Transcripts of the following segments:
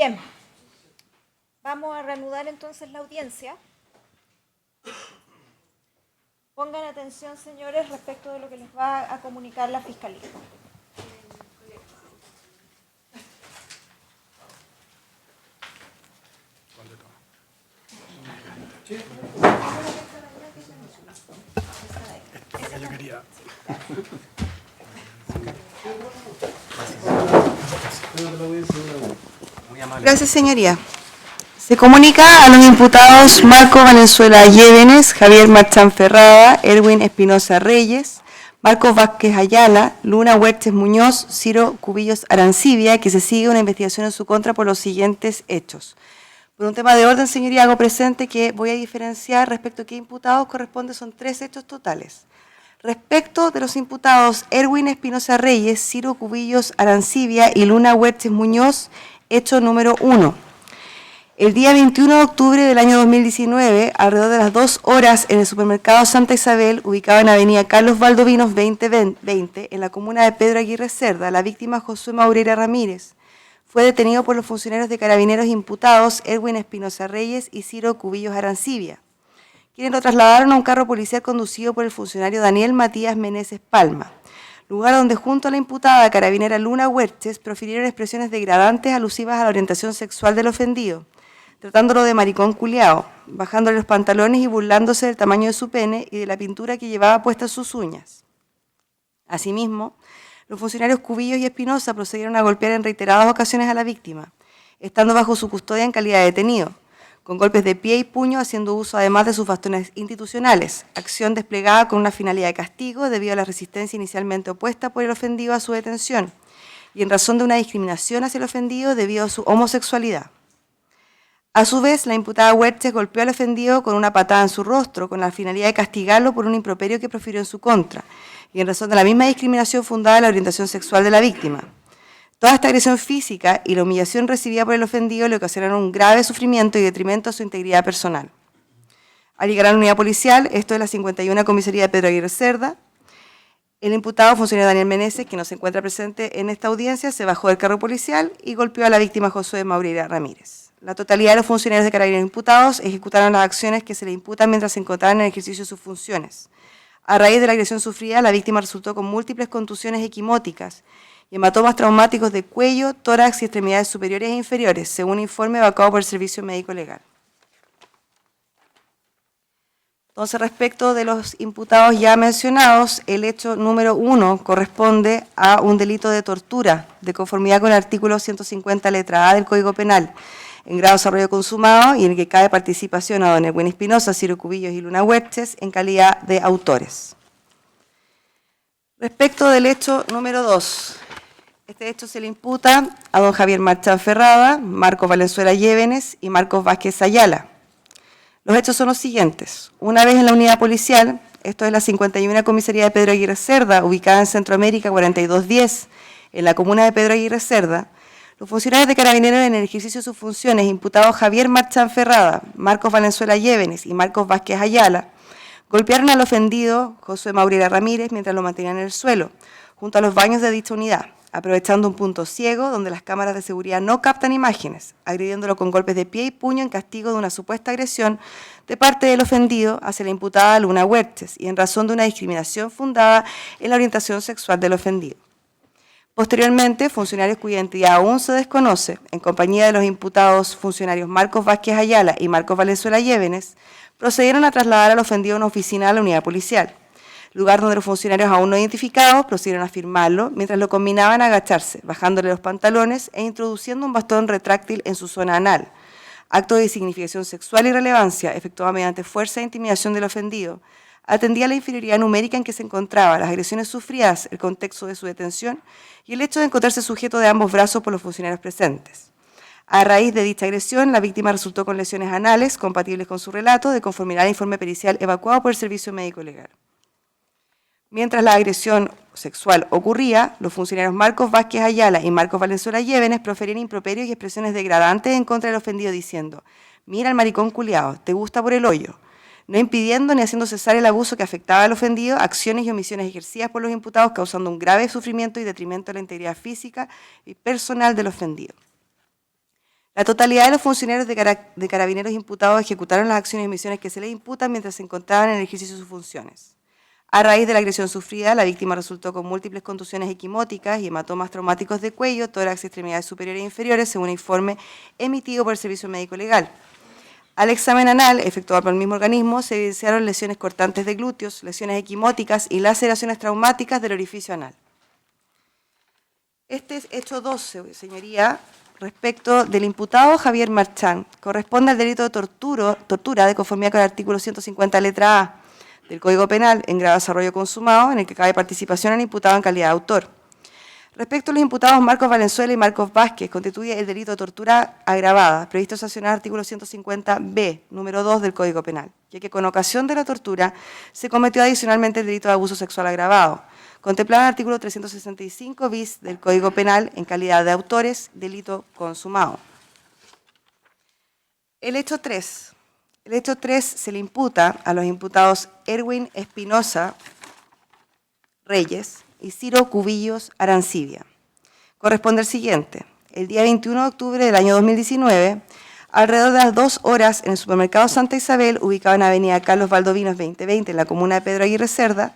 Bien, vamos a reanudar entonces la audiencia. Pongan atención, señores, respecto de lo que les va a comunicar la Fiscalía. Yo quería. Gracias, señoría. Se comunica a los imputados Marco Valenzuela Llévenes, Javier Marchán Ferrada, Erwin Espinosa Reyes, Marcos Vázquez Ayala, Luna Huertes Muñoz, Ciro Cubillos Arancibia, que se sigue una investigación en su contra por los siguientes hechos. Por un tema de orden, señoría, hago presente que voy a diferenciar respecto a qué imputados corresponde, son 3 hechos totales. Respecto de los imputados Erwin Espinosa Reyes, Ciro Cubillos Arancibia y Luna Huertes Muñoz, hecho número 1. El día 21 de octubre del año 2019, alrededor de las 2 horas, en el supermercado Santa Isabel, ubicado en avenida Carlos Valdovinos 2020, en la comuna de Pedro Aguirre Cerda, la víctima Josué Maureira Ramírez fue detenido por los funcionarios de Carabineros imputados Erwin Espinosa Reyes y Ciro Cubillos Arancibia, quienes lo trasladaron a un carro policial conducido por el funcionario Daniel Matías Meneses Palma, lugar donde junto a la imputada carabinera Luna Huertes profirieron expresiones degradantes alusivas a la orientación sexual del ofendido, tratándolo de maricón culiao, bajándole los pantalones y burlándose del tamaño de su pene y de la pintura que llevaba puestas sus uñas. Asimismo, los funcionarios Cubillos y Espinosa procedieron a golpear en reiteradas ocasiones a la víctima, estando bajo su custodia en calidad de detenido, con golpes de pie y puño, haciendo uso además de sus bastones institucionales, acción desplegada con una finalidad de castigo debido a la resistencia inicialmente opuesta por el ofendido a su detención y en razón de una discriminación hacia el ofendido debido a su homosexualidad. A su vez, la imputada Huertes golpeó al ofendido con una patada en su rostro, con la finalidad de castigarlo por un improperio que profirió en su contra, y en razón de la misma discriminación fundada en la orientación sexual de la víctima. Toda esta agresión física y la humillación recibida por el ofendido le ocasionaron un grave sufrimiento y detrimento a su integridad personal. Al llegar a la unidad policial, esto es la 51 Comisaría de Pedro Aguirre Cerda, el imputado, funcionario Daniel Meneses, que no se encuentra presente en esta audiencia, se bajó del carro policial y golpeó a la víctima Josué Maureira Ramírez. La totalidad de los funcionarios de Carabineros imputados ejecutaron las acciones que se le imputan mientras se encontraban en el ejercicio de sus funciones. A raíz de la agresión sufrida, la víctima resultó con múltiples contusiones equimóticas y hematomas traumáticos de cuello, tórax y extremidades superiores e inferiores, según informe evacuado por el Servicio Médico Legal. Entonces, respecto de los imputados ya mencionados, el hecho número 1 corresponde a un delito de tortura, de conformidad con el artículo 150, letra A del Código Penal, en grado de desarrollo consumado, y en el que cabe participación a don Erwin Espinosa, Ciro Cubillos y Luna Huertes en calidad de autores. Respecto del hecho número 2, este hecho se le imputa a don Javier Marchán Ferrada, Marcos Valenzuela Llévenes y Marcos Vázquez Ayala. Los hechos son los siguientes. Una vez en la unidad policial, esto es la 51 Comisaría de Pedro Aguirre Cerda, ubicada en Centroamérica 4210, en la comuna de Pedro Aguirre Cerda, los funcionarios de Carabineros en el ejercicio de sus funciones, imputados Javier Marchán Ferrada, Marcos Valenzuela Llévenes y Marcos Vázquez Ayala, golpearon al ofendido Josué Maureira Ramírez mientras lo mantenían en el suelo, junto a los baños de dicha unidad, aprovechando un punto ciego donde las cámaras de seguridad no captan imágenes, agrediéndolo con golpes de pie y puño en castigo de una supuesta agresión de parte del ofendido hacia la imputada Luna Huertes y en razón de una discriminación fundada en la orientación sexual del ofendido. Posteriormente, funcionarios cuya identidad aún se desconoce, en compañía de los imputados funcionarios Marcos Vázquez Ayala y Marcos Valenzuela Llévenes, procedieron a trasladar al ofendido a una oficina de la unidad policial, lugar donde los funcionarios aún no identificados procedieron a firmarlo mientras lo combinaban a agacharse, bajándole los pantalones e introduciendo un bastón retráctil en su zona anal, acto de significación sexual y relevancia efectuado mediante fuerza e intimidación del ofendido, atendía la inferioridad numérica en que se encontraba, las agresiones sufridas, el contexto de su detención y el hecho de encontrarse sujeto de ambos brazos por los funcionarios presentes. A raíz de dicha agresión, la víctima resultó con lesiones anales compatibles con su relato de conformidad al informe pericial evacuado por el Servicio Médico Legal. Mientras la agresión sexual ocurría, los funcionarios Marcos Vázquez Ayala y Marcos Valenzuela Llévenes proferían improperios y expresiones degradantes en contra del ofendido diciendo: «Mira al maricón culiao, te gusta por el hoyo», no impidiendo ni haciendo cesar el abuso que afectaba al ofendido, acciones y omisiones ejercidas por los imputados causando un grave sufrimiento y detrimento de la integridad física y personal del ofendido. La totalidad de los funcionarios de Carabineros imputados ejecutaron las acciones y misiones que se les imputan mientras se encontraban en el ejercicio de sus funciones. A raíz de la agresión sufrida, la víctima resultó con múltiples contusiones equimóticas y hematomas traumáticos de cuello, tórax y extremidades superiores e inferiores, según un informe emitido por el Servicio Médico Legal. Al examen anal, efectuado por el mismo organismo, se evidenciaron lesiones cortantes de glúteos, lesiones equimóticas y laceraciones traumáticas del orificio anal. Este es hecho 12, señoría, respecto del imputado Javier Marchán. Corresponde al delito de tortura de conformidad con el artículo 150, letra A, del Código Penal en grado de desarrollo consumado, en el que cabe participación al imputado en calidad de autor. Respecto a los imputados Marcos Valenzuela y Marcos Vázquez, constituye el delito de tortura agravada, previsto sancionar artículo 150b, número 2 del Código Penal, ya que con ocasión de la tortura se cometió adicionalmente el delito de abuso sexual agravado, contemplado en el artículo 365 bis del Código Penal en calidad de autores, delito consumado. El hecho 3 se le imputa a los imputados Erwin Espinosa Reyes y Ciro Cubillos Arancibia. Corresponde al siguiente. El día 21 de octubre del año 2019, alrededor de las 2 horas, en el supermercado Santa Isabel, ubicado en avenida Carlos Valdovinos 2020, en la comuna de Pedro Aguirre Cerda,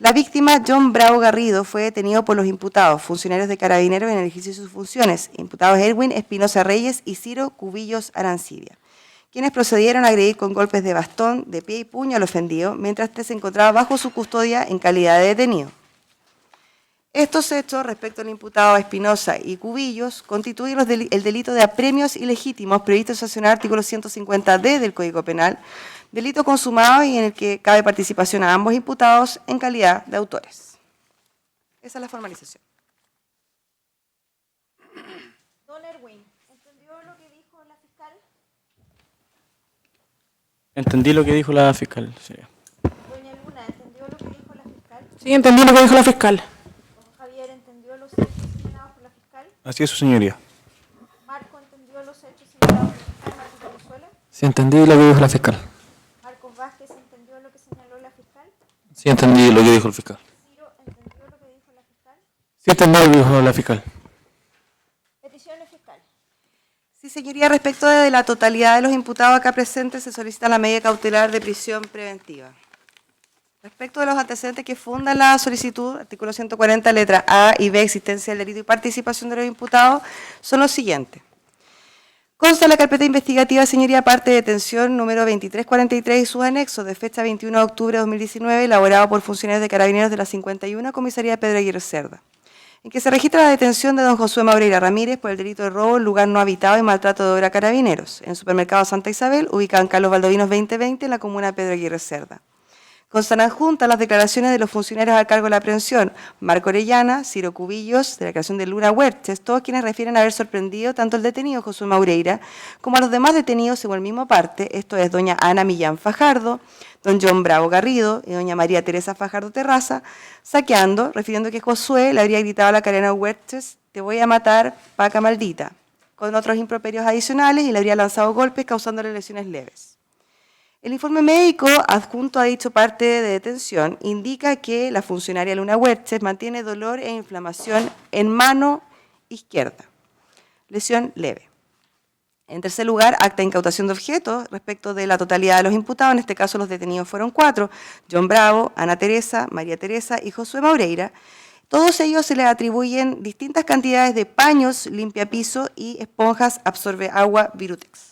la víctima John Bravo Garrido fue detenido por los imputados, funcionarios de Carabineros en el ejercicio de sus funciones, imputados Erwin Espinosa Reyes y Ciro Cubillos Arancibia, quienes procedieron a agredir con golpes de bastón, de pie y puño al ofendido, mientras este se encontraba bajo su custodia en calidad de detenido. Estos hechos, respecto al imputado Espinosa y Cubillos, constituyen el delito de apremios ilegítimos previsto en sancionar artículo 150d del Código Penal, delito consumado y en el que cabe participación a ambos imputados en calidad de autores. Esa es la formalización. Don Erwin, ¿entendió lo que dijo la fiscal? Entendí lo que dijo la fiscal, sí. Doña Luna, ¿entendió lo que dijo la fiscal? Sí, entendí lo que dijo la fiscal. Don Javier, ¿entendió los hechos señalados por la fiscal? Así es, su señoría. Marco, ¿entendió los hechos señalados por la fiscal? Marcos Valenzuela. Sí, entendí lo que dijo la fiscal. Marcos Vázquez, ¿entendió lo que señaló la fiscal? Sí, entendí lo que dijo el fiscal. Ciro, ¿entendió lo que dijo la fiscal? Sí, entendí lo que dijo la fiscal. Peticiones fiscal. Sí, señoría, respecto de la totalidad de los imputados acá presentes, se solicita la medida cautelar de prisión preventiva. Respecto de los antecedentes que fundan la solicitud, artículo 140, letra A y B, existencia del delito y participación de los imputados, son los siguientes. Consta la carpeta investigativa, señoría, parte de detención número 2343 y sus anexos de fecha 21 de octubre de 2019, elaborado por funcionarios de Carabineros de la 51 Comisaría de Pedro Aguirre Cerda, en que se registra la detención de don Josué Maureira Ramírez por el delito de robo en lugar no habitado y maltrato de obra a Carabineros, en el supermercado Santa Isabel, ubicado en Carlos Valdovinos 2020, en la comuna de Pedro Aguirre Cerda. Constan adjuntas las declaraciones de los funcionarios al cargo de la aprehensión, Marco Orellana, Ciro Cubillos, de la declaración de Luna Huerches, todos quienes refieren a haber sorprendido tanto al detenido Josué Maureira como a los demás detenidos según el mismo parte, esto es doña Ana Millán Fajardo, don John Bravo Garrido y doña María Teresa Fajardo Terraza, saqueando, refiriendo que Josué le habría gritado a la Carena Huerches, te voy a matar, paca maldita, con otros improperios adicionales y le habría lanzado golpes causándole lesiones leves. El informe médico adjunto a dicho parte de detención indica que la funcionaria Luna Huerches mantiene dolor e inflamación en mano izquierda, lesión leve. En tercer lugar, acta de incautación de objetos respecto de la totalidad de los imputados, en este caso los detenidos fueron 4, John Bravo, Ana Teresa, María Teresa y Josué Maureira. Todos ellos se les atribuyen distintas cantidades de paños limpiapiso y esponjas absorbe agua Virutex.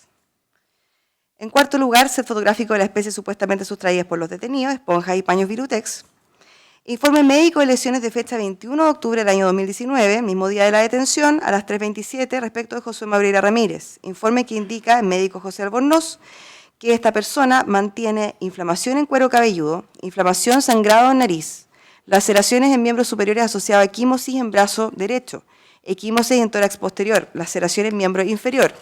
En cuarto lugar, set fotográfico de la especie supuestamente sustraídas por los detenidos, esponjas y paños Virutex. Informe médico de lesiones de fecha 21 de octubre del año 2019, mismo día de la detención, a las 3:27, respecto de Josué Maureira Ramírez. Informe que indica el médico José Albornoz que esta persona mantiene inflamación en cuero cabelludo, inflamación, sangrado en nariz, laceraciones en miembros superiores asociadas a equimosis en brazo derecho, equimosis en tórax posterior, laceraciones en miembro inferior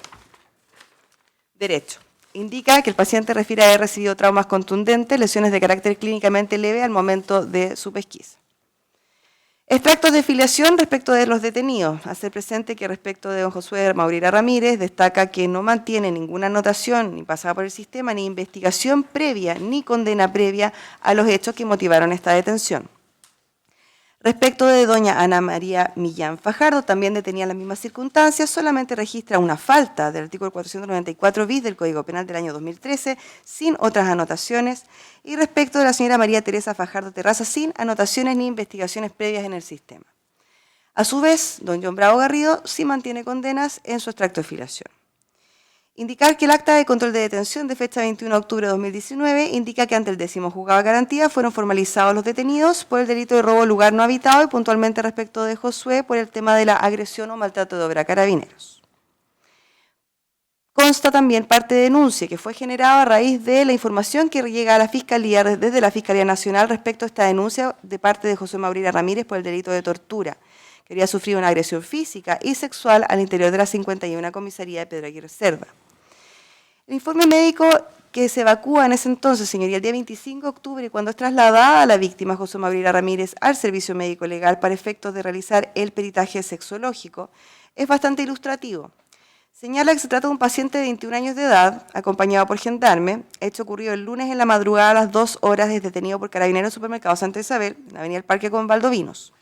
derecho. Indica que el paciente refiere a haber recibido traumas contundentes, lesiones de carácter clínicamente leve al momento de su pesquisa. Extractos de filiación respecto de los detenidos. Hacer presente que respecto de don Josué Maureira Ramírez destaca que no mantiene ninguna anotación ni pasada por el sistema, ni investigación previa, ni condena previa a los hechos que motivaron esta detención. Respecto de doña Ana María Millán Fajardo, también detenida en las mismas circunstancias, solamente registra una falta del artículo 494 bis del Código Penal del año 2013, sin otras anotaciones. Y respecto de la señora María Teresa Fajardo Terraza, sin anotaciones ni investigaciones previas en el sistema. A su vez, don John Bravo Garrido sí mantiene condenas en su extracto de filiación. Indicar que el acta de control de detención de fecha 21 de octubre de 2019 indica que ante el 10º juzgado de garantía fueron formalizados los detenidos por el delito de robo de lugar no habitado y puntualmente respecto de Josué por el tema de la agresión o maltrato de obra a carabineros. Consta también parte de denuncia que fue generada a raíz de la información que llega a la Fiscalía desde la Fiscalía Nacional respecto a esta denuncia de parte de José Mauricio Ramírez por el delito de tortura, que había sufrido una agresión física y sexual al interior de la 51 comisaría de Pedro Aguirre Cerda. El informe médico que se evacúa en ese entonces, señoría, el día 25 de octubre, cuando es trasladada a la víctima José Mauricio Ramírez al servicio médico legal para efectos de realizar el peritaje sexológico, es bastante ilustrativo. Señala que se trata de un paciente de 21 años de edad, acompañado por gendarme, hecho ocurrido el lunes en la madrugada a las 2 horas, es detenido por carabineros en Supermercado Santa Isabel, en la avenida del Parque con Valdovinos.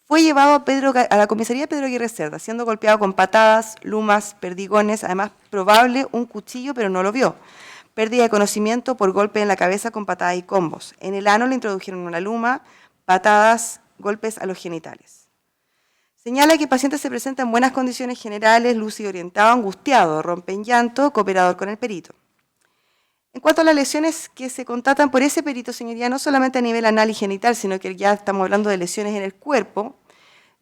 Fue llevado a la comisaría de Pedro Aguirre Cerda, siendo golpeado con patadas, lumas, perdigones, además probable un cuchillo, pero no lo vio. Pérdida de conocimiento por golpe en la cabeza con patadas y combos. En el ano le introdujeron una luma, patadas, golpes a los genitales. Señala que el paciente se presenta en buenas condiciones generales, lúcido, orientado, angustiado, rompe en llanto, cooperador con el perito. En cuanto a las lesiones que se constatan por ese perito, señoría, no solamente a nivel anal y genital, sino que ya estamos hablando de lesiones en el cuerpo,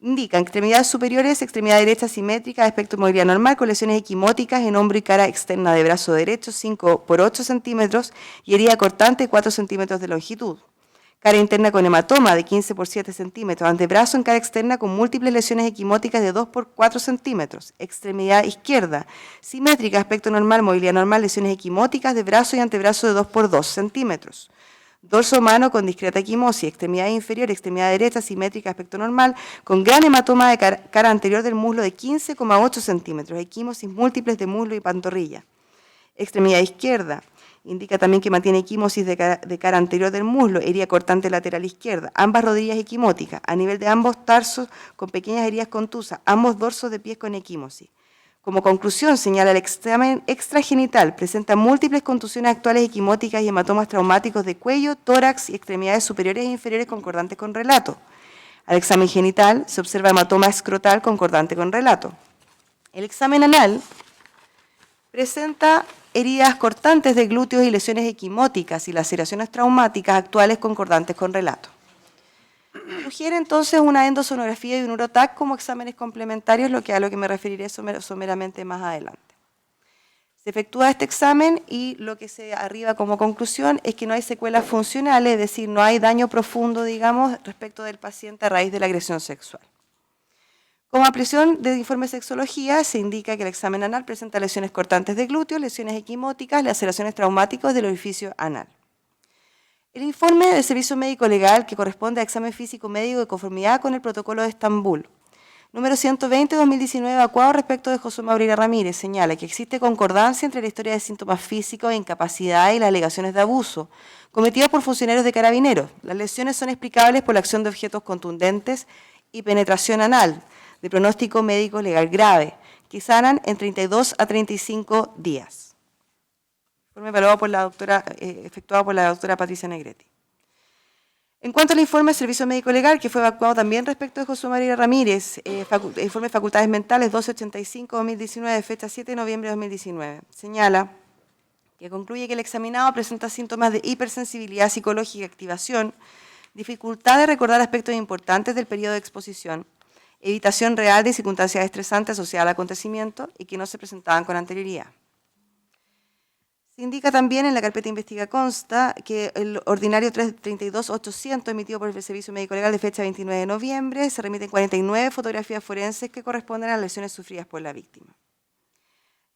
indican extremidades superiores, extremidad derecha simétrica, aspecto de movilidad normal, con lesiones equimóticas en hombro y cara externa de brazo derecho, 5 por 8 centímetros, y herida cortante, 4 centímetros de longitud. Cara interna con hematoma de 15 por 7 centímetros, antebrazo en cara externa con múltiples lesiones equimóticas de 2 por 4 centímetros, extremidad izquierda, simétrica, aspecto normal, movilidad normal, lesiones equimóticas de brazo y antebrazo de 2 por 2 centímetros. Dorso humano con discreta equimosis, extremidad inferior, extremidad derecha, simétrica, aspecto normal, con gran hematoma de cara anterior del muslo de 15,8 centímetros, equimosis múltiples de muslo y pantorrilla. Extremidad izquierda, indica también que mantiene equimosis de cara anterior del muslo, herida cortante lateral izquierda, ambas rodillas equimóticas, a nivel de ambos tarsos con pequeñas heridas contusas, ambos dorsos de pies con equimosis. Como conclusión, señala el examen extragenital, presenta múltiples contusiones actuales equimóticas y hematomas traumáticos de cuello, tórax y extremidades superiores e inferiores concordantes con relato. Al examen genital se observa hematoma escrotal concordante con relato. El examen anal presenta heridas cortantes de glúteos y lesiones equimóticas y laceraciones traumáticas actuales concordantes con relato. Sugiere entonces una endosonografía y un urotac como exámenes complementarios, a lo que me referiré someramente más adelante. Se efectúa este examen y lo que se arriba como conclusión es que no hay secuelas funcionales, es decir, no hay daño profundo, digamos, respecto del paciente a raíz de la agresión sexual. Como ampliación del informe de sexología, se indica que el examen anal presenta lesiones cortantes de glúteos, lesiones equimóticas, laceraciones traumáticas del orificio anal. El informe del Servicio Médico Legal, que corresponde a examen físico médico de conformidad con el Protocolo de Estambul, número 120-2019, evacuado respecto de José Mauricio Ramírez, señala que existe concordancia entre la historia de síntomas físicos e incapacidad y las alegaciones de abuso cometidas por funcionarios de carabineros. Las lesiones son explicables por la acción de objetos contundentes y penetración anal, de pronóstico médico legal grave, que sanan en 32 a 35 días. Informe evaluado por la efectuado por la doctora Patricia Negretti. En cuanto al informe del Servicio Médico Legal, que fue evacuado también respecto de José Mauricio Ramírez, informe de facultades mentales 1285-2019, fecha 7 de noviembre de 2019, señala que concluye que el examinado presenta síntomas de hipersensibilidad psicológica y activación, dificultad de recordar aspectos importantes del periodo de exposición, evitación real de circunstancias estresantes asociadas al acontecimiento y que no se presentaban con anterioridad. Se indica también en la carpeta investiga consta que el ordinario 32800 emitido por el Servicio Médico Legal de fecha 29 de noviembre se remiten 49 fotografías forenses que corresponden a las lesiones sufridas por la víctima.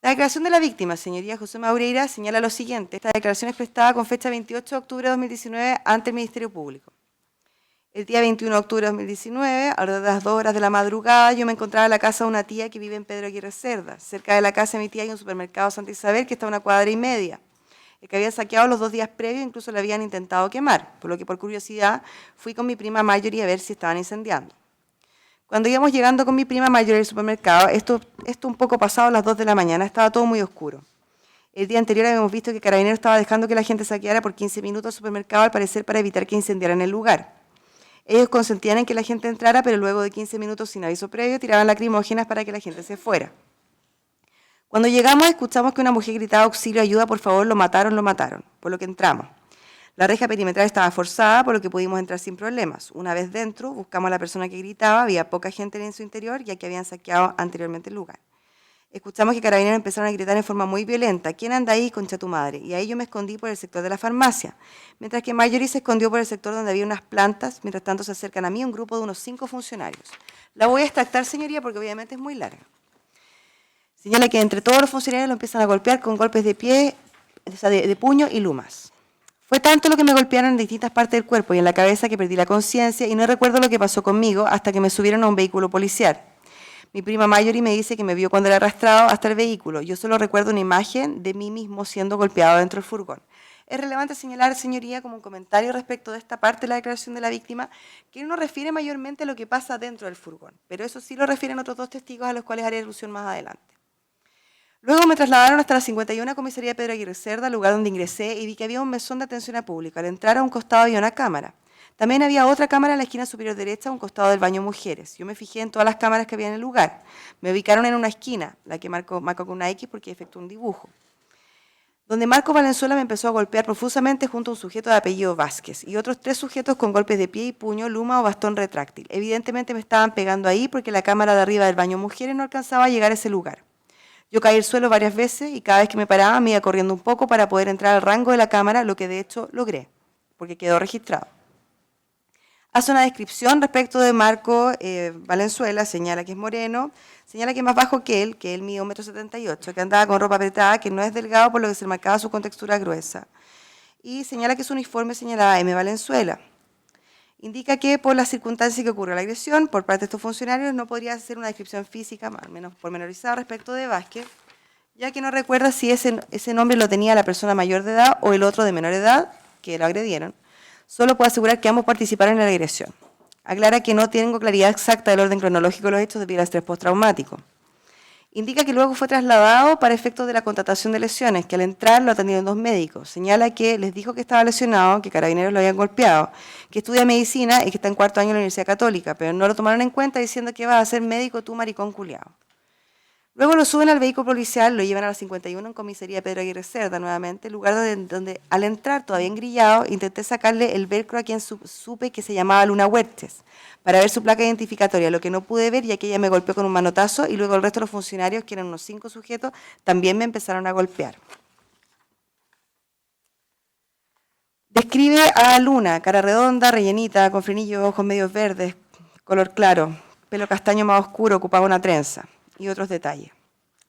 La declaración de la víctima, señoría José Maureira, señala lo siguiente. Esta declaración es prestada con fecha 28 de octubre de 2019 ante el Ministerio Público. El día 21 de octubre de 2019, a las 2 horas de la madrugada, yo me encontraba en la casa de una tía que vive en Pedro Aguirre Cerda. Cerca de la casa de mi tía hay un supermercado Santa Isabel que está a 1,5 cuadras. el que había saqueado los 2 días previos, incluso le habían intentado quemar, por lo que por curiosidad fui con mi prima Marjorie a ver si estaban incendiando. Cuando íbamos llegando con mi prima Marjorie al supermercado, esto un poco pasado las 2 de la mañana, estaba todo muy oscuro. El día anterior habíamos visto que Carabineros estaba dejando que la gente saqueara por 15 minutos el supermercado, al parecer para evitar que incendiaran el lugar. Ellos consentían en que la gente entrara, pero luego de 15 minutos sin aviso previo, tiraban lacrimógenas para que la gente se fuera. Cuando llegamos, escuchamos que una mujer gritaba auxilio, ayuda, por favor, lo mataron, por lo que entramos. La reja perimetral estaba forzada, por lo que pudimos entrar sin problemas. Una vez dentro, buscamos a la persona que gritaba, había poca gente en su interior, ya que habían saqueado anteriormente el lugar. Escuchamos que Carabineros empezaron a gritar en forma muy violenta, ¿quién anda ahí, concha tu madre? Y ahí yo me escondí por el sector de la farmacia, mientras que Marjorie se escondió por el sector donde había unas plantas, mientras tanto se acercan a mí un grupo de unos 5 funcionarios. La voy a extractar, señoría, porque obviamente es muy larga. Señala que entre todos los funcionarios lo empiezan a golpear con golpes de pie, o sea, de puño y lumas. Fue tanto lo que me golpearon en distintas partes del cuerpo y en la cabeza que perdí la conciencia y no recuerdo lo que pasó conmigo hasta que me subieron a un vehículo policial. Mi prima Marjorie me dice que me vio cuando era arrastrado hasta el vehículo. Yo solo recuerdo una imagen de mí mismo siendo golpeado dentro del furgón. Es relevante señalar, señoría, como un comentario respecto de esta parte de la declaración de la víctima, que no refiere mayormente a lo que pasa dentro del furgón, pero eso sí lo refieren otros 2 testigos a los cuales haré alusión más adelante. Luego me trasladaron hasta la 51 Comisaría Pedro Aguirre Cerda, lugar donde ingresé y vi que había un mesón de atención a público. Al entrar a un costado había una cámara. También había otra cámara en la esquina superior derecha, a un costado del baño mujeres. Yo me fijé en todas las cámaras que había en el lugar. Me ubicaron en una esquina, la que marcó con una X porque efectuó un dibujo, donde Marco Valenzuela me empezó a golpear profusamente junto a un sujeto de apellido Vázquez y otros 3 sujetos con golpes de pie y puño, luma o bastón retráctil. Evidentemente me estaban pegando ahí porque la cámara de arriba del baño mujeres no alcanzaba a llegar a ese lugar. Yo caí al suelo varias veces y cada vez que me paraba me iba corriendo un poco para poder entrar al rango de la cámara, lo que de hecho logré, porque quedó registrado. Hace una descripción respecto de Marco Valenzuela, señala que es moreno, señala que es más bajo que él mide 1,78 m, que andaba con ropa apretada, que no es delgado, por lo que se marcaba su contextura gruesa. Y señala que su uniforme señalaba M. Valenzuela. Indica que por las circunstancias que ocurrió la agresión, por parte de estos funcionarios, no podría hacer una descripción física, al menos pormenorizada, respecto de Vázquez, ya que no recuerda si ese nombre lo tenía la persona mayor de edad o el otro de menor edad, que lo agredieron. Solo puedo asegurar que ambos participaron en la agresión. Aclara que no tengo claridad exacta del orden cronológico de los hechos debido al estrés postraumático. Indica que luego fue trasladado para efectos de la constatación de lesiones, que al entrar lo atendieron 2 médicos. Señala que les dijo que estaba lesionado, que Carabineros lo habían golpeado, que estudia medicina y que está en 4º año en la Universidad Católica, pero no lo tomaron en cuenta diciendo que vas a ser médico tú, maricón culiao. Luego lo suben al vehículo policial, lo llevan a la 51 en Comisaría Pedro Aguirre Cerda nuevamente, lugar donde al entrar todavía engrillado, intenté sacarle el velcro a quien supe que se llamaba Luna Huertes, para ver su placa identificatoria, lo que no pude ver ya que ella me golpeó con un manotazo y luego el resto de los funcionarios, que eran unos 5 sujetos, también me empezaron a golpear. Describe a Luna, cara redonda, rellenita, con frenillos, ojos medios verdes, color claro, pelo castaño más oscuro, ocupaba una trenza y otros detalles.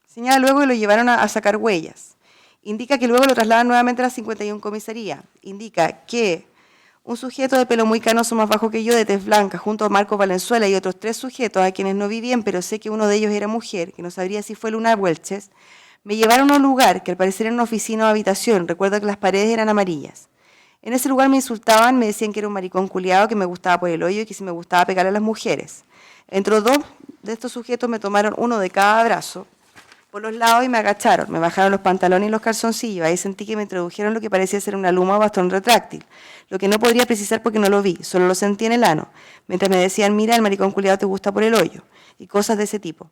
Señala luego que lo llevaron a sacar huellas. Indica que luego lo trasladan nuevamente a la 51 Comisaría. Indica que un sujeto de pelo muy canoso más bajo que yo, de tez blanca, junto a Marco Valenzuela y otros 3 sujetos a quienes no vi bien, pero sé que uno de ellos era mujer, que no sabría si fue Luna Huertes, me llevaron a un lugar que al parecer era una oficina o habitación. Recuerdo que las paredes eran amarillas. En ese lugar me insultaban, me decían que era un maricón culiado, que me gustaba por el hoyo y que si me gustaba pegarle a las mujeres. Entre 2 de estos sujetos me tomaron uno de cada brazo por los lados y me agacharon, me bajaron los pantalones y los calzoncillos. Ahí sentí que me introdujeron lo que parecía ser una luma o bastón retráctil, lo que no podría precisar porque no lo vi, solo lo sentí en el ano, mientras me decían, mira, el maricón culiado te gusta por el hoyo, y cosas de ese tipo.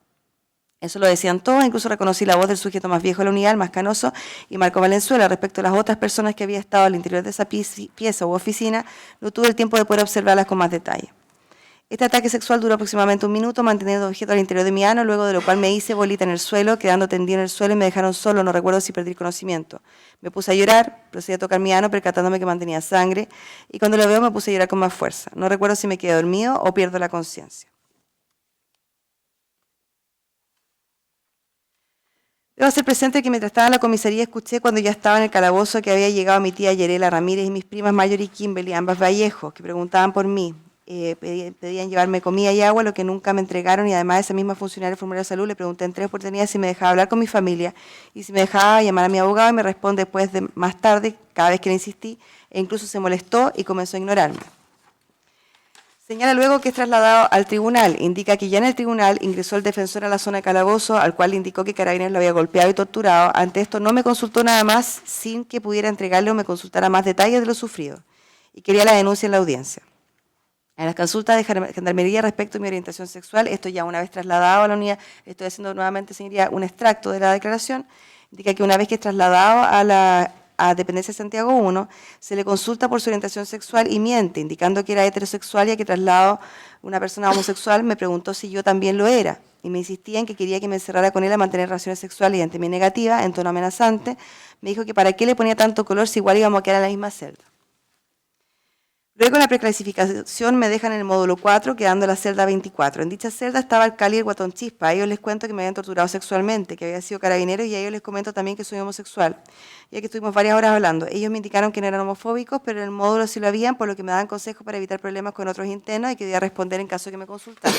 Eso lo decían todos, incluso reconocí la voz del sujeto más viejo de la unidad, el más canoso, y Marco Valenzuela. Respecto a las otras personas que había estado al interior de esa pieza u oficina, no tuve el tiempo de poder observarlas con más detalle. Este ataque sexual duró aproximadamente 1 minuto, manteniendo el objeto al interior de mi ano, luego de lo cual me hice bolita en el suelo, quedando tendido en el suelo y me dejaron solo, no recuerdo si perdí el conocimiento. Me puse a llorar, procedí a tocar mi ano, percatándome que mantenía sangre, y cuando lo veo me puse a llorar con más fuerza. No recuerdo si me quedé dormido o pierdo la conciencia. Debo hacer presente que mientras estaba en la comisaría escuché cuando ya estaba en el calabozo que había llegado mi tía Yerela Ramírez y mis primas Mayor y Kimberly, ambas Vallejos, que preguntaban por mí. pedían llevarme comida y agua, lo que nunca me entregaron, y además esa misma funcionaria del formulario de salud le pregunté en 3 oportunidades si me dejaba hablar con mi familia y si me dejaba llamar a mi abogado, y me responde después de más tarde, cada vez que le insistí, e incluso se molestó y comenzó a ignorarme. Señala luego que es trasladado al tribunal. Indica que ya en el tribunal ingresó el defensor a la zona de calabozo, al cual le indicó que Carabineros lo había golpeado y torturado. Ante esto no me consultó nada más sin que pudiera entregarle o me consultara más detalles de lo sufrido. Y quería la denuncia en la audiencia. En las consultas de Gendarmería respecto a mi orientación sexual, esto ya una vez trasladado a la unidad, estoy haciendo nuevamente, señoría, un extracto de la declaración, indica que una vez que es trasladado a Dependencia de Santiago 1, se le consulta por su orientación sexual y miente, indicando que era heterosexual, y a que traslado una persona homosexual me preguntó si yo también lo era, y me insistía en que quería que me encerrara con él a mantener relaciones sexuales, y ante mi negativa, en tono amenazante, me dijo que para qué le ponía tanto color si igual íbamos a quedar en la misma celda. Luego la preclasificación me dejan en el módulo 4, quedando la celda 24. En dicha celda estaba el Cali y el Guatón Chispa. A ellos les cuento que me habían torturado sexualmente, que había sido carabinero, y a ellos les comento también que soy homosexual. Ya que estuvimos varias horas hablando. Ellos me indicaron que no eran homofóbicos, pero en el módulo sí lo habían, por lo que me daban consejos para evitar problemas con otros internos y que debía responder en caso de que me consultaran.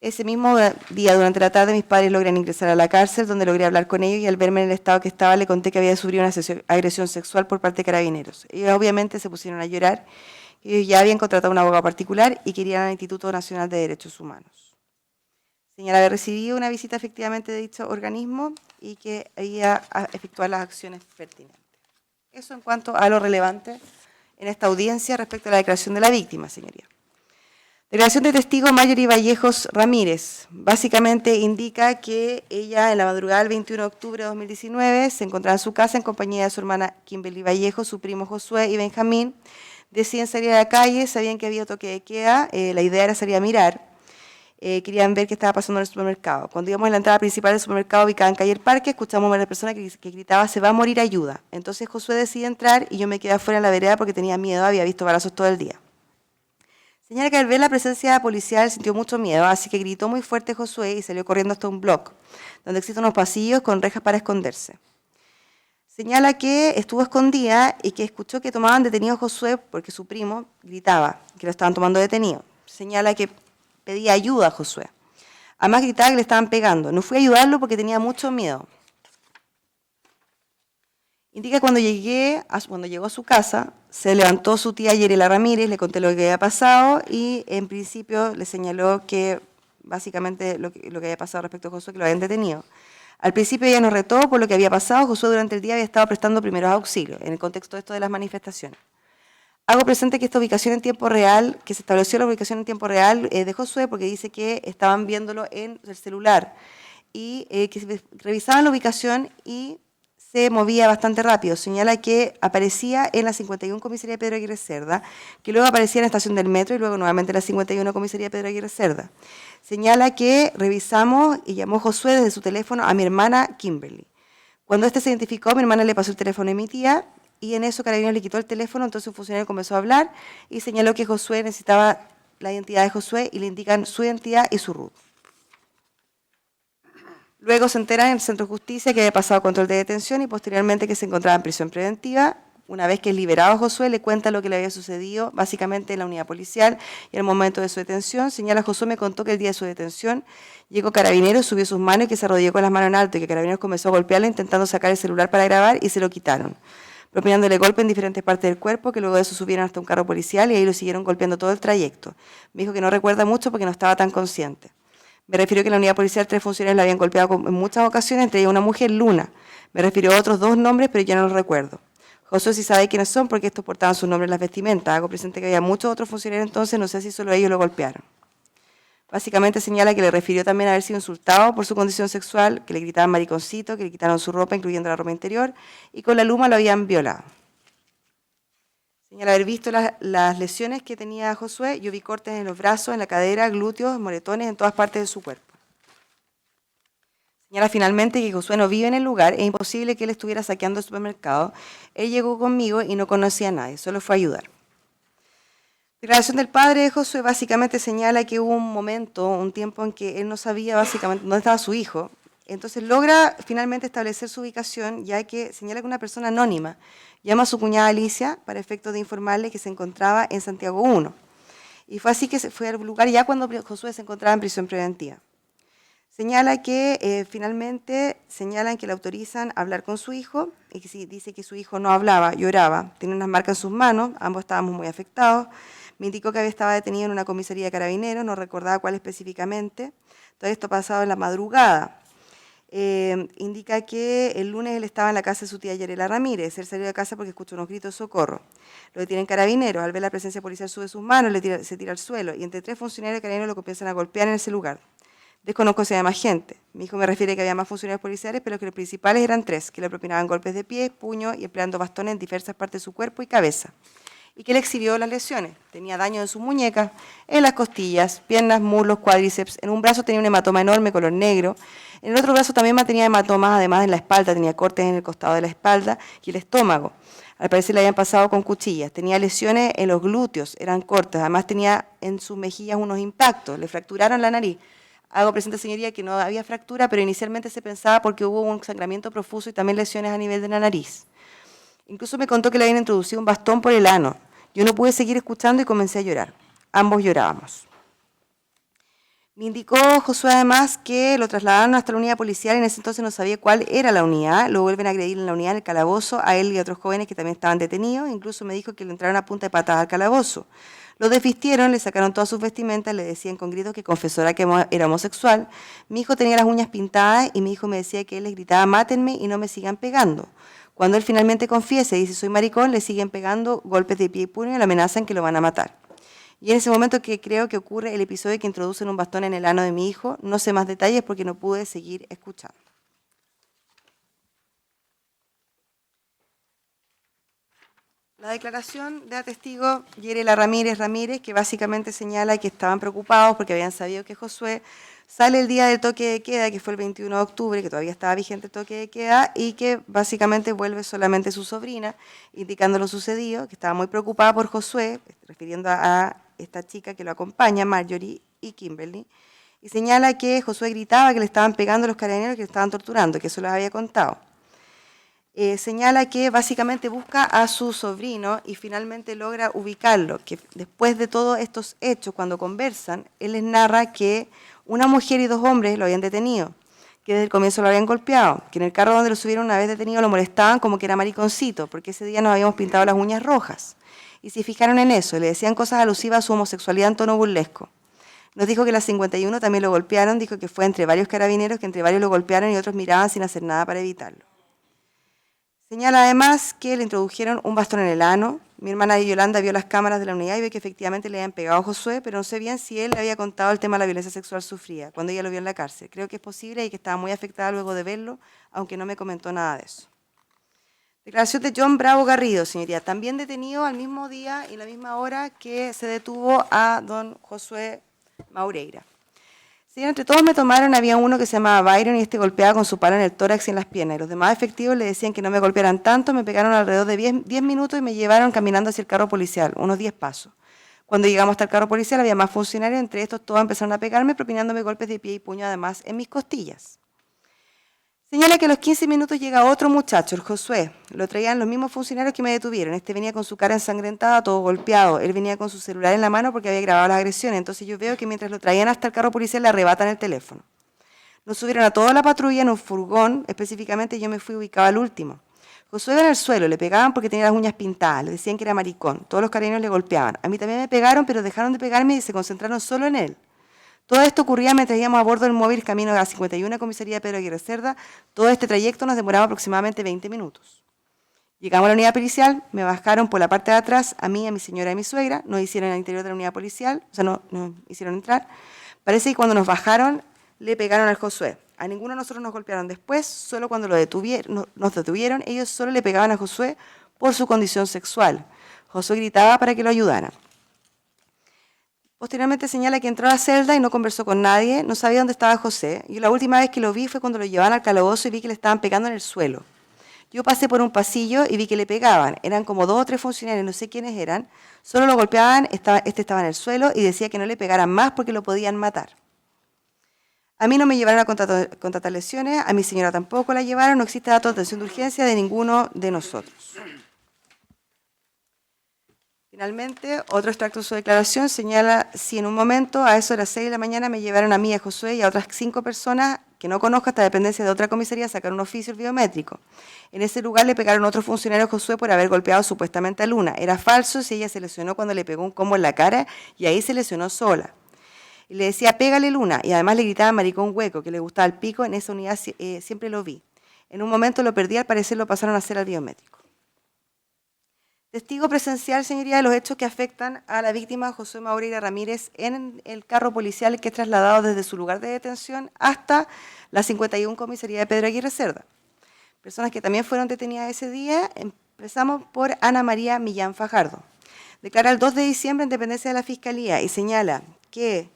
Ese mismo día, durante la tarde, mis padres logran ingresar a la cárcel, donde logré hablar con ellos, y al verme en el estado que estaba, le conté que había sufrido una agresión sexual por parte de Carabineros. Ellos obviamente se pusieron a llorar. Ellos ya habían contratado un abogado particular y querían al Instituto Nacional de Derechos Humanos. Señala haber recibido una visita efectivamente de dicho organismo y que había efectuado las acciones pertinentes. Eso en cuanto a lo relevante en esta audiencia respecto a la declaración de la víctima, señoría. Declaración de testigo Mayori Vallejos Ramírez. Básicamente indica que ella en la madrugada del 21 de octubre de 2019 se encontraba en su casa en compañía de su hermana Kimberly Vallejo, su primo Josué y Benjamín. Deciden salir a la calle, sabían que había toque de queda, la idea era salir a mirar, querían ver qué estaba pasando en el supermercado. Cuando íbamos a la entrada principal del supermercado ubicada en calle El Parque, escuchamos a una persona que gritaba: "Se va a morir, ayuda". Entonces Josué decide entrar y yo me quedé afuera en la vereda porque tenía miedo, había visto balazos todo el día. Señala que al ver la presencia policial sintió mucho miedo, así que gritó muy fuerte Josué y salió corriendo hasta un bloque, donde existen unos pasillos con rejas para esconderse. Señala que estuvo escondida y que escuchó que tomaban detenido a Josué porque su primo gritaba que lo estaban tomando detenido. Señala que pedía ayuda a Josué. Además gritaba que le estaban pegando. No fui a ayudarlo porque tenía mucho miedo. Indica que cuando llegó a su casa, se levantó su tía Yerela Ramírez, le conté lo que había pasado y en principio le señaló que básicamente lo que había pasado respecto a Josué, que lo habían detenido. Al principio ella nos retó por lo que había pasado. Josué durante el día había estado prestando primeros auxilios en el contexto de esto de las manifestaciones. Hago presente que esta ubicación en tiempo real, que se estableció la ubicación en tiempo real de Josué, porque dice que estaban viéndolo en el celular y que revisaban la ubicación y se movía bastante rápido. Señala que aparecía en la 51 Comisaría de Pedro Aguirre Cerda, que luego aparecía en la estación del metro y luego nuevamente en la 51 Comisaría de Pedro Aguirre Cerda. Señala que revisamos y llamó Josué desde su teléfono a mi hermana Kimberly. Cuando este se identificó, mi hermana le pasó el teléfono de mi tía y en eso Carabineros le quitó el teléfono, entonces un funcionario comenzó a hablar y señaló que Josué necesitaba la identidad de Josué y le indican su identidad y su RUT. Luego se entera en el Centro de Justicia que había pasado control de detención y posteriormente que se encontraba en prisión preventiva. Una vez que es liberado Josué, le cuenta lo que le había sucedido básicamente en la unidad policial y en el momento de su detención. Señala Josué me contó que el día de su detención llegó Carabineros, subió sus manos y que se arrodilló con las manos en alto y que Carabineros comenzó a golpearle intentando sacar el celular para grabar y se lo quitaron, propinándole golpes en diferentes partes del cuerpo, que luego de eso subieron hasta un carro policial y ahí lo siguieron golpeando todo el trayecto. Me dijo que no recuerda mucho porque no estaba tan consciente. Me refirió que en la unidad policial 3 funcionarios la habían golpeado en muchas ocasiones, entre ellas una mujer, Luna. Me refirió a otros 2 nombres, pero ya no los recuerdo. Josué sí sabe quiénes son porque estos portaban sus nombres en las vestimentas. Hago presente que había muchos otros funcionarios entonces, no sé si solo ellos lo golpearon. Básicamente señala que le refirió también a haber sido insultado por su condición sexual, que le gritaban mariconcito, que le quitaron su ropa, incluyendo la ropa interior, y con la luma lo habían violado. Señala haber visto las lesiones que tenía Josué. Yo vi cortes en los brazos, en la cadera, glúteos, moretones, en todas partes de su cuerpo. Señala finalmente que Josué no vive en el lugar, es imposible que él estuviera saqueando el supermercado. Él llegó conmigo y no conocía a nadie, solo fue a ayudar. Declaración del padre de Josué básicamente señala que hubo un momento, un tiempo en que él no sabía básicamente dónde estaba su hijo. Entonces logra finalmente establecer su ubicación, ya que señala que una persona anónima llama a su cuñada Alicia para efectos de informarle que se encontraba en Santiago 1. Y fue así que se fue al lugar ya cuando Josué se encontraba en prisión preventiva. Señala que finalmente señalan que le autorizan a hablar con su hijo, y que dice que su hijo no hablaba, lloraba, tenía unas marcas en sus manos, ambos estábamos muy afectados. Me indicó que estaba detenido en una comisaría de carabineros, no recordaba cuál específicamente. Todo esto pasado en la madrugada. Indica que el lunes él estaba en la casa de su tía Yarela Ramírez. Él salió de casa porque escuchó unos gritos de socorro. Lo detienen carabineros. Al ver la presencia policial sube sus manos, se tira al suelo. Y entre 3 funcionarios de carabineros lo comienzan a golpear en ese lugar. Desconozco si había más gente. Mi hijo me refiere que había más funcionarios policiales, pero que los principales eran 3, que le propinaban golpes de pie, puño y empleando bastones en diversas partes de su cuerpo y cabeza. Y que le exhibió las lesiones. Tenía daño en sus muñecas, en las costillas, piernas, muslos, cuádriceps. En un brazo tenía un hematoma enorme color negro. En el otro brazo también tenía hematomas, además en la espalda, tenía cortes en el costado de la espalda y el estómago. Al parecer le habían pasado con cuchillas. Tenía lesiones en los glúteos, eran cortas. Además tenía en sus mejillas unos impactos. Le fracturaron la nariz. Hago presente, señoría, que no había fractura, pero inicialmente se pensaba porque hubo un sangramiento profuso y también lesiones a nivel de la nariz. Incluso me contó que le habían introducido un bastón por el ano. Yo no pude seguir escuchando y comencé a llorar. Ambos llorábamos. Me indicó Josué además que lo trasladaron hasta la unidad policial y en ese entonces no sabía cuál era la unidad. Lo vuelven a agredir en la unidad, en el calabozo, a él y a otros jóvenes que también estaban detenidos. Incluso me dijo que le entraron a punta de patada al calabozo. Lo desvistieron, le sacaron todas sus vestimentas, le decían con gritos que confesara que era homosexual. Mi hijo tenía las uñas pintadas y mi hijo me decía que él les gritaba mátenme y no me sigan pegando. Cuando él finalmente confiesa y dice soy maricón, le siguen pegando golpes de pie y puño y le amenazan que lo van a matar. Y en ese momento que creo que ocurre el episodio que introducen un bastón en el ano de mi hijo, no sé más detalles porque no pude seguir escuchando. La declaración de la testigo Yarela Ramírez, que básicamente señala que estaban preocupados porque habían sabido que Josué sale el día del toque de queda, que fue el 21 de octubre, que todavía estaba vigente el toque de queda, y que básicamente vuelve solamente su sobrina, indicando lo sucedido, que estaba muy preocupada por Josué, refiriendo a esta chica que lo acompaña, Marjorie y Kimberly, y señala que Josué gritaba que le estaban pegando los carabineros, que le estaban torturando, que eso les había contado. Señala que básicamente busca a su sobrino y finalmente logra ubicarlo, que después de todos estos hechos, cuando conversan, él les narra que una mujer y 2 hombres lo habían detenido, que desde el comienzo lo habían golpeado, que en el carro donde lo subieron una vez detenido lo molestaban como que era mariconcito, porque ese día nos habíamos pintado las uñas rojas. Y se fijaron en eso, le decían cosas alusivas a su homosexualidad en tono burlesco. Nos dijo que las 51 también lo golpearon, dijo que fue entre varios carabineros, que entre varios lo golpearon y otros miraban sin hacer nada para evitarlo. Señala además que le introdujeron un bastón en el ano. Mi hermana Yolanda vio las cámaras de la unidad y ve que efectivamente le habían pegado a Josué, pero no sé bien si él le había contado el tema de la violencia sexual sufrida cuando ella lo vio en la cárcel. Creo que es posible y que estaba muy afectada luego de verlo, aunque no me comentó nada de eso. Declaración de John Bravo Garrido, señoría, también detenido al mismo día y la misma hora que se detuvo a don Josué Maureira. Sí, entre todos me tomaron, había uno que se llamaba Byron y este golpeaba con su palo en el tórax y en las piernas. Y los demás efectivos le decían que no me golpearan tanto, me pegaron alrededor de 10 minutos y me llevaron caminando hacia el carro policial, unos 10 pasos. Cuando llegamos hasta el carro policial había más funcionarios, entre estos todos empezaron a pegarme, propinándome golpes de pie y puño además en mis costillas. Señala que a los 15 minutos llega otro muchacho, el Josué. Lo traían los mismos funcionarios que me detuvieron. Este venía con su cara ensangrentada, todo golpeado. Él venía con su celular en la mano porque había grabado las agresiones. Entonces yo veo que mientras lo traían hasta el carro policial le arrebatan el teléfono. Nos subieron a toda la patrulla en un furgón. Específicamente yo me fui ubicada al último. Josué iba en el suelo, le pegaban porque tenía las uñas pintadas. Le decían que era maricón. Todos los carabineros le golpeaban. A mí también me pegaron, pero dejaron de pegarme y se concentraron solo en él. Todo esto ocurría mientras íbamos a bordo del móvil camino a la 51 comisaría de Pedro Aguirre Cerda. Todo este trayecto nos demoraba aproximadamente 20 minutos. Llegamos a la unidad policial, me bajaron por la parte de atrás, a mí, a mi señora y a mi suegra, nos hicieron al interior de la unidad policial, o sea, no nos hicieron entrar. Parece que cuando nos bajaron le pegaron al Josué. A ninguno de nosotros nos golpearon después, solo cuando nos detuvieron, ellos solo le pegaban a Josué por su condición sexual. Josué gritaba para que lo ayudaran. Posteriormente señala que entró a la celda y no conversó con nadie, no sabía dónde estaba José. Y la última vez que lo vi fue cuando lo llevaban al calabozo y vi que le estaban pegando en el suelo. Yo pasé por un pasillo y vi que le pegaban. Eran como 2 o 3 funcionarios, no sé quiénes eran. Solo lo golpeaban, este estaba en el suelo y decía que no le pegaran más porque lo podían matar. A mí no me llevaron a contratar lesiones, a mi señora tampoco la llevaron, no existe datos de atención de urgencia de ninguno de nosotros. Finalmente, otro extracto de su declaración señala si en un momento, a eso de las 6 de la mañana, me llevaron a mí, a Josué y a otras 5 personas que no conozco hasta dependencia de otra comisaría a sacar un oficio biométrico. En ese lugar le pegaron otro funcionario a Josué por haber golpeado supuestamente a Luna. Era falso si ella se lesionó cuando le pegó un combo en la cara y ahí se lesionó sola. Y le decía, pégale Luna, y además le gritaba maricón hueco, que le gustaba el pico, en esa unidad siempre lo vi. En un momento lo perdí, al parecer lo pasaron a hacer al biométrico. Testigo presencial, señoría, de los hechos que afectan a la víctima Josué Maureira Ramírez en el carro policial que es trasladado desde su lugar de detención hasta la 51 comisaría de Pedro Aguirre Cerda. Personas que también fueron detenidas ese día, empezamos por Ana María Millán Fajardo. Declara el 2 de diciembre en dependencia de la Fiscalía y señala que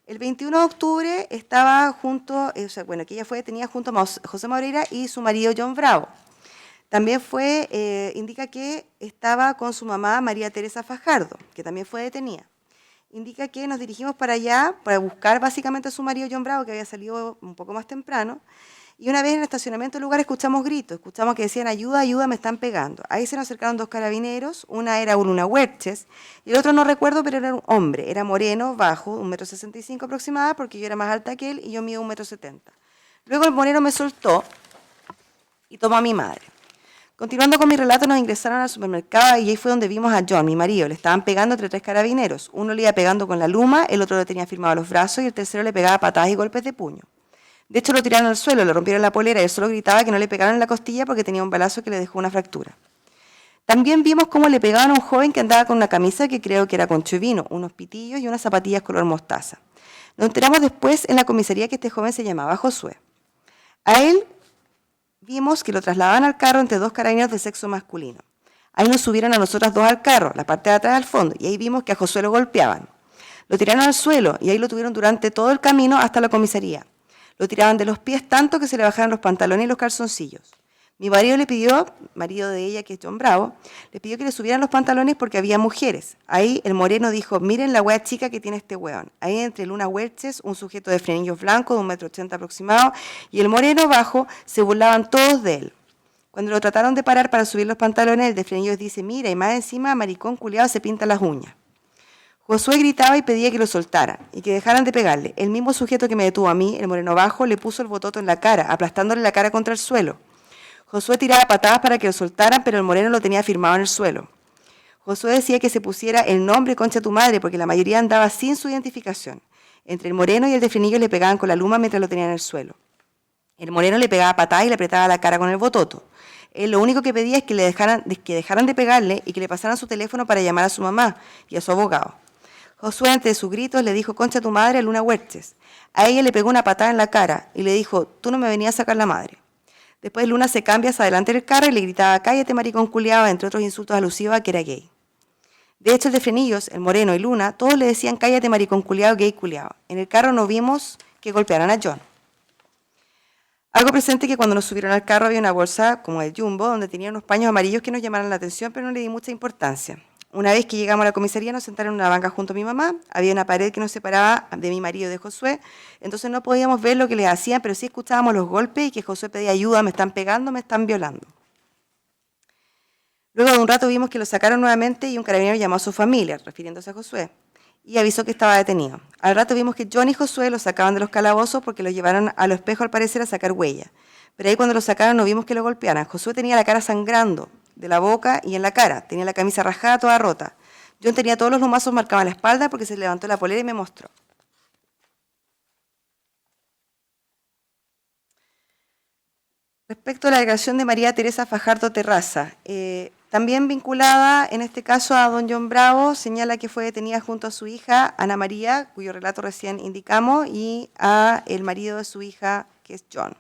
el 21 de octubre estaba junto, que ella fue detenida junto a José Maureira y su marido John Bravo. También indica que estaba con su mamá María Teresa Fajardo, que también fue detenida. Indica que nos dirigimos para allá para buscar básicamente a su marido John Bravo, que había salido un poco más temprano. Y una vez en el estacionamiento del lugar escuchamos gritos, escuchamos que decían ayuda, ayuda, me están pegando. Ahí se nos acercaron 2 carabineros, una era Luna Huerches y el otro no recuerdo, pero era un hombre, era moreno, bajo, 1,65 m aproximada, porque yo era más alta que él y yo mido 1,70 m. Luego el moreno me soltó y tomó a mi madre. Continuando con mi relato, nos ingresaron al supermercado y ahí fue donde vimos a John, mi marido. Le estaban pegando entre 3 carabineros. Uno le iba pegando con la luma, el otro le tenía firmado los brazos y el tercero le pegaba patadas y golpes de puño. De hecho, lo tiraron al suelo, le rompieron la polera y él solo gritaba que no le pegaran en la costilla porque tenía un balazo que le dejó una fractura. También vimos cómo le pegaban a un joven que andaba con una camisa que creo que era concho y vino, unos pitillos y unas zapatillas color mostaza. Nos enteramos después en la comisaría que este joven se llamaba Josué. A él vimos que lo trasladaban al carro entre 2 carabineros de sexo masculino. Ahí nos subieron a nosotras 2 al carro, la parte de atrás al fondo, y ahí vimos que a Josué lo golpeaban. Lo tiraron al suelo y ahí lo tuvieron durante todo el camino hasta la comisaría. Lo tiraban de los pies tanto que se le bajaran los pantalones y los calzoncillos. Mi marido le pidió, marido de ella que es John Bravo, le pidió que le subieran los pantalones porque había mujeres. Ahí el moreno dijo, miren la wea chica que tiene este weón. Ahí entre Luna Huerches, un sujeto de frenillos blancos de 1,80 m aproximado, y el moreno bajo, se burlaban todos de él. Cuando lo trataron de parar para subir los pantalones, el de frenillos dice, mira, y más encima, maricón culiado se pinta las uñas. Josué gritaba y pedía que lo soltaran y que dejaran de pegarle. El mismo sujeto que me detuvo a mí, el moreno bajo, le puso el bototo en la cara, aplastándole la cara contra el suelo. Josué tiraba patadas para que lo soltaran, pero el moreno lo tenía firmado en el suelo. Josué decía que se pusiera el nombre concha tu madre, porque la mayoría andaba sin su identificación. Entre el moreno y el de frenillos le pegaban con la luma mientras lo tenían en el suelo. El moreno le pegaba patadas y le apretaba la cara con el bototo. Él lo único que pedía es que dejaran de pegarle y que le pasaran su teléfono para llamar a su mamá y a su abogado. Josué, entre sus gritos, le dijo, concha tu madre a Luna Huerches. A ella le pegó una patada en la cara y le dijo, tú no me venías a sacar la madre. Después Luna se cambia hacia adelante del carro y le gritaba, cállate maricón culiado, entre otros insultos alusivos a que era gay. De hecho, el de frenillos, el moreno y Luna, todos le decían, cállate maricón culiado, gay culiado. En el carro no vimos que golpearan a John. Algo presente que cuando nos subieron al carro había una bolsa como el Jumbo, donde tenía unos paños amarillos que nos llamaron la atención, pero no le di mucha importancia. Una vez que llegamos a la comisaría nos sentaron en una banca junto a mi mamá, había una pared que nos separaba de mi marido y de Josué, entonces no podíamos ver lo que les hacían, pero sí escuchábamos los golpes y que Josué pedía ayuda, me están pegando, me están violando. Luego de un rato vimos que lo sacaron nuevamente y un carabinero llamó a su familia, refiriéndose a Josué, y avisó que estaba detenido. Al rato vimos que John y Josué lo sacaban de los calabozos porque los llevaron a los espejos al parecer a sacar huella, pero ahí cuando lo sacaron no vimos que lo golpearan. Josué tenía la cara sangrando de la boca y en la cara. Tenía la camisa rajada, toda rota. John tenía todos los lumazos marcados en la espalda porque se levantó la polera y me mostró. Respecto a la declaración de María Teresa Fajardo Terraza, también vinculada en este caso a don John Bravo, señala que fue detenida junto a su hija Ana María, cuyo relato recién indicamos, y a el marido de su hija, que es John.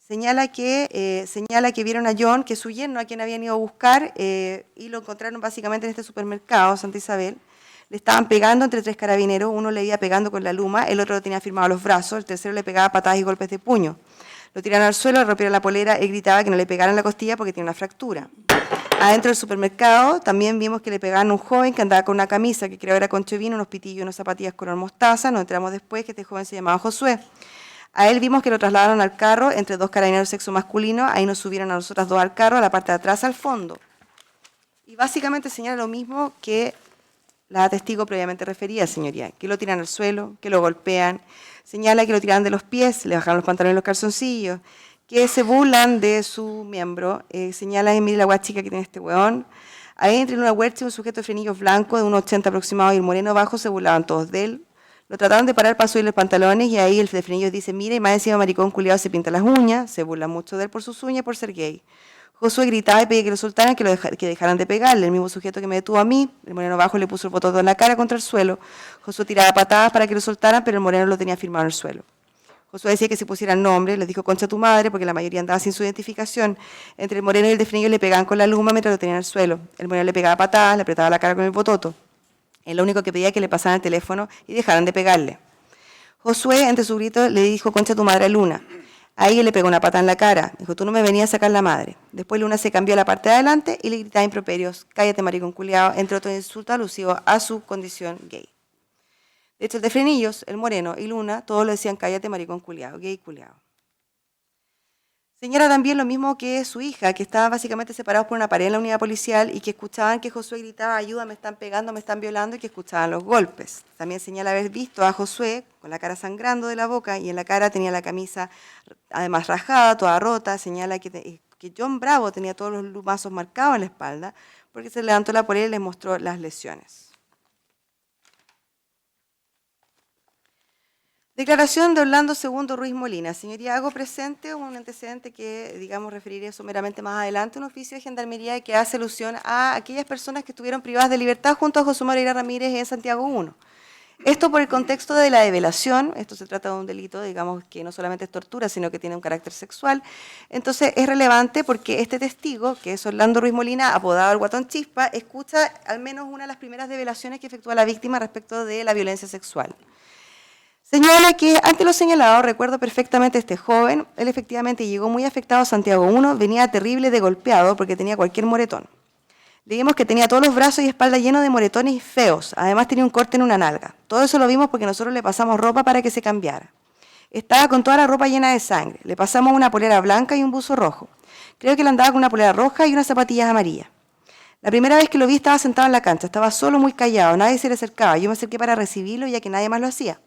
Señala que vieron a John, que es su yerno, a quien habían ido a buscar, y lo encontraron básicamente en este supermercado, Santa Isabel. Le estaban pegando entre 3 carabineros, uno le iba pegando con la luma, el otro lo tenía firmado a los brazos, el tercero le pegaba patadas y golpes de puño. Lo tiraron al suelo, le rompieron la polera, él gritaba que no le pegaran la costilla porque tiene una fractura. Adentro del supermercado también vimos que le pegaban a un joven que andaba con una camisa que creo era concho vino, unos pitillos y unas zapatillas color mostaza. Nos enteramos después que este joven se llamaba Josué. A él vimos que lo trasladaron al carro entre dos carabineros de sexo masculino, ahí nos subieron a nosotras dos al carro, a la parte de atrás, al fondo. Y básicamente señala lo mismo que la testigo previamente refería, señoría, que lo tiran al suelo, que lo golpean, señala que lo tiran de los pies, le bajaron los pantalones y los calzoncillos, que se burlan de su miembro, señala que mire la guachica que tiene este weón. Ahí entre una huerta y un sujeto de frenillos blancos de 1,80 aproximado y el moreno abajo se burlaban todos de él. Lo trataron de parar para subirle los pantalones y ahí el de frenillos dice, mira, y más encima maricón culiado se pinta las uñas, se burlan mucho de él por sus uñas y por ser gay. Josué gritaba y pedía que lo soltaran, que dejaran de pegarle. El mismo sujeto que me detuvo a mí, el moreno abajo le puso el botón en la cara contra el suelo. Josué tiraba patadas para que lo soltaran, pero el moreno lo tenía firmado en el suelo. Josué decía que se pusieran nombre, les dijo concha tu madre, porque la mayoría andaba sin su identificación. Entre el moreno y el de frenillos le pegaban con la luma mientras lo tenían en el suelo. El moreno le pegaba patadas, le apretaba la cara con el bototo. Él lo único que pedía que le pasaran el teléfono y dejaran de pegarle. Josué, entre sus gritos, le dijo concha tu madre a Luna. Ahí él le pegó una pata en la cara. Dijo, tú no me venías a sacar la madre. Después Luna se cambió a la parte de adelante y le gritaba improperios, cállate maricón culiao, entre otros insultos alusivos a su condición gay. De hecho, el de frenillos, el moreno y Luna, todos le decían cállate maricón culiao, gay culiao. Señala también lo mismo que su hija, que estaban básicamente separados por una pared en la unidad policial y que escuchaban que Josué gritaba, ayuda, me están pegando, me están violando, y que escuchaban los golpes. También señala haber visto a Josué con la cara sangrando de la boca y en la cara tenía la camisa además rajada, toda rota. Señala que John Bravo tenía todos los lumazos marcados en la espalda porque se levantó la polera y les mostró las lesiones. Declaración de Orlando II Ruiz Molina. Señoría, hago presente un antecedente que, digamos, referiré someramente más adelante, un oficio de gendarmería que hace alusión a aquellas personas que estuvieron privadas de libertad junto a José Moreira Ramírez en Santiago I. Esto por el contexto de la develación, esto se trata de un delito, digamos, que no solamente es tortura, sino que tiene un carácter sexual. Entonces es relevante porque este testigo, que es Orlando Ruiz Molina, apodado el Guatón Chispa, escucha al menos una de las primeras develaciones que efectúa la víctima respecto de la violencia sexual. Señala que, ante lo señalado, recuerdo perfectamente a este joven, él efectivamente llegó muy afectado a Santiago I, venía terrible de golpeado porque tenía cualquier moretón. Le vimos que tenía todos los brazos y espalda llenos de moretones feos, además tenía un corte en una nalga. Todo eso lo vimos porque nosotros le pasamos ropa para que se cambiara. Estaba con toda la ropa llena de sangre, le pasamos una polera blanca y un buzo rojo. Creo que él andaba con una polera roja y unas zapatillas amarillas. La primera vez que lo vi estaba sentado en la cancha, estaba solo, muy callado, nadie se le acercaba, yo me acerqué para recibirlo ya que nadie más lo hacía.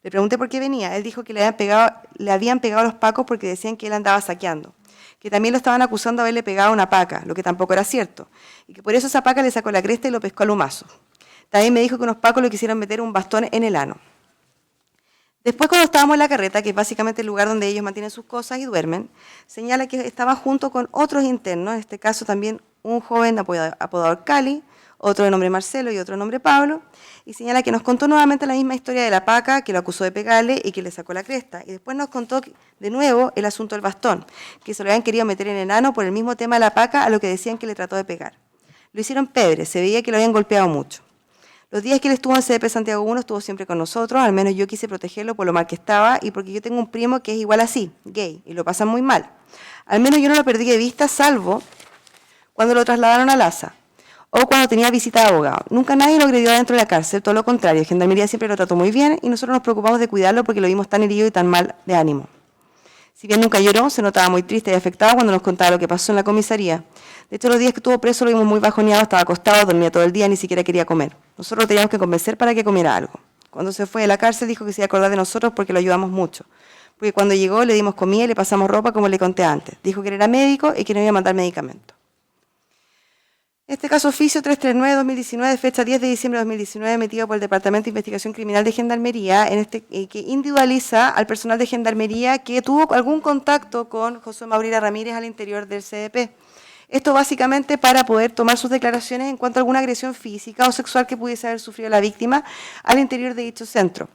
Le pregunté por qué venía. Él dijo que le habían pegado los pacos porque decían que él andaba saqueando, que también lo estaban acusando de haberle pegado a una paca, lo que tampoco era cierto, y que por eso esa paca le sacó la cresta y lo pescó a lumazo. También me dijo que unos pacos le quisieron meter un bastón en el ano. Después, cuando estábamos en la carreta, que es básicamente el lugar donde ellos mantienen sus cosas y duermen, señala que estaba junto con otros internos, en este caso también un joven apodado Cali, otro de nombre Marcelo y otro de nombre Pablo, y señala que nos contó nuevamente la misma historia de la paca, que lo acusó de pegarle y que le sacó la cresta. Y después nos contó de nuevo el asunto del bastón, que se lo habían querido meter en el ano por el mismo tema de la paca a lo que decían que le trató de pegar. Lo hicieron pebre, se veía que lo habían golpeado mucho. Los días que él estuvo en CDP Santiago I estuvo siempre con nosotros, al menos yo quise protegerlo por lo mal que estaba y porque yo tengo un primo que es igual así, gay, y lo pasan muy mal. Al menos yo no lo perdí de vista, salvo cuando lo trasladaron a Laza o cuando tenía visita de abogado. Nunca nadie lo agredió dentro de la cárcel, todo lo contrario. Gendarmería siempre lo trató muy bien y nosotros nos preocupamos de cuidarlo porque lo vimos tan herido y tan mal de ánimo. Si bien nunca lloró, se notaba muy triste y afectado cuando nos contaba lo que pasó en la comisaría. De hecho, los días que estuvo preso lo vimos muy bajoneado, estaba acostado, dormía todo el día, ni siquiera quería comer. Nosotros lo teníamos que convencer para que comiera algo. Cuando se fue de la cárcel dijo que se iba a acordar de nosotros porque lo ayudamos mucho. Porque cuando llegó le dimos comida y le pasamos ropa como le conté antes. Dijo que él era médico y que no iba a mandar medicamentos. Este caso oficio 339-2019, fecha 10 de diciembre de 2019, emitido por el Departamento de Investigación Criminal de Gendarmería, que individualiza al personal de Gendarmería que tuvo algún contacto con José Moreira Ramírez al interior del CDP. Esto básicamente para poder tomar sus declaraciones en cuanto a alguna agresión física o sexual que pudiese haber sufrido la víctima al interior de dicho centro.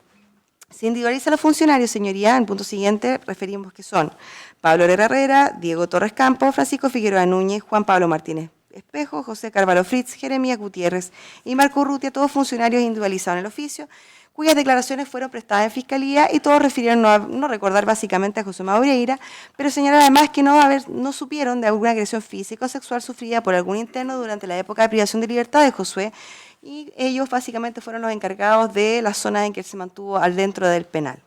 Se individualiza a los funcionarios, señoría, en el punto siguiente referimos que son Pablo Herrera, Diego Torres Campos, Francisco Figueroa Núñez, Juan Pablo Martínez Espejo, José Carvalho Fritz, Jeremías Gutiérrez y Marco Urrutia, todos funcionarios individualizados en el oficio, cuyas declaraciones fueron prestadas en Fiscalía y todos refirieron no recordar básicamente a José Moreira, pero señalar además que no supieron de alguna agresión física o sexual sufrida por algún interno durante la época de privación de libertad de Josué, y ellos básicamente fueron los encargados de la zona en que él se mantuvo al dentro del penal.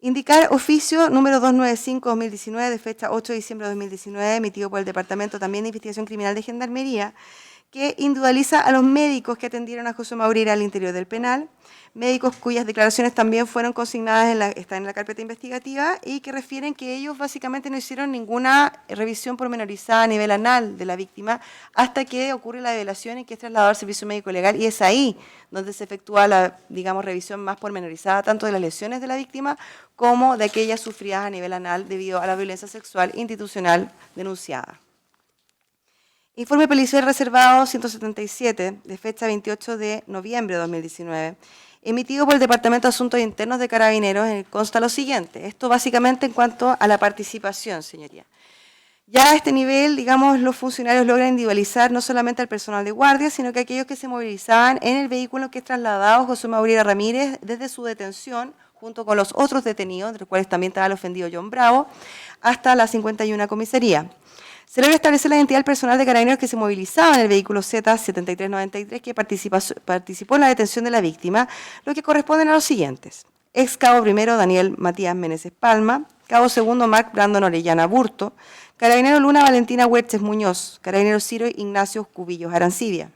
Indicar oficio número 295-2019 de fecha 8 de diciembre de 2019, emitido por el Departamento también de Investigación Criminal de Gendarmería, que individualiza a los médicos que atendieron a José Maurera al interior del penal, médicos cuyas declaraciones también fueron consignadas, están en la carpeta investigativa, y que refieren que ellos básicamente no hicieron ninguna revisión pormenorizada a nivel anal de la víctima hasta que ocurre la violación y que es trasladado al servicio médico legal, y es ahí donde se efectúa la, digamos, revisión más pormenorizada tanto de las lesiones de la víctima como de aquellas sufridas a nivel anal debido a la violencia sexual institucional denunciada. Informe policial reservado 177, de fecha 28 de noviembre de 2019, emitido por el Departamento de Asuntos Internos de Carabineros, en el que consta lo siguiente. Esto básicamente en cuanto a la participación, señoría. Ya a este nivel, digamos, los funcionarios logran individualizar no solamente al personal de guardia, sino que aquellos que se movilizaban en el vehículo que es trasladado José Maurera Ramírez desde su detención, junto con los otros detenidos, entre los cuales también estaba el ofendido John Bravo, hasta la 51 comisaría. Se logra establecer la identidad del personal de carabineros que se movilizaba en el vehículo Z7393 que participó en la detención de la víctima, lo que corresponden a los siguientes. Ex cabo primero Daniel Matías Meneses Palma, cabo segundo Marc Brandon Orellana Burto, carabinero Luna Valentina Huerches Muñoz, carabinero Ciro Ignacio Cubillos Arancibia,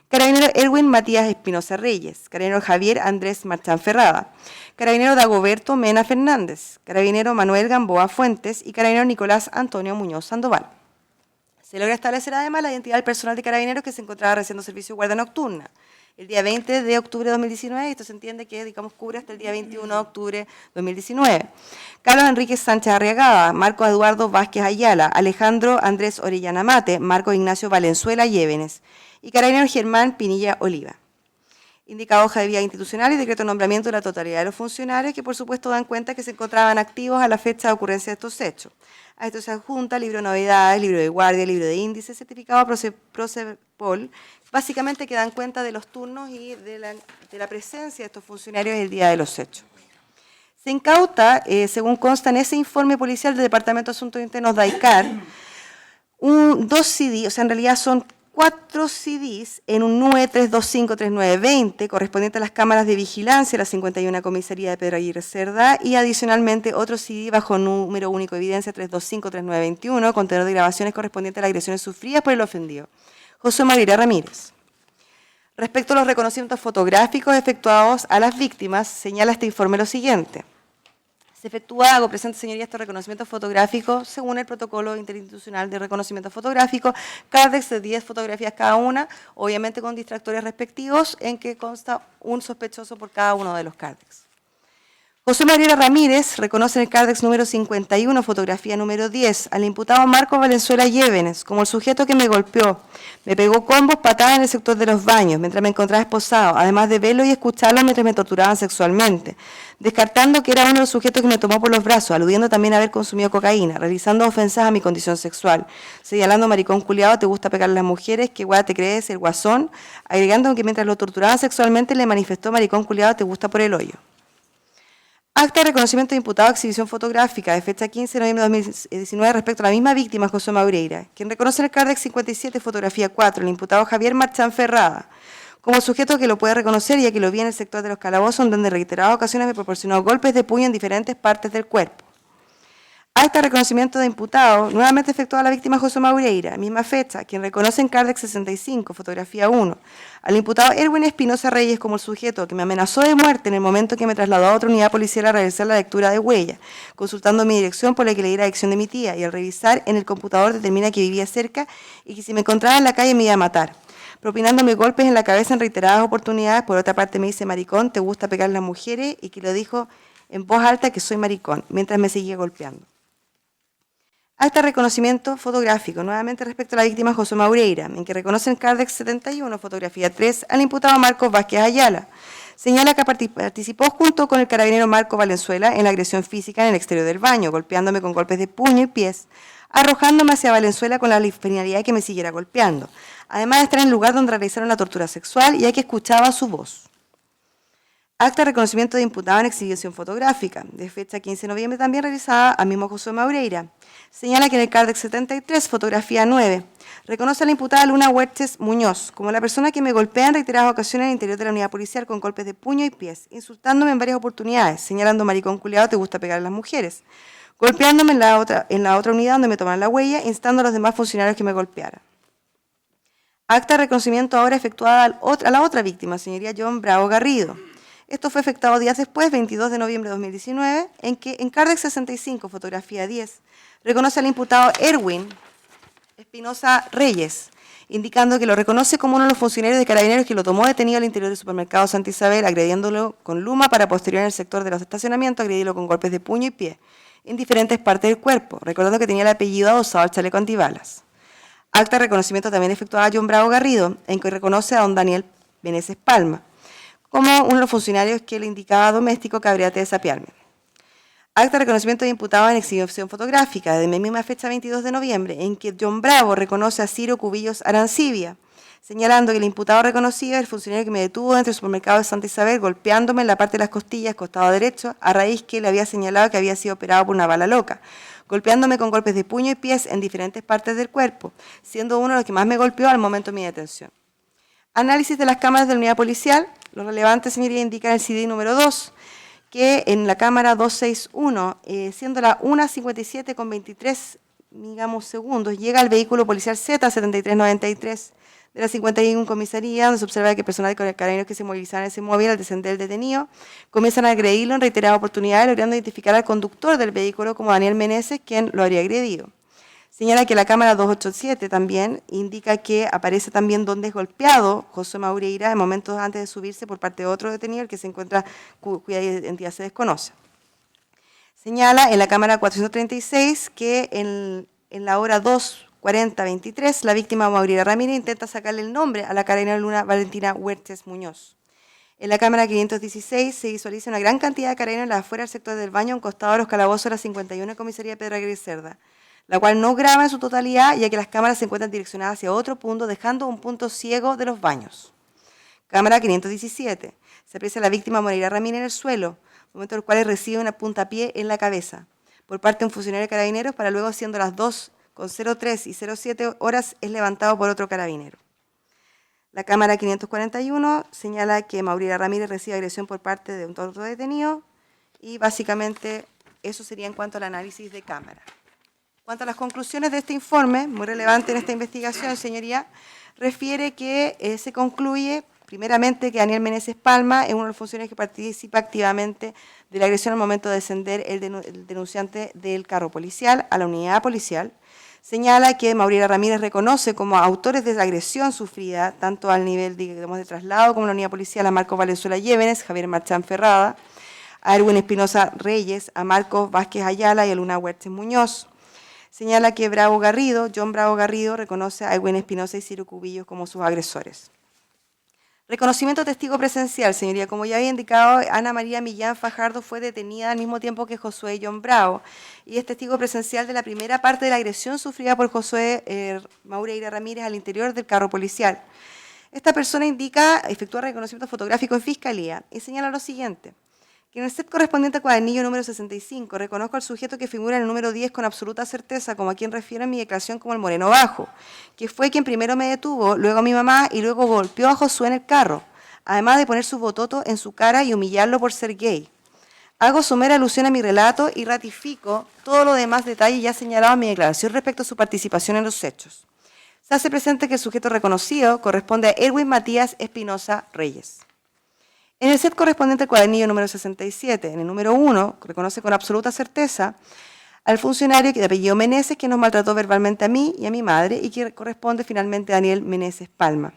carabinero Erwin Matías Espinosa Reyes, carabinero Javier Andrés Marchán Ferrada, carabinero Dagoberto Mena Fernández, carabinero Manuel Gamboa Fuentes y carabinero Nicolás Antonio Muñoz Sandoval. Se logra establecer además la identidad del personal de carabineros que se encontraba recibiendo servicio de guardia nocturna. El día 20 de octubre de 2019, esto se entiende que, digamos, cubre hasta el día 21 de octubre de 2019. Carlos Enríquez Sánchez Arriagada, Marco Eduardo Vázquez Ayala, Alejandro Andrés Orellana Mate, Marco Ignacio Valenzuela Llévenes y carabinero Germán Pinilla Oliva. Indicada hoja de vía institucional y decreto de nombramiento de la totalidad de los funcionarios que, por supuesto, dan cuenta que se encontraban activos a la fecha de ocurrencia de estos hechos. A esto se adjunta libro de novedades, libro de guardia, libro de índice, certificado Procepol, básicamente que dan cuenta de los turnos y de la presencia de estos funcionarios el día de los hechos. Se incauta, según consta en ese informe policial del Departamento de Asuntos Internos de AICAR, 2 CD, o sea, en realidad son 4 CDs en un NUE 3253920, correspondiente a las cámaras de vigilancia de la 51 comisaría de Pedro Aguirre Cerda, y adicionalmente otro CD bajo número único de evidencia 3253921, contenedor de grabaciones correspondientes a las agresiones sufridas por el ofendido, José Maurera Ramírez. Respecto a los reconocimientos fotográficos efectuados a las víctimas, señala este informe lo siguiente. Se efectúa, hago presente, señoría, estos reconocimientos fotográficos según el protocolo interinstitucional de reconocimiento fotográfico, cardex de 10 fotografías cada una, obviamente con distractores respectivos, en que consta un sospechoso por cada uno de los cardex. José Maurera Ramírez reconoce en el cardex número 51, fotografía número 10, al imputado Marco Valenzuela Llévenes como el sujeto que me golpeó, me pegó combos, patadas en el sector de los baños, mientras me encontraba esposado, además de verlo y escucharlo mientras me torturaban sexualmente, descartando que era uno de los sujetos que me tomó por los brazos, aludiendo también a haber consumido cocaína, realizando ofensas a mi condición sexual, señalando maricón culiado, te gusta pegar a las mujeres, que guay te crees, el guasón, agregando que mientras lo torturaban sexualmente le manifestó maricón culiado, te gusta por el hoyo. Acta de reconocimiento de imputado, exhibición fotográfica de fecha 15 de noviembre de 2019 respecto a la misma víctima, José Maurera, quien reconoce en el cardex 57, fotografía 4, el imputado Javier Marchán Ferrada, como sujeto que lo puede reconocer ya que lo vi en el sector de los calabozos, donde en reiteradas ocasiones me proporcionó golpes de puño en diferentes partes del cuerpo. Acta de reconocimiento de imputado, nuevamente efectuado a la víctima José Maurera, misma fecha, quien reconoce en cardex 65, fotografía 1, al imputado Erwin Espinosa Reyes como el sujeto que me amenazó de muerte en el momento que me trasladó a otra unidad policial a realizar la lectura de huella, consultando mi dirección por la que leí la dirección de mi tía, y al revisar en el computador determina que vivía cerca y que si me encontraba en la calle me iba a matar, propinándome golpes en la cabeza en reiteradas oportunidades. Por otra parte me dice maricón, te gusta pegar a las mujeres, y que lo dijo en voz alta que soy maricón, mientras me seguía golpeando. Acta de reconocimiento fotográfico, nuevamente respecto a la víctima José Maurera, en que reconoce en cardex 71, fotografía 3, al imputado Marcos Vázquez Ayala. Señala que participó junto con el carabinero Marco Valenzuela en la agresión física en el exterior del baño, golpeándome con golpes de puño y pies, arrojándome hacia Valenzuela con la finalidad de que me siguiera golpeando, además de estar en el lugar donde realizaron la tortura sexual, ya que escuchaba su voz. Acta de reconocimiento de imputado en exhibición fotográfica, de fecha 15 de noviembre, también realizada al mismo José Maurera. Señala que en el cardex 73, fotografía 9, Reconoce a la imputada Luna Huertes Muñoz como la persona que me golpea en reiteradas ocasiones en el interior de la unidad policial con golpes de puño y pies, insultándome en varias oportunidades, señalando maricón culiado, te gusta pegar a las mujeres, golpeándome en la otra unidad donde me toman la huella, instando a los demás funcionarios que me golpearan. Acta de reconocimiento ahora efectuada a la otra víctima, señoría John Bravo Garrido. Esto fue efectuado días después, 22 de noviembre de 2019, en que en Cardex 65, fotografía 10, reconoce al imputado Erwin Espinosa Reyes, indicando que lo reconoce como uno de los funcionarios de Carabineros que lo tomó detenido al interior del supermercado Santa Isabel, agrediéndolo con luma para posterior en el sector de los estacionamientos, agredirlo con golpes de puño y pie en diferentes partes del cuerpo, recordando que tenía el apellido adosado al chaleco antibalas. Acta de reconocimiento también efectuada a John Bravo Garrido, en que reconoce a don Daniel Meneses Palma, como uno de los funcionarios que le indicaba doméstico que habría de desapiarme. Acta de reconocimiento de imputado en exhibición fotográfica de la misma fecha 22 de noviembre, en que John Bravo reconoce a Ciro Cubillos Arancibia, señalando que el imputado reconocido es el funcionario que me detuvo dentro del supermercado de Santa Isabel, golpeándome en la parte de las costillas, costado derecho, a raíz que le había señalado que había sido operado por una bala loca, golpeándome con golpes de puño y pies en diferentes partes del cuerpo, siendo uno de los que más me golpeó al momento de mi detención. Análisis de las cámaras de la unidad policial. Lo relevante, señoría, indica en el CD número 2, que en la cámara 261, siendo la 1:57 con 23 segundos, llega el vehículo policial Z7393 de la 51 comisaría, donde se observa que el personal de Carabineros que se movilizaban en ese móvil al descender el detenido comienzan a agredirlo en reiteradas oportunidades, logrando identificar al conductor del vehículo como Daniel Meneses, quien lo habría agredido. Señala que la cámara 287 también indica que aparece también donde es golpeado José Maureira en momentos antes de subirse por parte de otro detenido, el que se encuentra, cuya identidad se desconoce. Señala en la cámara 436 que en la hora 2:40:23 la víctima Maureira Ramírez intenta sacarle el nombre a la carabinera Luna Valentina Huertes Muñoz. En la cámara 516 se visualiza una gran cantidad de carabineros afuera del sector del baño, a un costado de los calabozos de la 51 comisaría Pedro Aguirre Cerda, la cual no graba en su totalidad, ya que las cámaras se encuentran direccionadas hacia otro punto, dejando un punto ciego de los baños. Cámara 517. Se aprecia a la víctima Moreira Ramírez en el suelo, momento en el cual recibe una puntapié en la cabeza, por parte de un funcionario de Carabineros, para luego, siendo las 2:03 y 07 horas, es levantado por otro carabinero. La cámara 541 señala que Moreira Ramírez recibe agresión por parte de un otro detenido, y básicamente eso sería en cuanto al análisis de cámara. En cuanto a las conclusiones de este informe, muy relevante en esta investigación, señoría, refiere que se concluye, primeramente, que Daniel Meneses Palma es uno de los funcionarios que participa activamente de la agresión al momento de descender el denunciante del carro policial a la unidad policial. Señala que Maureira Ramírez reconoce como autores de la agresión sufrida, tanto al nivel, digamos, de traslado como en la unidad policial, a Marcos Valenzuela Llévenes, Javier Marchán Ferrada, a Erwin Espinosa Reyes, a Marcos Vázquez Ayala y a Luna Huertes Muñoz. Señala que John Bravo Garrido, reconoce a Erwin Espinosa y Ciro Cubillos como sus agresores. Reconocimiento de testigo presencial, señoría. Como ya había indicado, Ana María Millán Fajardo fue detenida al mismo tiempo que Josué y John Bravo, y es testigo presencial de la primera parte de la agresión sufrida por Josué Maureira Ramírez al interior del carro policial. Esta persona efectúa reconocimiento fotográfico en Fiscalía y señala lo siguiente: que en el set correspondiente al cuadernillo número 65 reconozco al sujeto que figura en el número 10 con absoluta certeza, como a quien refiero en mi declaración como el Moreno Bajo, que fue quien primero me detuvo, luego a mi mamá y luego golpeó a Josué en el carro, además de poner su bototo en su cara y humillarlo por ser gay. Hago somera alusión a mi relato y ratifico todos los demás detalles ya señalados en mi declaración respecto a su participación en los hechos. Se hace presente que el sujeto reconocido corresponde a Erwin Matías Espinosa Reyes. En el set correspondiente al cuadernillo número 67, en el número 1, reconoce con absoluta certeza al funcionario de apellido Meneses, que nos maltrató verbalmente a mí y a mi madre, y que corresponde finalmente a Daniel Meneses Palma.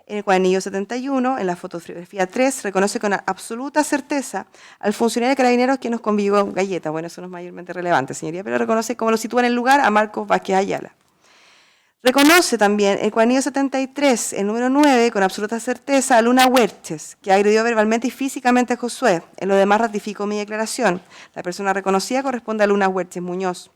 En el cuadernillo 71, en la fotografía 3, reconoce con absoluta certeza al funcionario de Carabineros que nos convivió con galleta. Bueno, eso no es mayormente relevante, señoría, pero reconoce, como lo sitúa en el lugar, a Marcos Vázquez Ayala. Reconoce también el cuadernillo 73, el número 9, con absoluta certeza a Luna Huertes, que agredió verbalmente y físicamente a Josué. En lo demás ratifico mi declaración. La persona reconocida corresponde a Luna Huertes Muñoz.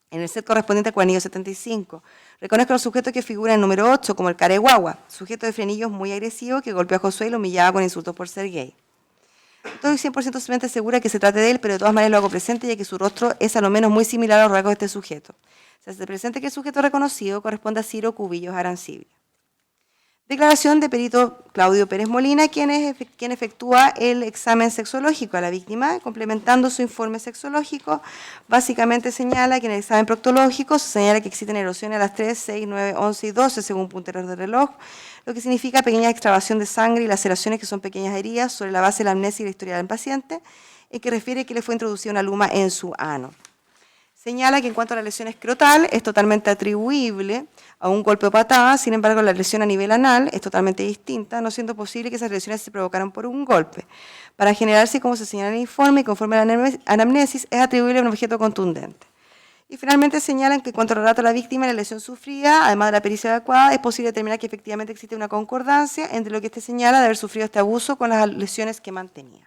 En el set correspondiente al cuadernillo 75, reconozco al sujeto que figura en el número 8 como el Careguagua, sujeto de frenillos muy agresivo que golpeó a Josué y lo humillaba con insultos por ser gay. Estoy 100% segura que se trate de él, pero de todas maneras lo hago presente, ya que su rostro es a lo menos muy similar a los rasgos de este sujeto. Se hace presente que el sujeto reconocido corresponde a Ciro Cubillos Arancibia. Declaración de perito Claudio Pérez Molina, quien efectúa el examen sexológico a la víctima, complementando su informe sexológico. Básicamente señala que en el examen proctológico se señala que existen erosiones a las 3, 6, 9, 11 y 12 según punteros de reloj, lo que significa pequeña extravasación de sangre y laceraciones que son pequeñas heridas sobre la base de la amnesia y la historia del paciente, en que refiere que le fue introducida una luma en su ano. Señala que en cuanto a la lesión escrotal es totalmente atribuible a un golpe o patada, sin embargo la lesión a nivel anal es totalmente distinta, no siendo posible que esas lesiones se provocaran por un golpe. Para generarse, como se señala en el informe y conforme a la anamnesis, es atribuible a un objeto contundente. Y finalmente señalan que en cuanto al relato de la víctima y la lesión sufrida, además de la pericia adecuada, es posible determinar que efectivamente existe una concordancia entre lo que éste señala de haber sufrido este abuso con las lesiones que mantenía.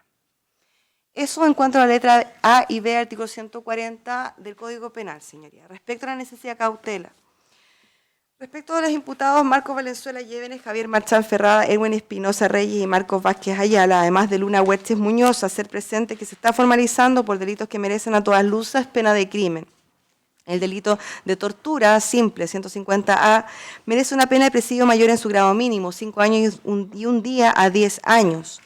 Eso en cuanto a la letra A y B, artículo 140 del Código Penal, señoría. Respecto a la necesidad de cautela. Respecto a los imputados Marcos Valenzuela Llévenes, Javier Marchán Ferrada, Erwin Espinosa Reyes y Marcos Vázquez Ayala, además de Luna Huerches Muñoz, hacer presente que se está formalizando por delitos que merecen a todas luces pena de crimen. El delito de tortura simple, 150A, merece una pena de presidio mayor en su grado mínimo, 5 años y un día a 10 años.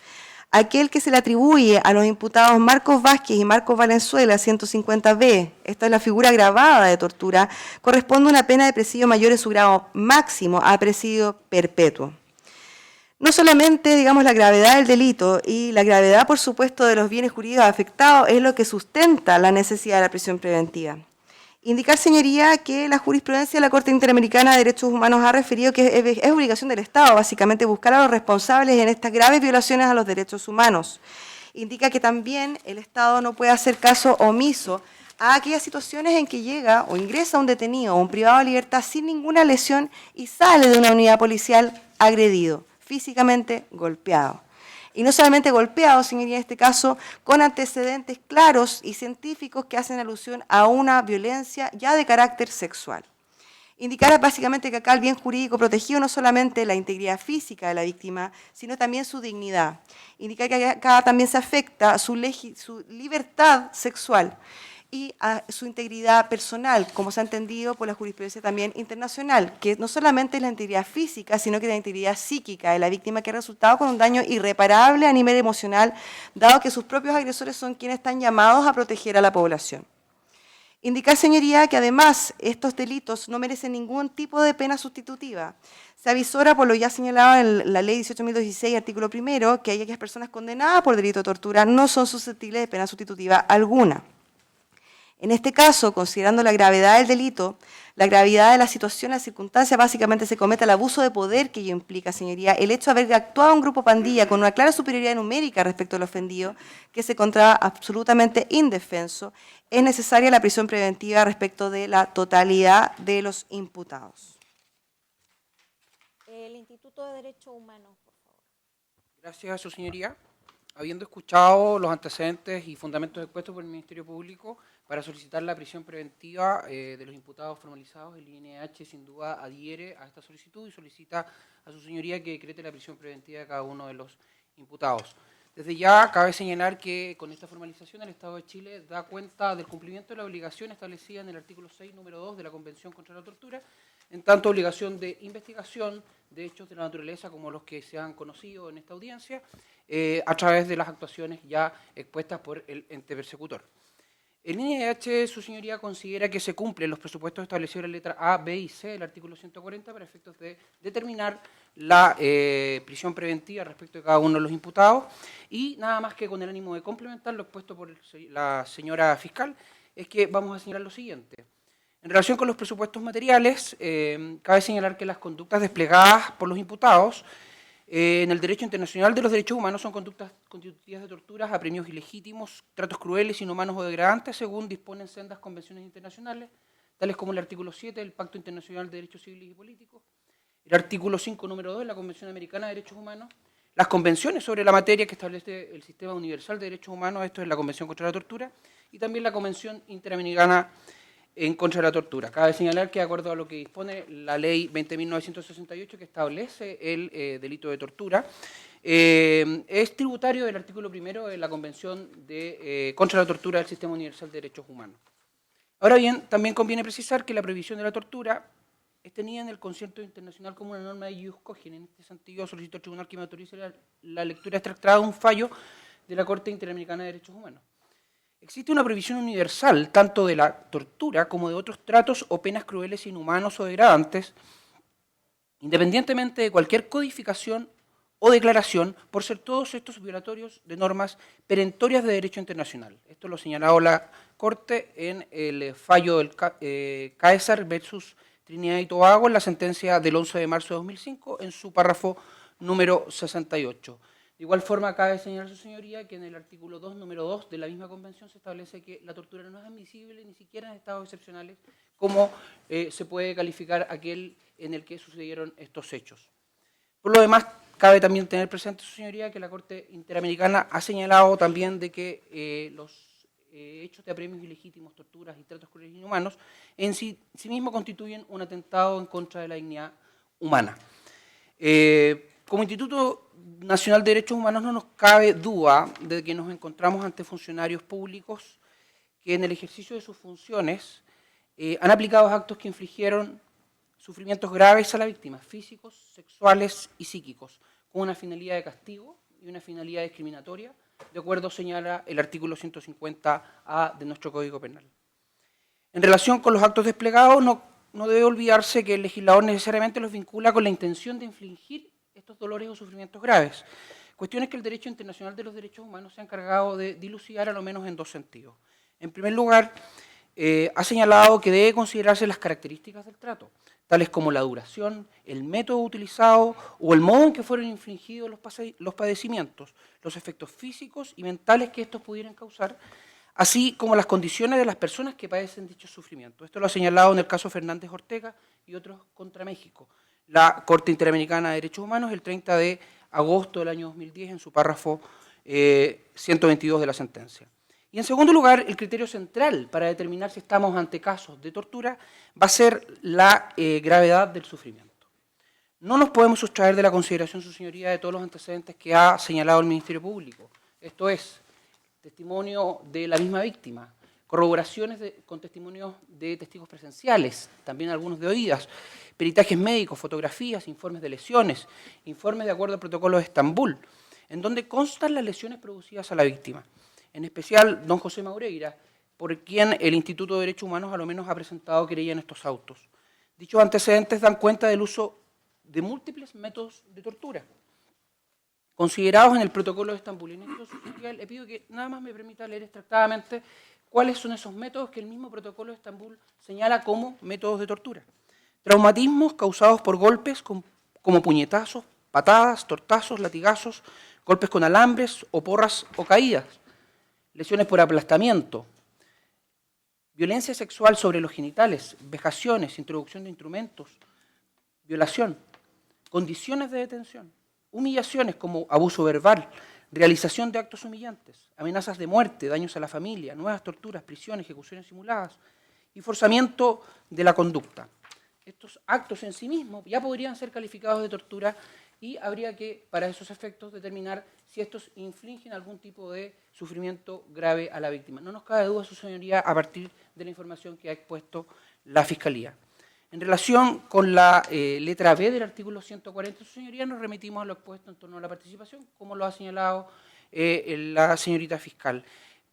Aquel que se le atribuye a los imputados Marcos Vázquez y Marcos Valenzuela, 150B, esta es la figura agravada de tortura, corresponde a una pena de presidio mayor en su grado máximo a presidio perpetuo. No solamente, digamos, la gravedad del delito y la gravedad, por supuesto, de los bienes jurídicos afectados es lo que sustenta la necesidad de la prisión preventiva. Indicar, señoría, que la jurisprudencia de la Corte Interamericana de Derechos Humanos ha referido que es obligación del Estado, básicamente, buscar a los responsables en estas graves violaciones a los derechos humanos. Indica que también el Estado no puede hacer caso omiso a aquellas situaciones en que llega o ingresa un detenido o un privado de libertad sin ninguna lesión y sale de una unidad policial agredido, físicamente golpeado. Y no solamente golpeado, señoría, en este caso, con antecedentes claros y científicos que hacen alusión a una violencia ya de carácter sexual. Indicar básicamente que acá el bien jurídico protegido no solamente la integridad física de la víctima, sino también su dignidad. Indicar que acá también se afecta su libertad sexual y a su integridad personal, como se ha entendido por la jurisprudencia también internacional, que no solamente es la integridad física, sino que la integridad psíquica de la víctima, que ha resultado con un daño irreparable a nivel emocional, dado que sus propios agresores son quienes están llamados a proteger a la población. Indicar, señoría, que además estos delitos no merecen ningún tipo de pena sustitutiva. Se avisora por lo ya señalado en la Ley 18.016, artículo 1, que aquellas personas condenadas por delito de tortura no son susceptibles de pena sustitutiva alguna. En este caso, considerando la gravedad del delito, la gravedad de la situación, la circunstancia, básicamente se comete el abuso de poder que ello implica, señoría, el hecho de haber actuado un grupo pandilla con una clara superioridad numérica respecto al ofendido, que se encontraba absolutamente indefenso, es necesaria la prisión preventiva respecto de la totalidad de los imputados. El Instituto de Derechos Humanos, por favor. Gracias a su señoría. Habiendo escuchado los antecedentes y fundamentos expuestos por el Ministerio Público para solicitar la prisión preventiva de los imputados formalizados, el INH sin duda adhiere a esta solicitud y solicita a su señoría que decrete la prisión preventiva de cada uno de los imputados. Desde ya cabe señalar que con esta formalización el Estado de Chile da cuenta del cumplimiento de la obligación establecida en el artículo 6, número 2 de la Convención contra la Tortura, en tanto obligación de investigación de hechos de la naturaleza como los que se han conocido en esta audiencia, a través de las actuaciones ya expuestas por el ente persecutor. El INH, su señoría, considera que se cumplen los presupuestos establecidos en la letra A, B y C del artículo 140 para efectos de determinar la prisión preventiva respecto de cada uno de los imputados y nada más que con el ánimo de complementar lo expuesto por la señora fiscal, es que vamos a señalar lo siguiente. En relación con los presupuestos materiales, cabe señalar que las conductas desplegadas por los imputados en el derecho internacional de los derechos humanos son conductas constitutivas de torturas, apremios ilegítimos, tratos crueles, inhumanos o degradantes, según disponen sendas convenciones internacionales, tales como el artículo 7 del Pacto Internacional de Derechos Civiles y Políticos, el artículo 5, número 2 de la Convención Americana de Derechos Humanos, las convenciones sobre la materia que establece el Sistema Universal de Derechos Humanos, esto es la Convención contra la Tortura, y también la Convención Interamericana en contra de la tortura. Cabe señalar que, de acuerdo a lo que dispone la Ley 20.968, que establece el delito de tortura, es tributario del artículo 1 de la Convención contra la Tortura del Sistema Universal de Derechos Humanos. Ahora bien, también conviene precisar que la prohibición de la tortura es tenida en el concierto internacional como una norma de ius cogens. En este sentido, solicito al tribunal que me autorice la lectura extractada de un fallo de la Corte Interamericana de Derechos Humanos. Existe una prohibición universal tanto de la tortura como de otros tratos o penas crueles, inhumanos o degradantes, independientemente de cualquier codificación o declaración, por ser todos estos violatorios de normas perentorias de derecho internacional. Esto lo ha señalado la Corte en el fallo del Caesar versus Trinidad y Tobago, en la sentencia del 11 de marzo de 2005, en su párrafo número 68. De igual forma, cabe señalar, su señoría, que en el artículo 2, número 2 de la misma convención se establece que la tortura no es admisible ni siquiera en estados excepcionales, como se puede calificar aquel en el que sucedieron estos hechos. Por lo demás, cabe también tener presente, su señoría, que la Corte Interamericana ha señalado también de que los hechos de apremios ilegítimos, torturas y tratos crueles e inhumanos en sí mismos constituyen un atentado en contra de la dignidad humana. Como Instituto Nacional de Derechos Humanos no nos cabe duda de que nos encontramos ante funcionarios públicos que en el ejercicio de sus funciones han aplicado actos que infligieron sufrimientos graves a la víctima, físicos, sexuales y psíquicos, con una finalidad de castigo y una finalidad discriminatoria, de acuerdo señala el artículo 150A de nuestro Código Penal. En relación con los actos desplegados, no debe olvidarse que el legislador necesariamente los vincula con la intención de infligir estos dolores o sufrimientos graves, cuestiones que el derecho internacional de los derechos humanos se ha encargado de dilucidar a lo menos en dos sentidos. En primer lugar, ha señalado que debe considerarse las características del trato, tales como la duración, el método utilizado o el modo en que fueron infligidos los padecimientos, los efectos físicos y mentales que estos pudieran causar, así como las condiciones de las personas que padecen dichos sufrimientos. Esto lo ha señalado en el caso Fernández Ortega y otros contra México, la Corte Interamericana de Derechos Humanos, el 30 de agosto del año 2010, en su párrafo 122 de la sentencia. Y en segundo lugar, el criterio central para determinar si estamos ante casos de tortura va a ser la gravedad del sufrimiento. No nos podemos sustraer de la consideración, su señoría, de todos los antecedentes que ha señalado el Ministerio Público. Esto es, testimonio de la misma víctima, corroboraciones con testimonios de testigos presenciales, también algunos de oídas, peritajes médicos, fotografías, informes de lesiones, informes de acuerdo al protocolo de Estambul, en donde constan las lesiones producidas a la víctima. En especial, don José Maureira, por quien el Instituto de Derechos Humanos a lo menos ha presentado querella en estos autos. Dichos antecedentes dan cuenta del uso de múltiples métodos de tortura, considerados en el protocolo de Estambul. En esto, su señoría, le pido que nada más me permita leer extractadamente cuáles son esos métodos que el mismo protocolo de Estambul señala como métodos de tortura. Traumatismos causados por golpes como puñetazos, patadas, tortazos, latigazos, golpes con alambres o porras o caídas, lesiones por aplastamiento, violencia sexual sobre los genitales, vejaciones, introducción de instrumentos, violación, condiciones de detención, humillaciones como abuso verbal, realización de actos humillantes, amenazas de muerte, daños a la familia, nuevas torturas, prisiones, ejecuciones simuladas y forzamiento de la conducta. Estos actos en sí mismos ya podrían ser calificados de tortura y habría que, para esos efectos, determinar si estos infligen algún tipo de sufrimiento grave a la víctima. No nos cabe duda, su señoría, a partir de la información que ha expuesto la Fiscalía. En relación con la letra B del artículo 140, su señoría, nos remitimos a lo expuesto en torno a la participación, como lo ha señalado la señorita fiscal.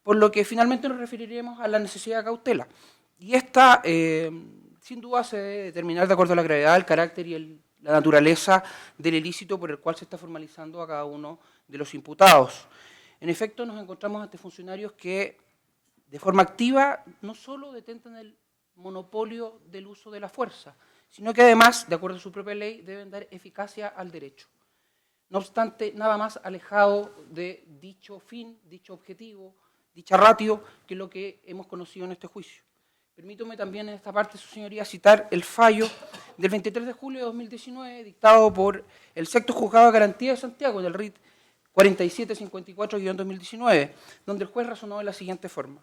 Por lo que finalmente nos referiremos a la necesidad de cautela. Y esta, sin duda, se debe determinar de acuerdo a la gravedad, el carácter y la naturaleza del ilícito por el cual se está formalizando a cada uno de los imputados. En efecto, nos encontramos ante funcionarios que, de forma activa, no solo detentan el monopolio del uso de la fuerza, sino que además, de acuerdo a su propia ley, deben dar eficacia al derecho. No obstante, nada más alejado de dicho fin, dicho objetivo, dicha ratio, que es lo que hemos conocido en este juicio. Permítame también en esta parte, su señoría, citar el fallo del 23 de julio de 2019, dictado por el Sexto Juzgado de Garantía de Santiago, en el RIT 4754-2019, donde el juez razonó de la siguiente forma.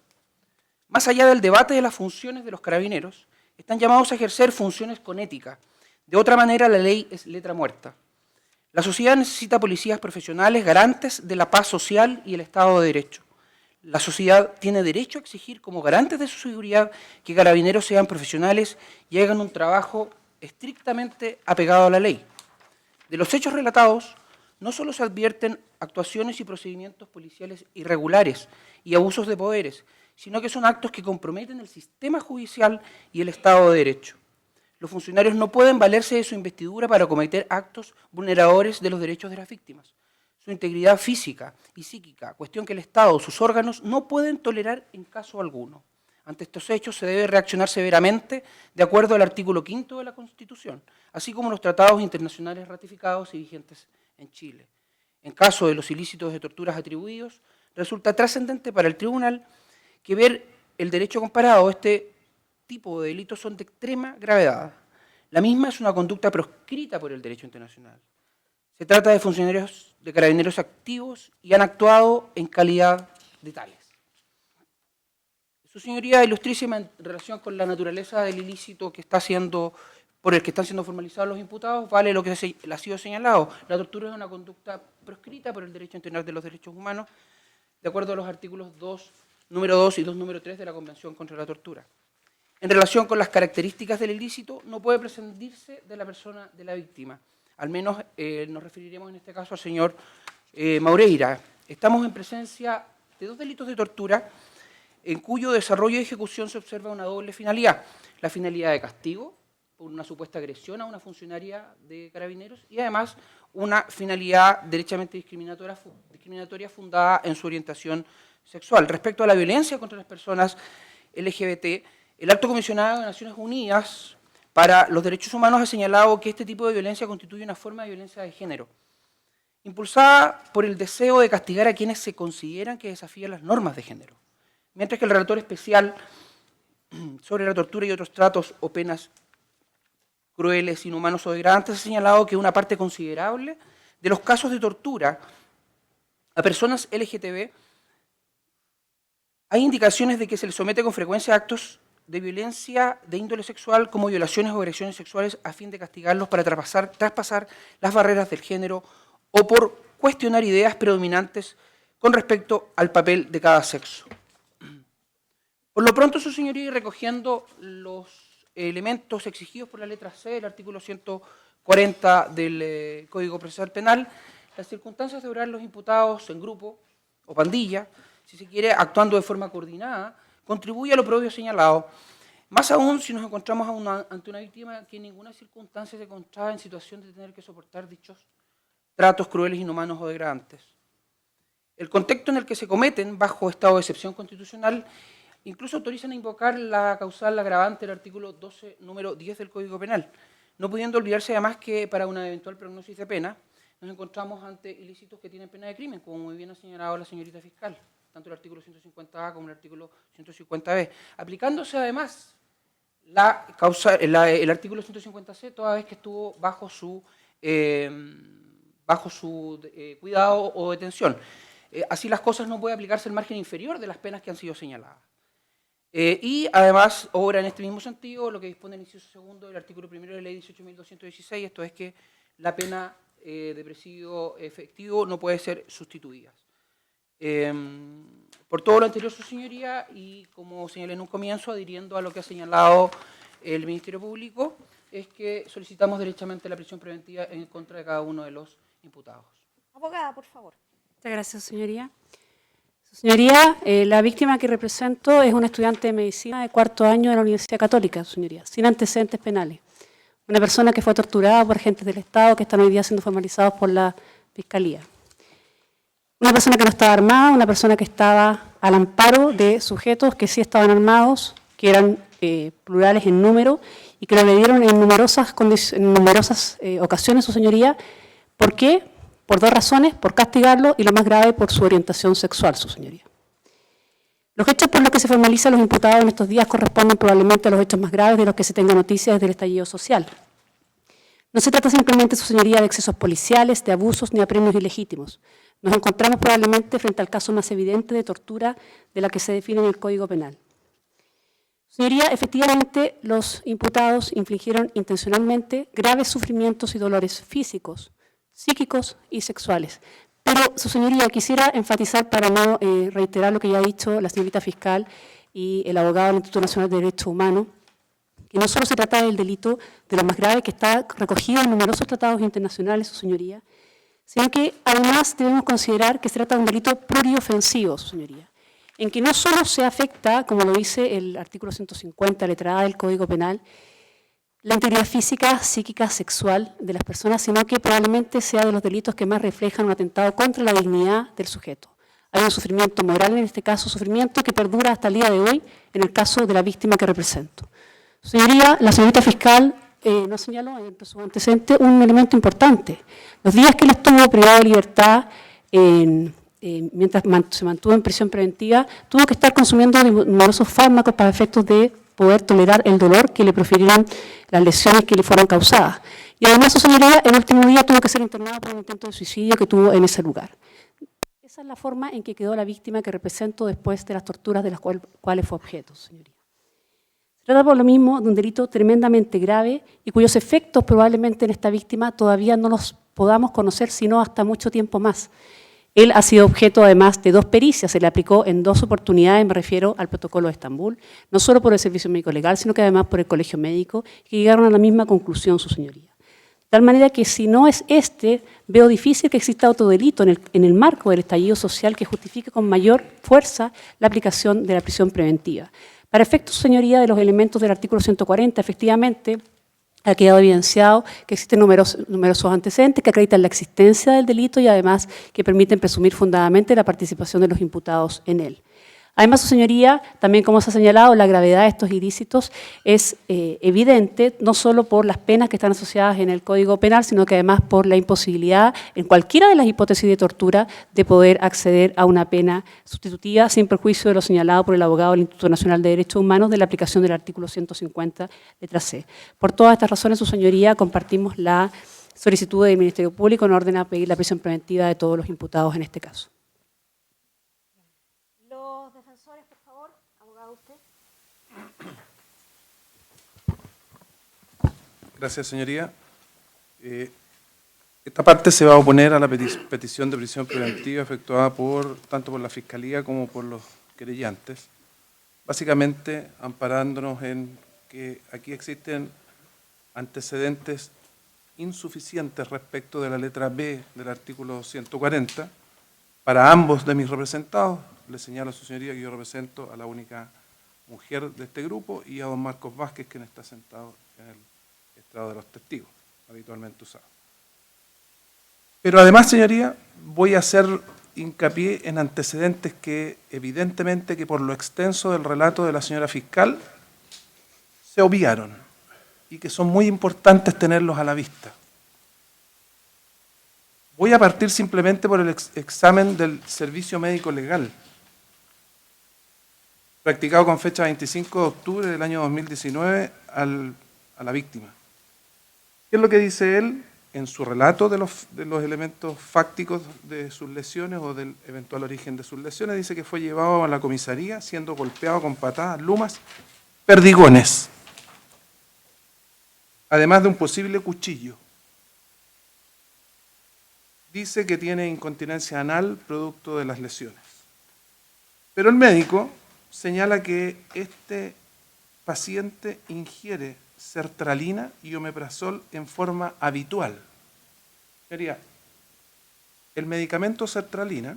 Más allá del debate de las funciones de los carabineros, están llamados a ejercer funciones con ética. De otra manera, la ley es letra muerta. La sociedad necesita policías profesionales garantes de la paz social y el Estado de Derecho. La sociedad tiene derecho a exigir como garantes de su seguridad que Carabineros sean profesionales y hagan un trabajo estrictamente apegado a la ley. De los hechos relatados, no solo se advierten actuaciones y procedimientos policiales irregulares y abusos de poderes, sino que son actos que comprometen el sistema judicial y el Estado de Derecho. Los funcionarios no pueden valerse de su investidura para cometer actos vulneradores de los derechos de las víctimas. Su integridad física y psíquica, cuestión que el Estado o sus órganos no pueden tolerar en caso alguno. Ante estos hechos se debe reaccionar severamente de acuerdo al artículo 5 de la Constitución, así como los tratados internacionales ratificados y vigentes en Chile. En caso de los ilícitos de torturas atribuidos, resulta trascendente para el tribunal que ver el derecho comparado a este tipo de delitos son de extrema gravedad. La misma es una conducta proscrita por el derecho internacional. Se trata de funcionarios de Carabineros activos y han actuado en calidad de tales. Su señoría, ilustrísima, en relación con la naturaleza del ilícito que está haciendo, por el que están siendo formalizados los imputados, vale lo que ha sido señalado. La tortura es una conducta proscrita por el derecho internacional de los derechos humanos, de acuerdo a los artículos 2, número 2 y 2, número 3 de la Convención contra la Tortura. En relación con las características del ilícito, no puede prescindirse de la persona de la víctima. Al menos nos referiremos en este caso al señor Maureira. Estamos en presencia de dos delitos de tortura en cuyo desarrollo y ejecución se observa una doble finalidad. La finalidad de castigo, por una supuesta agresión a una funcionaria de Carabineros, y además una finalidad derechamente discriminatoria fundada en su orientación sexual. Respecto a la violencia contra las personas LGBT, el Alto Comisionado de Naciones Unidas para los Derechos Humanos ha señalado que este tipo de violencia constituye una forma de violencia de género, impulsada por el deseo de castigar a quienes se consideran que desafían las normas de género. Mientras que el relator especial sobre la tortura y otros tratos o penas crueles, inhumanos o degradantes ha señalado que una parte considerable de los casos de tortura a personas LGTB hay indicaciones de que se les somete con frecuencia a actos de violencia de índole sexual como violaciones o agresiones sexuales a fin de castigarlos para traspasar las barreras del género o por cuestionar ideas predominantes con respecto al papel de cada sexo. Por lo pronto, su señoría, y recogiendo los elementos exigidos por la letra C del artículo 140 del Código Procesal Penal, las circunstancias de obrar los imputados en grupo o pandilla, si se quiere, actuando de forma coordinada, contribuye a lo propio señalado, más aún si nos encontramos ante una víctima que en ninguna circunstancia se encontraba en situación de tener que soportar dichos tratos crueles, inhumanos o degradantes. El contexto en el que se cometen, bajo estado de excepción constitucional, incluso autorizan a invocar la causal agravante del artículo 12, número 10 del Código Penal, no pudiendo olvidarse además que para una eventual prognosis de pena nos encontramos ante ilícitos que tienen pena de crimen, como muy bien ha señalado la señorita fiscal, tanto el artículo 150A como el artículo 150B, aplicándose además el artículo 150C toda vez que estuvo bajo su cuidado o detención. Así las cosas, no puede aplicarse el margen inferior de las penas que han sido señaladas. Y además obra en este mismo sentido lo que dispone el inciso segundo del artículo 1 de la ley 18.216, esto es que la pena de presidio efectivo no puede ser sustituida. Por todo lo anterior, su señoría, y como señalé en un comienzo, adhiriendo a lo que ha señalado el Ministerio Público, es que solicitamos derechamente la prisión preventiva en contra de cada uno de los imputados. Abogada, por favor. Muchas gracias, señoría. Su señoría, la víctima que represento es una estudiante de medicina de cuarto año de la Universidad Católica, su señoría, sin antecedentes penales. Una persona que fue torturada por agentes del Estado que están hoy día siendo formalizados por la Fiscalía. Una persona que no estaba armada, una persona que estaba al amparo de sujetos que sí estaban armados, que eran plurales en número y que lo agredieron en numerosas ocasiones, su señoría. ¿Por qué? Por dos razones: por castigarlo y, lo más grave, por su orientación sexual, su señoría. Los hechos por los que se formalizan los imputados en estos días corresponden probablemente a los hechos más graves de los que se tenga noticia desde el estallido social. No se trata simplemente, su señoría, de excesos policiales, de abusos ni apremios ilegítimos. Nos encontramos probablemente frente al caso más evidente de tortura de la que se define en el Código Penal. Señoría, efectivamente, los imputados infligieron intencionalmente graves sufrimientos y dolores físicos, psíquicos y sexuales, Pero, su señoría, quisiera enfatizar, para no reiterar lo que ya ha dicho la señorita fiscal y el abogado del Instituto Nacional de Derechos Humanos, que no solo se trata del delito de lo más grave que está recogido en numerosos tratados internacionales, su señoría, sino que además debemos considerar que se trata de un delito pluriofensivo, su señoría, en que no solo se afecta, como lo dice el artículo 150, letra A del Código Penal, la integridad física, psíquica, sexual de las personas, sino que probablemente sea de los delitos que más reflejan un atentado contra la dignidad del sujeto. Hay un sufrimiento moral, en este caso, sufrimiento que perdura hasta el día de hoy, en el caso de la víctima que represento. Señoría, la señorita fiscal nos señaló entre sus antecedentes un elemento importante. Los días que él estuvo privado de libertad, mientras se mantuvo en prisión preventiva, tuvo que estar consumiendo numerosos fármacos para efectos de poder tolerar el dolor que le profirieron las lesiones que le fueron causadas. Y además, su señoría, el último día tuvo que ser internado por un intento de suicidio que tuvo en ese lugar. Esa es la forma en que quedó la víctima que represento después de las torturas de las cuales fue objeto, señoría. Se trata por lo mismo de un delito tremendamente grave y cuyos efectos probablemente en esta víctima todavía no los podamos conocer sino hasta mucho tiempo más. Él ha sido objeto además de 2 pericias, se le aplicó en 2 oportunidades, me refiero al protocolo de Estambul, no solo por el Servicio Médico Legal, sino que además por el Colegio Médico, que llegaron a la misma conclusión, su señoría. De tal manera que si no es veo difícil que exista otro delito en el marco del estallido social que justifique con mayor fuerza la aplicación de la prisión preventiva. Para efectos, señoría, de los elementos del artículo 140, efectivamente, ha quedado evidenciado que existen numerosos antecedentes que acreditan la existencia del delito y además que permiten presumir fundadamente la participación de los imputados en él. Además, su señoría, también como se ha señalado, la gravedad de estos ilícitos es evidente, no solo por las penas que están asociadas en el Código Penal, sino que además por la imposibilidad, en cualquiera de las hipótesis de tortura, de poder acceder a una pena sustitutiva, sin perjuicio de lo señalado por el abogado del Instituto Nacional de Derechos Humanos de la aplicación del artículo 150, letra C. Por todas estas razones, su señoría, compartimos la solicitud del Ministerio Público en orden a pedir la prisión preventiva de todos los imputados en este caso. Los defensores, por favor, abogado usted. Gracias, señoría. Esta parte se va a oponer a la petición de prisión preventiva efectuada tanto por la Fiscalía como por los querellantes, básicamente amparándonos en que aquí existen antecedentes insuficientes respecto de la letra B del artículo 140 para ambos de mis representados. Le señalo a su señoría que yo represento a la única mujer de este grupo y a don Marcos Vázquez, quien está sentado en el estrado de los testigos, habitualmente usado. Pero además, señoría, voy a hacer hincapié en antecedentes que evidentemente que por lo extenso del relato de la señora fiscal se obviaron y que son muy importantes tenerlos a la vista. Voy a partir simplemente por el examen del Servicio Médico Legal, practicado con fecha 25 de octubre del año 2019 a la víctima. ¿Qué es lo que dice él en su relato de los elementos fácticos de sus lesiones o del eventual origen de sus lesiones? Dice que fue llevado a la comisaría siendo golpeado con patadas, lumas, perdigones, además de un posible cuchillo. Dice que tiene incontinencia anal producto de las lesiones. Pero el médico señala que este paciente ingiere sertralina y omeprazol en forma habitual. Sería, el medicamento sertralina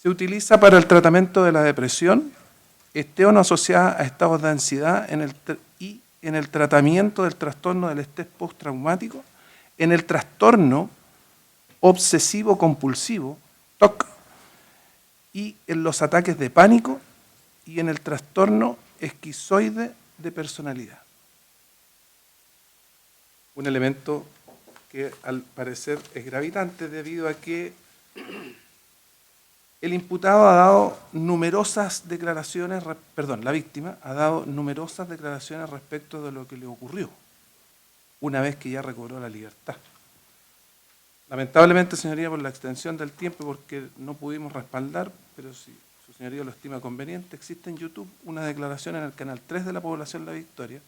se utiliza para el tratamiento de la depresión, esté o no asociada a estados de ansiedad y en el tratamiento del trastorno del estrés postraumático, en el trastorno obsesivo-compulsivo, TOC, y en los ataques de pánico y en el trastorno esquizoide de personalidad. Un elemento que al parecer es gravitante debido a que el imputado ha dado numerosas declaraciones, la víctima ha dado numerosas declaraciones respecto de lo que le ocurrió una vez que ya recobró la libertad. Lamentablemente, señoría, por la extensión del tiempo, porque no pudimos respaldar, pero si su señoría lo estima conveniente, existe en YouTube una declaración en el canal 3 de la Población La Victoria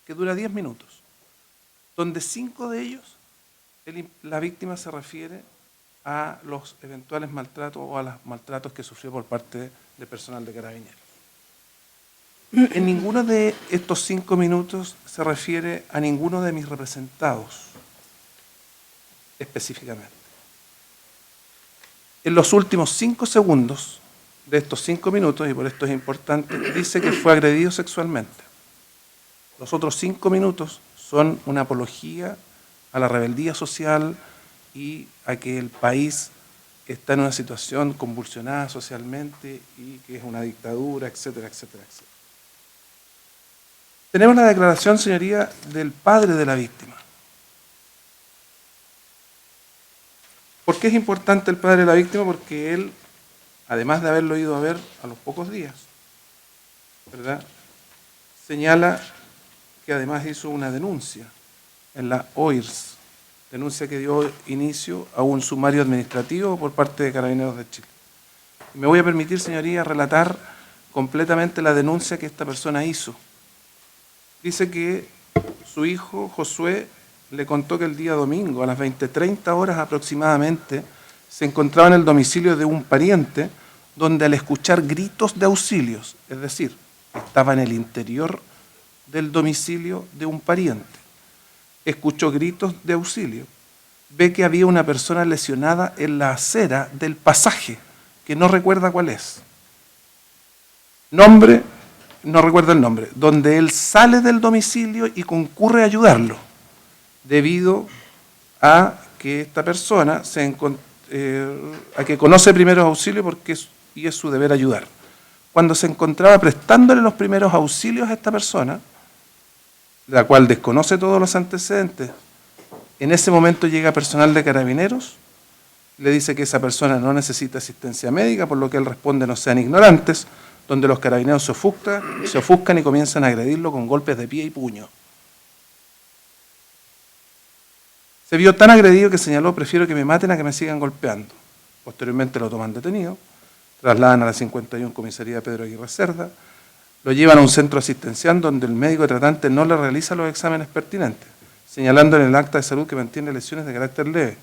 que dura 10 minutos, donde 5 de ellos La víctima se refiere a los eventuales maltratos o a los maltratos que sufrió por parte de personal de Carabineros. En ninguno de estos 5 minutos se refiere a ninguno de mis representados, específicamente. En los últimos 5 segundos de estos 5 minutos, y por esto es importante, dice que fue agredido sexualmente. Los otros 5 minutos son una apología a la rebeldía social y a que el país está en una situación convulsionada socialmente y que es una dictadura, etcétera, etcétera, etcétera. Tenemos la declaración, señoría, del padre de la víctima. ¿Por qué es importante el padre de la víctima? Porque él, además de haberlo ido a ver a los pocos días, ¿verdad?, señala que además hizo una denuncia en la OIRS, denuncia que dio inicio a un sumario administrativo por parte de Carabineros de Chile. Me voy a permitir, señoría, relatar completamente la denuncia que esta persona hizo. Dice que su hijo, Josué, le contó que el día domingo, a las 20:30 horas aproximadamente, se encontraba en el domicilio de un pariente, donde al escuchar gritos de auxilios, es decir, estaba en el interior del domicilio de un pariente, escuchó gritos de auxilio, ve que había una persona lesionada en la acera del pasaje, que no recuerda cuál es. Nombre, no recuerda el nombre, donde él sale del domicilio y concurre a ayudarlo, debido a que esta persona a que conoce primeros auxilios y es su deber ayudar. Cuando se encontraba prestándole los primeros auxilios a esta persona, la cual desconoce todos los antecedentes, en ese momento llega personal de Carabineros, le dice que esa persona no necesita asistencia médica, por lo que él responde: no sean ignorantes, donde los Carabineros se ofuscan y comienzan a agredirlo con golpes de pie y puño. Se vio tan agredido que señaló: prefiero que me maten a que me sigan golpeando. Posteriormente lo toman detenido, trasladan a la 51 Comisaría Pedro Aguirre Cerda, lo llevan a un centro asistencial donde el médico tratante no le realiza los exámenes pertinentes, señalando en el acta de salud que mantiene lesiones de carácter leve,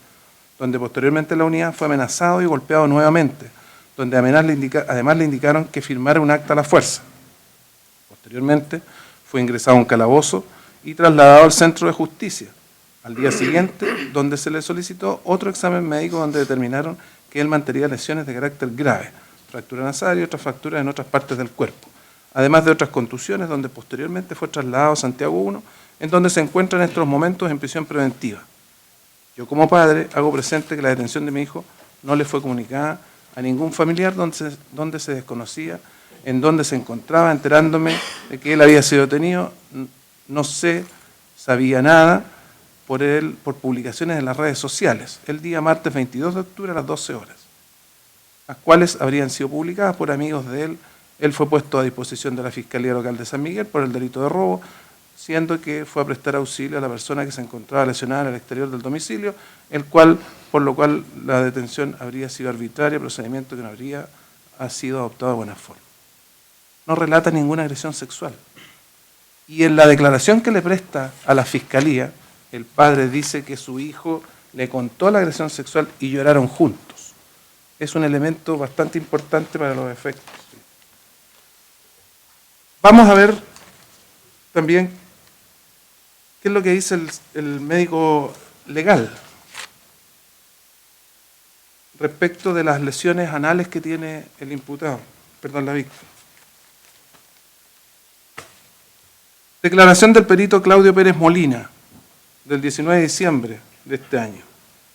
donde posteriormente la unidad fue amenazado y golpeado nuevamente, donde además le indicaron que firmara un acta a la fuerza. Posteriormente fue ingresado a un calabozo y trasladado al centro de justicia. Al día siguiente, donde se le solicitó otro examen médico donde determinaron que él mantenía lesiones de carácter grave, fractura nasal y otras fracturas en otras partes del cuerpo, además de otras contusiones, donde posteriormente fue trasladado a Santiago 1, en donde se encuentra en estos momentos en prisión preventiva. Yo como padre hago presente que la detención de mi hijo no le fue comunicada a ningún familiar donde se desconocía en dónde se encontraba, enterándome de que él había sido detenido. No sabía nada por publicaciones en las redes sociales, el día martes 22 de octubre a las 12 horas, las cuales habrían sido publicadas por amigos de él. Él fue puesto a disposición de la Fiscalía Local de San Miguel por el delito de robo, siendo que fue a prestar auxilio a la persona que se encontraba lesionada en el exterior del domicilio, por lo cual la detención habría sido arbitraria, procedimiento que no habría sido adoptado de buena forma. No relata ninguna agresión sexual. Y en la declaración que le presta a la Fiscalía, el padre dice que su hijo le contó la agresión sexual y lloraron juntos. Es un elemento bastante importante para los efectos. Vamos a ver también qué es lo que dice el médico legal respecto de las lesiones anales que tiene el imputado, la víctima. Declaración del perito Claudio Pérez Molina, del 19 de diciembre de este año.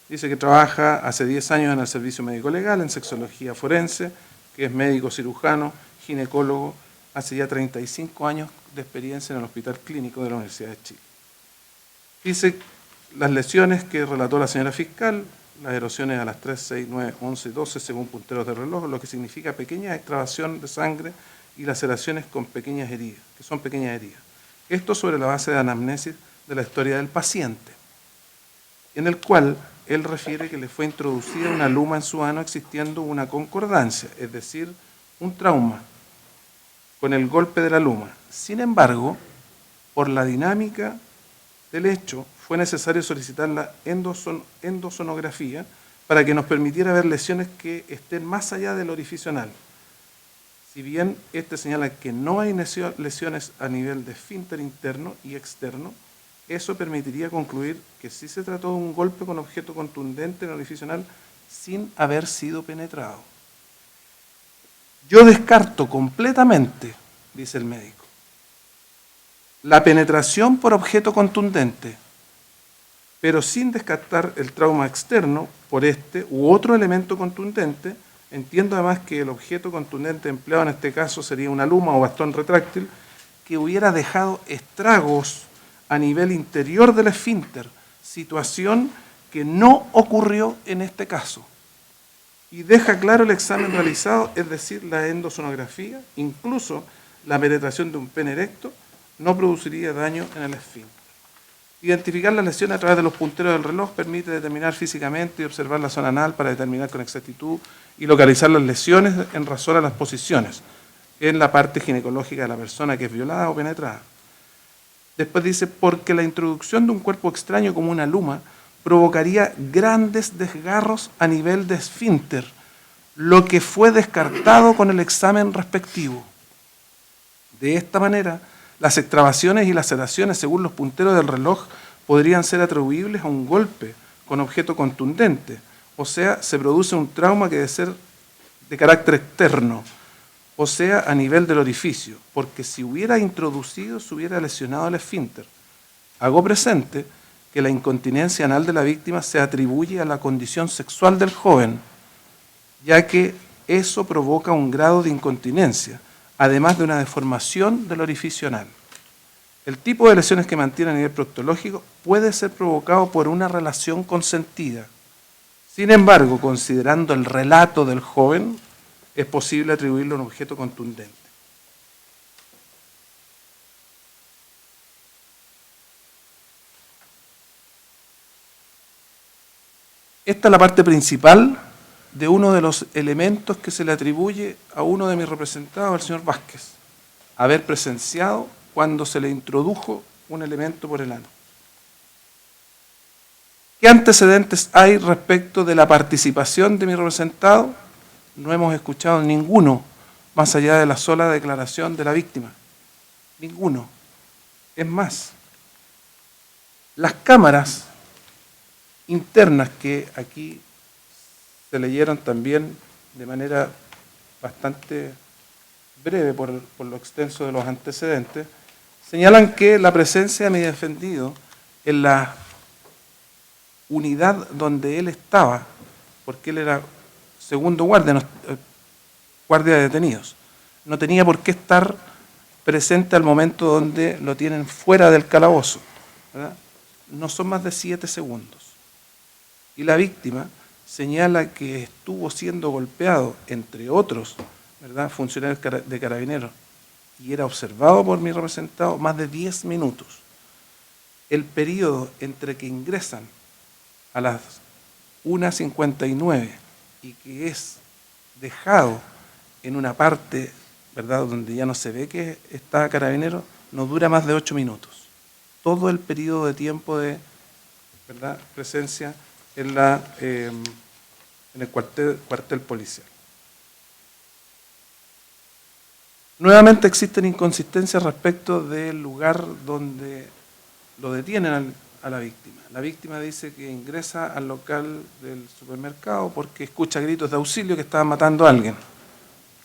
Dice que trabaja hace 10 años en el servicio médico legal, en sexología forense, que es médico cirujano, ginecólogo, hace ya 35 años de experiencia en el Hospital Clínico de la Universidad de Chile. Dice las lesiones que relató la señora fiscal, las erosiones a las 3, 6, 9, 11 y 12 según punteros de reloj, lo que significa pequeña extravasación de sangre y laceraciones con pequeñas heridas, que son pequeñas heridas. Esto sobre la base de anamnesis de la historia del paciente, en el cual él refiere que le fue introducida una luma en su ano existiendo una concordancia, es decir, un trauma con el golpe de la luma. Sin embargo, por la dinámica del hecho, fue necesario solicitar la endosonografía para que nos permitiera ver lesiones que estén más allá del orificio anal. Si bien este señala que no hay lesiones a nivel de esfínter interno y externo, eso permitiría concluir que sí se trató de un golpe con objeto contundente en el orificio anal sin haber sido penetrado. Yo descarto completamente, dice el médico, la penetración por objeto contundente, pero sin descartar el trauma externo por este u otro elemento contundente. Entiendo además que el objeto contundente empleado en este caso sería una luma o bastón retráctil que hubiera dejado estragos a nivel interior del esfínter, situación que no ocurrió en este caso. Y deja claro el examen realizado, es decir, la endosonografía, incluso la penetración de un pene erecto, no produciría daño en el esfínter. Identificar las lesiones a través de los punteros del reloj permite determinar físicamente y observar la zona anal para determinar con exactitud y localizar las lesiones en razón a las posiciones en la parte ginecológica de la persona que es violada o penetrada. Después dice, porque la introducción de un cuerpo extraño como una luma provocaría grandes desgarros a nivel de esfínter, lo que fue descartado con el examen respectivo. De esta manera, las extravasaciones y laceraciones, según los punteros del reloj, podrían ser atribuibles a un golpe con objeto contundente, o sea, se produce un trauma que debe ser de carácter externo, o sea, a nivel del orificio, porque si hubiera introducido, se hubiera lesionado el esfínter. Hago presente que la incontinencia anal de la víctima se atribuye a la condición sexual del joven, ya que eso provoca un grado de incontinencia, además de una deformación del orificio anal. El tipo de lesiones que mantiene a nivel proctológico puede ser provocado por una relación consentida. Sin embargo, considerando el relato del joven, es posible atribuirle un objeto contundente. Esta es la parte principal de uno de los elementos que se le atribuye a uno de mis representados, al señor Vázquez, haber presenciado cuando se le introdujo un elemento por el ano. ¿Qué antecedentes hay respecto de la participación de mi representado? No hemos escuchado ninguno, más allá de la sola declaración de la víctima. Ninguno. Es más, las cámaras internas que aquí se leyeron también de manera bastante breve por lo extenso de los antecedentes, señalan que la presencia de mi defendido en la unidad donde él estaba, porque él era segundo guardia, guardia de detenidos, no tenía por qué estar presente al momento donde lo tienen fuera del calabozo, ¿verdad? No son más de 7 segundos. Y la víctima señala que estuvo siendo golpeado, entre otros, ¿verdad?, funcionarios de Carabineros, y era observado por mi representado más de 10 minutos. El periodo entre que ingresan a las 1:59 y que es dejado en una parte, ¿verdad?, donde ya no se ve que está Carabinero, no dura más de 8 minutos. Todo el periodo de tiempo de, ¿verdad?, presencia en el cuartel policial. Nuevamente existen inconsistencias respecto del lugar donde lo detienen a la víctima. La víctima dice que ingresa al local del supermercado porque escucha gritos de auxilio que estaban matando a alguien.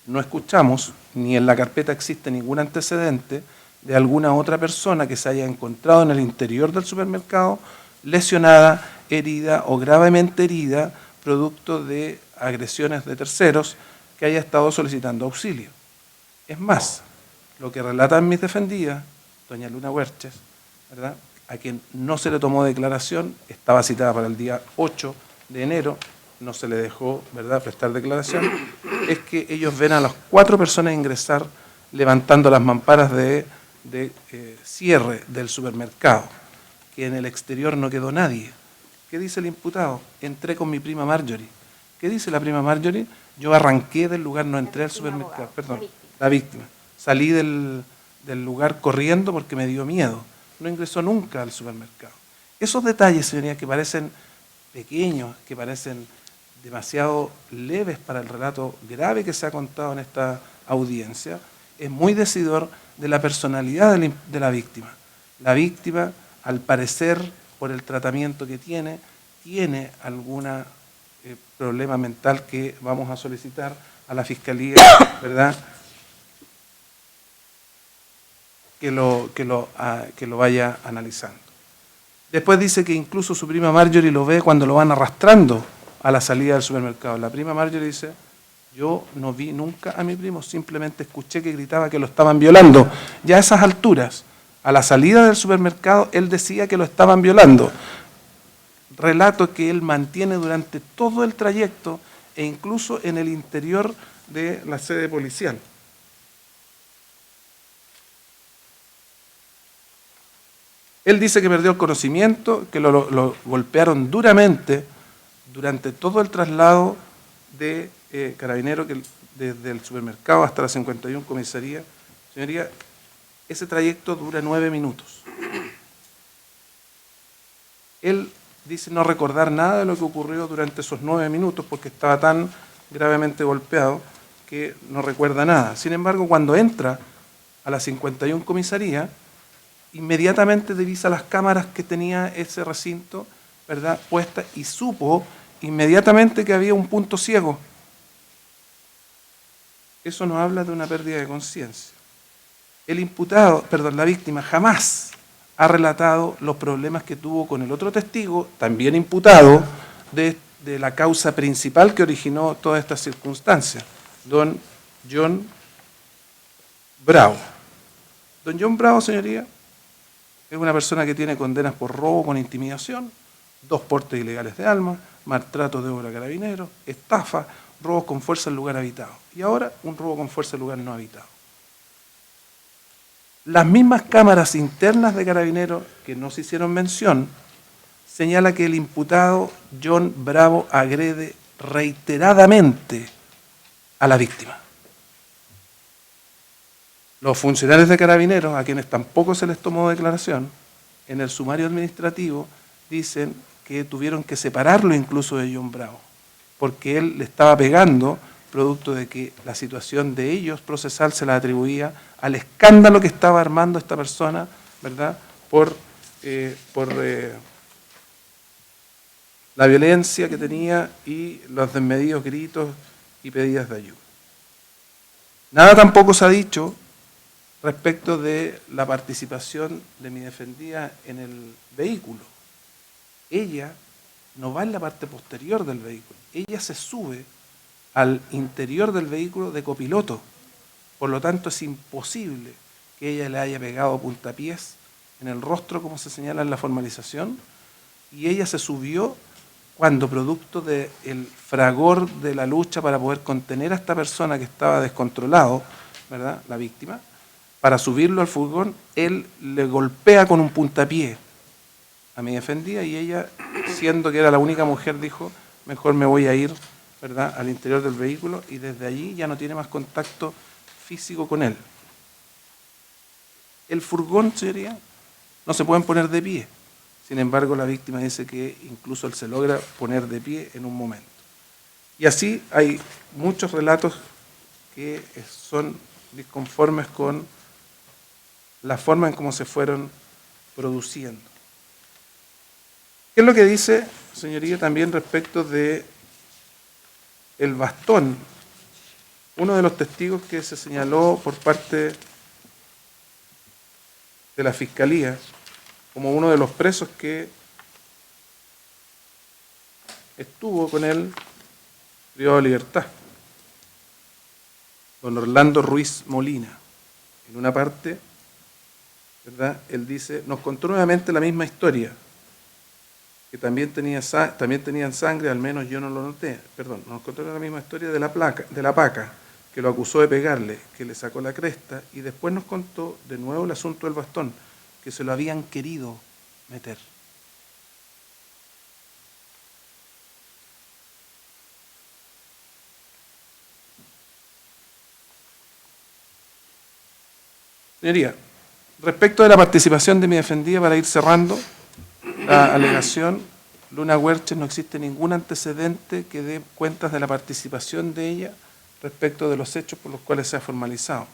No escuchamos, ni en la carpeta existe ningún antecedente de alguna otra persona que se haya encontrado en el interior del supermercado lesionada, herida o gravemente herida, producto de agresiones de terceros, que haya estado solicitando auxilio. Es más, lo que relatan mis defendidas, doña Luna Huerches, ¿verdad?, a quien no se le tomó declaración, estaba citada para el día 8 de enero, no se le dejó, ¿verdad?, prestar declaración, es que ellos ven a las 4 personas ingresar levantando las mamparas de cierre del supermercado, que en el exterior no quedó nadie. ¿Qué dice el imputado? Entré con mi prima Marjorie. ¿Qué dice la prima Marjorie? Yo arranqué del lugar, no entré al supermercado, perdón, la víctima. Salí del lugar corriendo porque me dio miedo. No ingresó nunca al supermercado. Esos detalles, señorías, que parecen pequeños, que parecen demasiado leves para el relato grave que se ha contado en esta audiencia, es muy decidor de la personalidad de la víctima. La víctima, al parecer, por el tratamiento que tiene algún problema mental que vamos a solicitar a la Fiscalía, ¿verdad?, que lo vaya analizando. Después dice que incluso su prima Marjorie lo ve cuando lo van arrastrando a la salida del supermercado. La prima Marjorie dice: yo no vi nunca a mi primo, simplemente escuché que gritaba que lo estaban violando. Ya a esas alturas, a la salida del supermercado, él decía que lo estaban violando. Relato que él mantiene durante todo el trayecto e incluso en el interior de la sede policial. Él dice que perdió el conocimiento, que lo golpearon duramente durante todo el traslado de Carabineros desde el supermercado hasta la 51 comisaría. Señoría, ese trayecto dura 9 minutos. Él dice no recordar nada de lo que ocurrió durante esos 9 minutos porque estaba tan gravemente golpeado que no recuerda nada. Sin embargo, cuando entra a la 51 comisaría, inmediatamente divisa las cámaras que tenía ese recinto, ¿verdad?, puestas, y supo inmediatamente que había un punto ciego. Eso nos habla de una pérdida de conciencia. La víctima jamás ha relatado los problemas que tuvo con el otro testigo, también imputado, de la causa principal que originó todas estas circunstancias, don John Bravo. Don John Bravo, señoría, es una persona que tiene condenas por robo con intimidación, 2 portes ilegales de armas, maltrato de obra carabinero, estafa, robos con fuerza en lugar habitado. Y ahora un robo con fuerza en lugar no habitado. Las mismas cámaras internas de Carabineros, que no se hicieron mención, señala que el imputado John Bravo agrede reiteradamente a la víctima. Los funcionarios de Carabineros, a quienes tampoco se les tomó declaración, en el sumario administrativo dicen que tuvieron que separarlo incluso de John Bravo, porque él le estaba pegando, producto de que la situación de ellos procesal se la atribuía al escándalo que estaba armando esta persona, ¿verdad?, por la violencia que tenía y los desmedidos gritos y pedidas de ayuda. Nada tampoco se ha dicho respecto de la participación de mi defendida en el vehículo. Ella no va en la parte posterior del vehículo, ella se sube al interior del vehículo de copiloto, por lo tanto es imposible que ella le haya pegado puntapiés en el rostro, como se señala en la formalización, y ella se subió cuando, producto del fragor de la lucha para poder contener a esta persona que estaba descontrolado, ¿verdad?, la víctima, para subirlo al furgón, él le golpea con un puntapié a mi defendida y ella, siendo que era la única mujer, dijo: mejor me voy a ir, ¿verdad?, al interior del vehículo, y desde allí ya no tiene más contacto físico con él. El furgón, señoría, no se pueden poner de pie. Sin embargo, la víctima dice que incluso él se logra poner de pie en un momento. Y así hay muchos relatos que son disconformes con la forma en cómo se fueron produciendo. ¿Qué es lo que dice, señoría, también respecto de el bastón? Uno de los testigos que se señaló por parte de la Fiscalía como uno de los presos que estuvo con él privado de libertad, don Orlando Ruiz Molina. En una parte, ¿verdad?, él dice, nos contó nuevamente la misma historia, que también tenían sangre, al menos yo no lo noté, nos contó la misma historia de la paca, que lo acusó de pegarle, que le sacó la cresta, y después nos contó de nuevo el asunto del bastón, que se lo habían querido meter. Señoría, respecto de la participación de mi defendida, para ir cerrando, la alegación, Luna Huerches no existe ningún antecedente que dé cuentas de la participación de ella respecto de los hechos por los cuales se ha formalizado.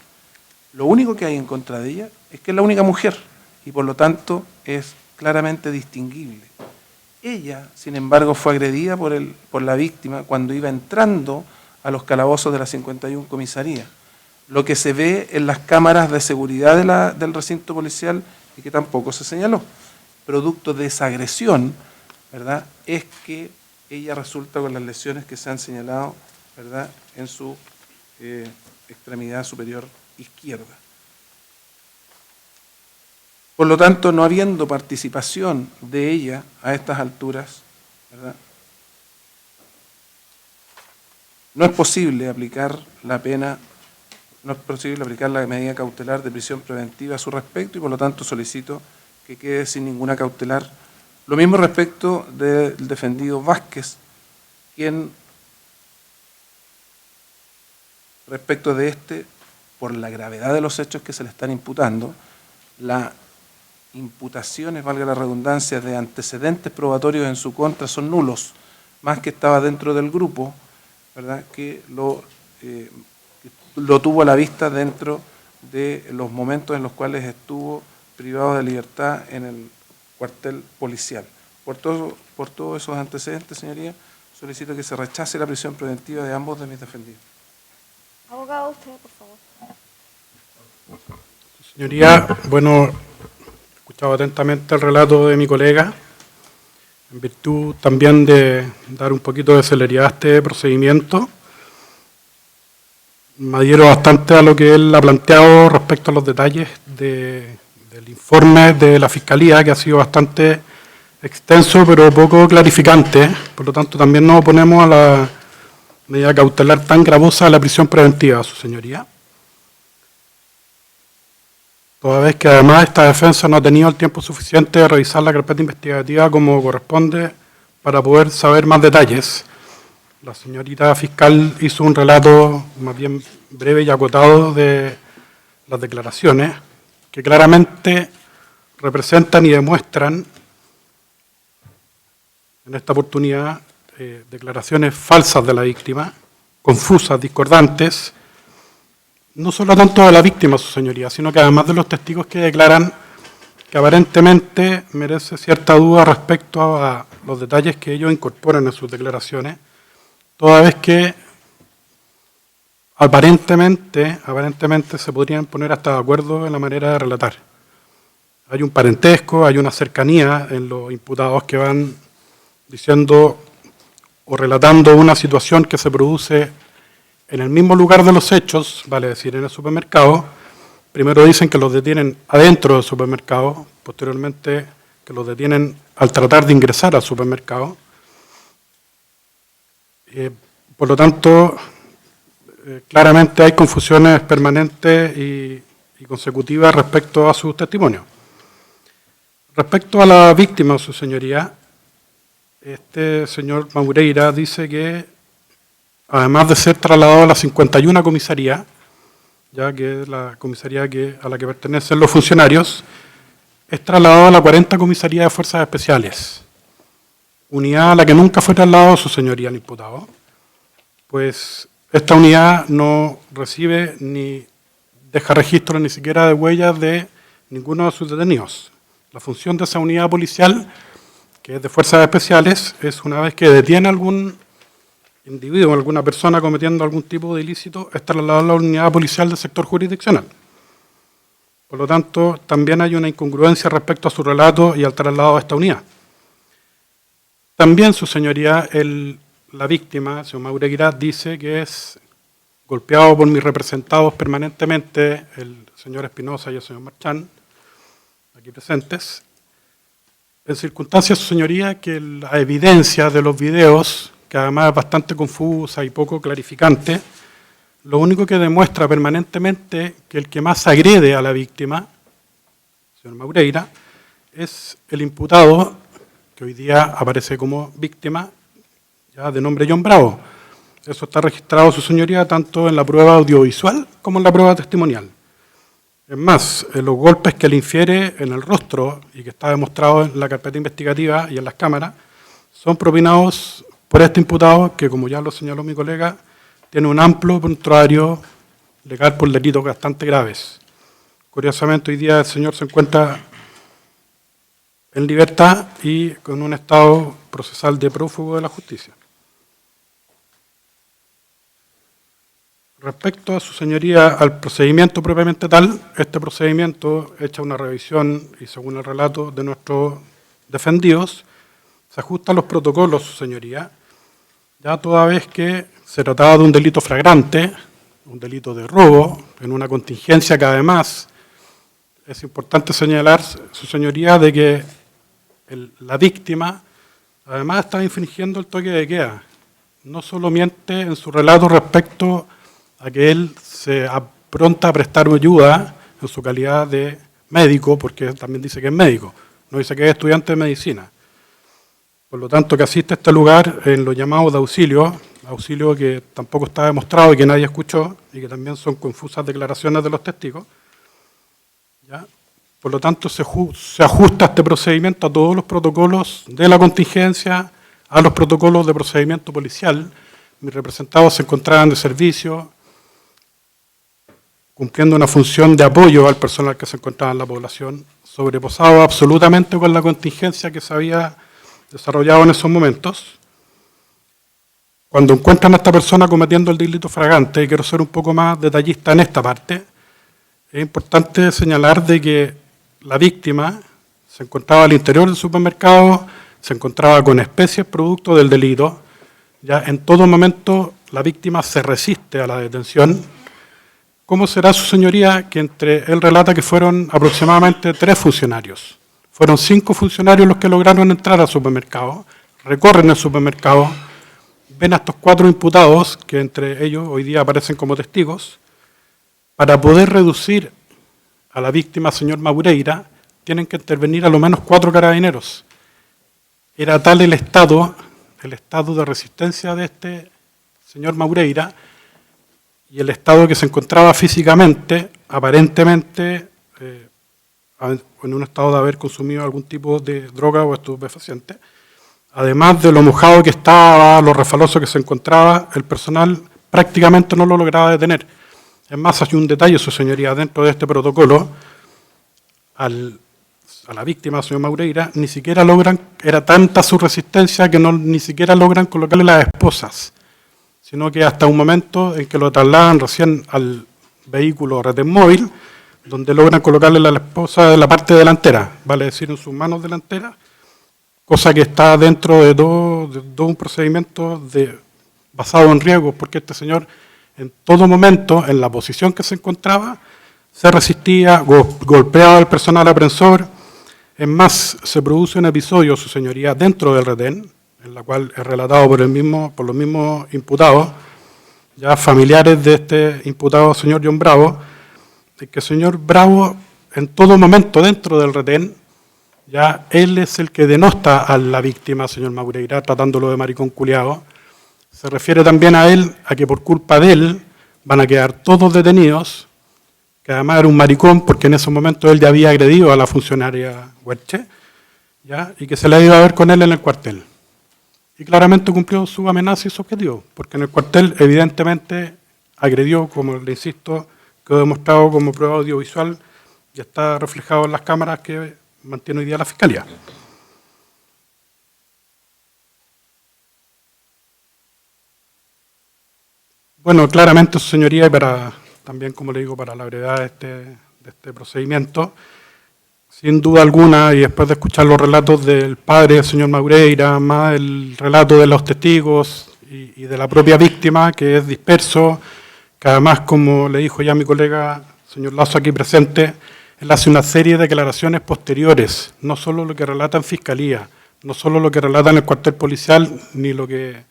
Lo único que hay en contra de ella es que es la única mujer y por lo tanto es claramente distinguible. Ella, sin embargo, fue agredida por la víctima cuando iba entrando a los calabozos de la 51 comisaría. Lo que se ve en las cámaras de seguridad del recinto policial y que tampoco se señaló, producto de esa agresión, ¿verdad?, es que ella resulta con las lesiones que se han señalado, ¿verdad?, en su extremidad superior izquierda. Por lo tanto, no habiendo participación de ella a estas alturas, ¿verdad?, no es posible aplicar la pena, no es posible aplicar la medida cautelar de prisión preventiva a su respecto y por lo tanto solicito que quede sin ninguna cautelar. Lo mismo respecto del defendido Vázquez, quien respecto de por la gravedad de los hechos que se le están imputando, las imputaciones, valga la redundancia, de antecedentes probatorios en su contra son nulos, más que estaba dentro del grupo, ¿verdad?, que lo tuvo a la vista dentro de los momentos en los cuales estuvo privado de libertad en el cuartel policial. Por todos esos antecedentes, señoría, solicito que se rechace la prisión preventiva de ambos de mis defendidos. Abogado, usted, por favor. Señoría, bueno, he escuchado atentamente el relato de mi colega, en virtud también de dar un poquito de celeridad a este procedimiento. Me adhiero bastante a lo que él ha planteado respecto a los detalles del informe de la Fiscalía, que ha sido bastante extenso pero poco clarificante. Por lo tanto, también nos oponemos a la medida cautelar tan gravosa de la prisión preventiva, su señoría. Toda vez que además esta defensa no ha tenido el tiempo suficiente de revisar la carpeta investigativa como corresponde para poder saber más detalles. La señorita fiscal hizo un relato más bien breve y acotado de las declaraciones que claramente representan y demuestran en esta oportunidad declaraciones falsas de la víctima, confusas, discordantes, no solo tanto de la víctima, su señoría, sino que además de los testigos que declaran que aparentemente merece cierta duda respecto a los detalles que ellos incorporan en sus declaraciones, toda vez que aparentemente se podrían poner hasta de acuerdo en la manera de relatar. Hay un parentesco, hay una cercanía en los imputados que van diciendo o relatando una situación que se produce en el mismo lugar de los hechos, vale decir, en el supermercado. Primero dicen que los detienen adentro del supermercado, posteriormente que los detienen al tratar de ingresar al supermercado. Por lo tanto, claramente hay confusiones permanentes y consecutivas respecto a sus testimonios. Respecto a la víctima, su señoría, este señor Maureira dice que, además de ser trasladado a la 51 comisaría, ya que es la comisaría a la que pertenecen los funcionarios, es trasladado a la 40 comisaría de Fuerzas Especiales, unidad a la que nunca fue trasladado su señoría el imputado, pues esta unidad no recibe ni deja registro ni siquiera de huellas de ninguno de sus detenidos. La función de esa unidad policial, que es de Fuerzas Especiales, es una vez que detiene a algún individuo, alguna persona cometiendo algún tipo de ilícito, es trasladado a la unidad policial del sector jurisdiccional. Por lo tanto, también hay una incongruencia respecto a su relato y al traslado a esta unidad. También, su señoría, la víctima, el señor Maureira, dice que es golpeado por mis representados permanentemente, el señor Espinosa y el señor Marchán, aquí presentes, en circunstancias, su señoría, que la evidencia de los videos, que además es bastante confusa y poco clarificante, lo único que demuestra permanentemente que el que más agrede a la víctima, el señor Maureira, es el imputado, que hoy día aparece como víctima, ya de nombre John Bravo. Eso está registrado, su señoría, tanto en la prueba audiovisual como en la prueba testimonial. Es más, los golpes que le infiere en el rostro y que está demostrado en la carpeta investigativa y en las cámaras son propinados por este imputado que, como ya lo señaló mi colega, tiene un amplio prontuario legal por delitos bastante graves. Curiosamente, hoy día el señor se encuentra en libertad y con un estado procesal de prófugo de la justicia. Respecto a su señoría al procedimiento propiamente tal, este procedimiento, hecha una revisión y según el relato de nuestros defendidos, se ajusta a los protocolos, su señoría, ya toda vez que se trataba de un delito flagrante, un delito de robo, en una contingencia que además es importante señalar, su señoría, de que la víctima además está infringiendo el toque de queda. No solo miente en su relato respecto a que él se apronta a prestar ayuda en su calidad de médico, porque también dice que es médico, no dice que es estudiante de medicina. Por lo tanto, que asiste a este lugar en los llamados de auxilio que tampoco está demostrado y que nadie escuchó, y que también son confusas declaraciones de los testigos. ¿Ya? Por lo tanto, se ajusta este procedimiento a todos los protocolos de la contingencia, a los protocolos de procedimiento policial. Mis representados se encontraban de servicio, cumpliendo una función de apoyo al personal que se encontraba en la población, sobrepasado absolutamente con la contingencia que se había desarrollado en esos momentos. Cuando encuentran a esta persona cometiendo el delito flagrante, y quiero ser un poco más detallista en esta parte, es importante señalar de que la víctima se encontraba al interior del supermercado, se encontraba con especies producto del delito. Ya en todo momento la víctima se resiste a la detención. ¿Cómo será su señoría que él relata que fueron aproximadamente 3 funcionarios? Fueron 5 funcionarios los que lograron entrar al supermercado, recorren el supermercado, ven a estos 4 imputados, que entre ellos hoy día aparecen como testigos. Para poder reducir a la víctima, señor Maureira, tienen que intervenir a lo menos 4 carabineros. Era tal el estado de resistencia de este señor Maureira y el estado que se encontraba físicamente, aparentemente, en un estado de haber consumido algún tipo de droga o estupefaciente. Además de lo mojado que estaba, lo refaloso que se encontraba, el personal prácticamente no lo lograba detener. Es más, hay un detalle, su señoría, dentro de este protocolo, a la víctima, señor Maureira, ni siquiera logran, era tanta su resistencia que ni siquiera logran colocarle las esposas, sino que hasta un momento en que lo trasladan recién al vehículo retén móvil, donde logran colocarle la esposa en la parte delantera, vale decir en sus manos delanteras, cosa que está dentro de todo un procedimiento basado en riesgos, porque este señor en todo momento, en la posición que se encontraba, se resistía, golpeaba al personal aprensor. Es más, se produce un episodio, su señoría, dentro del retén, en la cual es relatado por los mismos imputados, ya familiares de este imputado, señor John Bravo, de que el señor Bravo, en todo momento dentro del retén, ya él es el que denosta a la víctima, señor Maureira, tratándolo de maricón culiado. Se refiere también a él, a que por culpa de él van a quedar todos detenidos, que además era un maricón porque en ese momento él ya había agredido a la funcionaria Huerche, ¿ya? Y que se le iba a ver con él en el cuartel. Y claramente cumplió su amenaza y su objetivo, porque en el cuartel evidentemente agredió, como le insisto, quedó demostrado como prueba audiovisual y está reflejado en las cámaras que mantiene hoy día la Fiscalía. Bueno, claramente, su señoría, y también, como le digo, para la brevedad de este procedimiento, sin duda alguna, y después de escuchar los relatos del padre del señor Maureira, más el relato de los testigos y de la propia víctima, que es disperso, que además, como le dijo ya mi colega, señor Lazo, aquí presente, él hace una serie de declaraciones posteriores, no solo lo que relata en Fiscalía, no solo lo que relata en el cuartel policial, ni lo que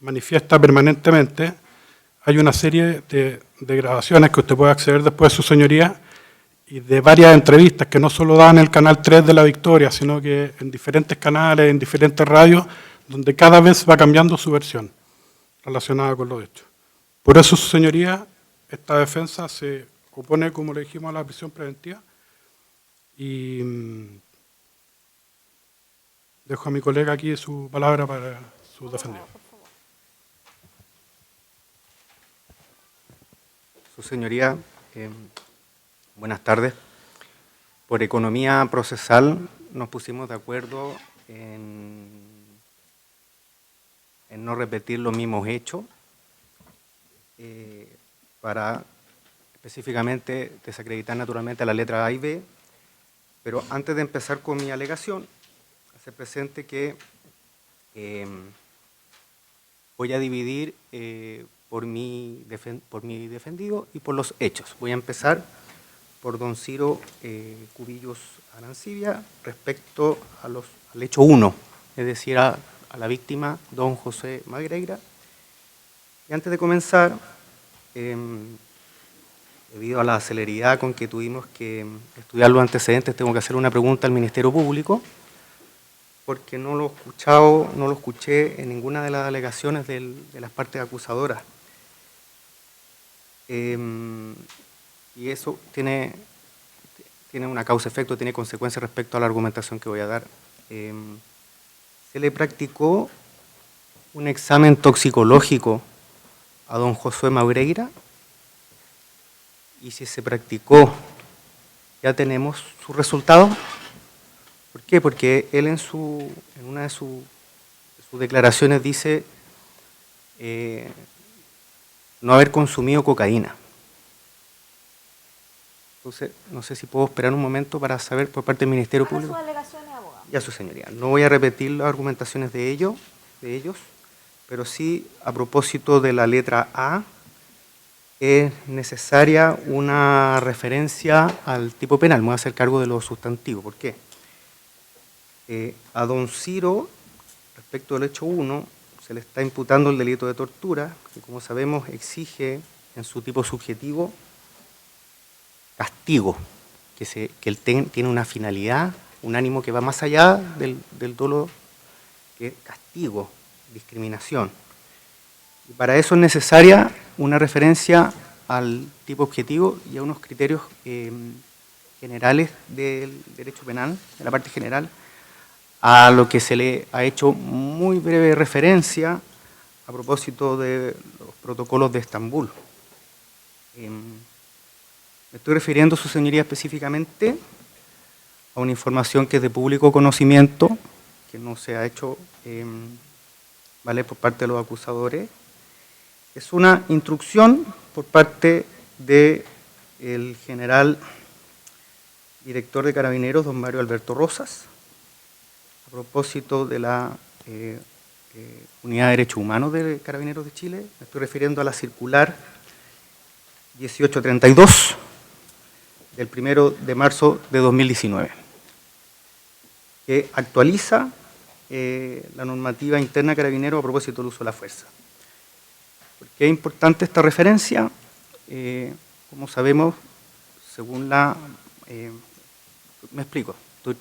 manifiesta permanentemente. Hay una serie de grabaciones que usted puede acceder después, su señoría, y de varias entrevistas que no solo dan en el canal 3 de La Victoria, sino que en diferentes canales, en diferentes radios, donde cada vez va cambiando su versión relacionada con los hechos. Por eso, su señoría, esta defensa se opone, como le dijimos, a la prisión preventiva. Y dejo a mi colega aquí su palabra para su defendido. Su señoría, buenas tardes. Por economía procesal nos pusimos de acuerdo en no repetir los mismos hechos para específicamente desacreditar naturalmente la letra A y B, pero antes de empezar con mi alegación, hacer presente que voy a dividir por mi defendido y por los hechos. Voy a empezar por don Ciro Cubillos Arancibia respecto al hecho 1, es decir, a la víctima, don José Magreira. Y antes de comenzar, debido a la celeridad con que tuvimos que estudiar los antecedentes, tengo que hacer una pregunta al Ministerio Público, porque no lo escuché en ninguna de las alegaciones de las partes acusadoras. Y eso tiene una causa-efecto, tiene consecuencias respecto a la argumentación que voy a dar. Se le practicó un examen toxicológico a don José Magreira, y si se practicó, ya tenemos sus resultados. ¿Por qué? Porque él en una de sus declaraciones dice no haber consumido cocaína. Entonces, no sé si puedo esperar un momento para saber por parte del Ministerio Público. Sus alegaciones, abogado. Ya, su señoría. No voy a repetir las argumentaciones de ellos, pero sí, a propósito de la letra A, es necesaria una referencia al tipo penal. Me voy a hacer cargo de los sustantivos. ¿Por qué? A don Ciro, respecto del hecho 1, se le está imputando el delito de tortura, que como sabemos exige en su tipo subjetivo castigo, que él tiene una finalidad, un ánimo que va más allá del dolo, que es castigo, discriminación. Y para eso es necesaria una referencia al tipo objetivo y a unos criterios generales del derecho penal, de la parte general, a lo que se le ha hecho muy breve referencia a propósito de los protocolos de Estambul. Me estoy refiriendo, su señoría, específicamente a una información que es de público conocimiento, que no se ha hecho valer por parte de los acusadores. Es una instrucción por parte del general director de Carabineros, don Mario Alberto Rosas, a propósito de la Unidad de Derechos Humanos de Carabineros de Chile. Me estoy refiriendo a la circular 1832 del 1 de marzo de 2019, que actualiza la normativa interna de Carabineros a propósito del uso de la fuerza. ¿Por qué es importante esta referencia? Como sabemos, según me explico, estoy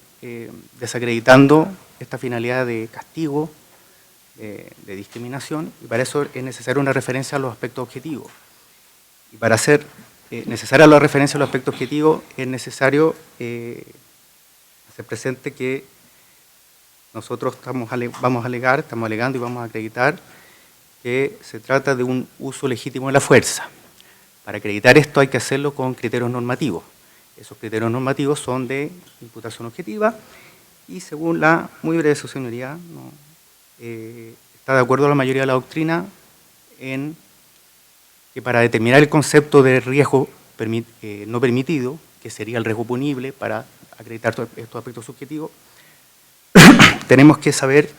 desacreditando esta finalidad de castigo, de discriminación, y para eso es necesaria una referencia a los aspectos objetivos. Y para hacer necesaria la referencia a los aspectos objetivos, es necesario hacer presente que nosotros estamos alegando y vamos a acreditar que se trata de un uso legítimo de la fuerza. Para acreditar esto hay que hacerlo con criterios normativos. Esos criterios normativos son de imputación objetiva y, según la muy breve su señoría, está de acuerdo la mayoría de la doctrina en que para determinar el concepto de riesgo no permitido, que sería el riesgo punible para acreditar estos aspectos subjetivos, tenemos que saber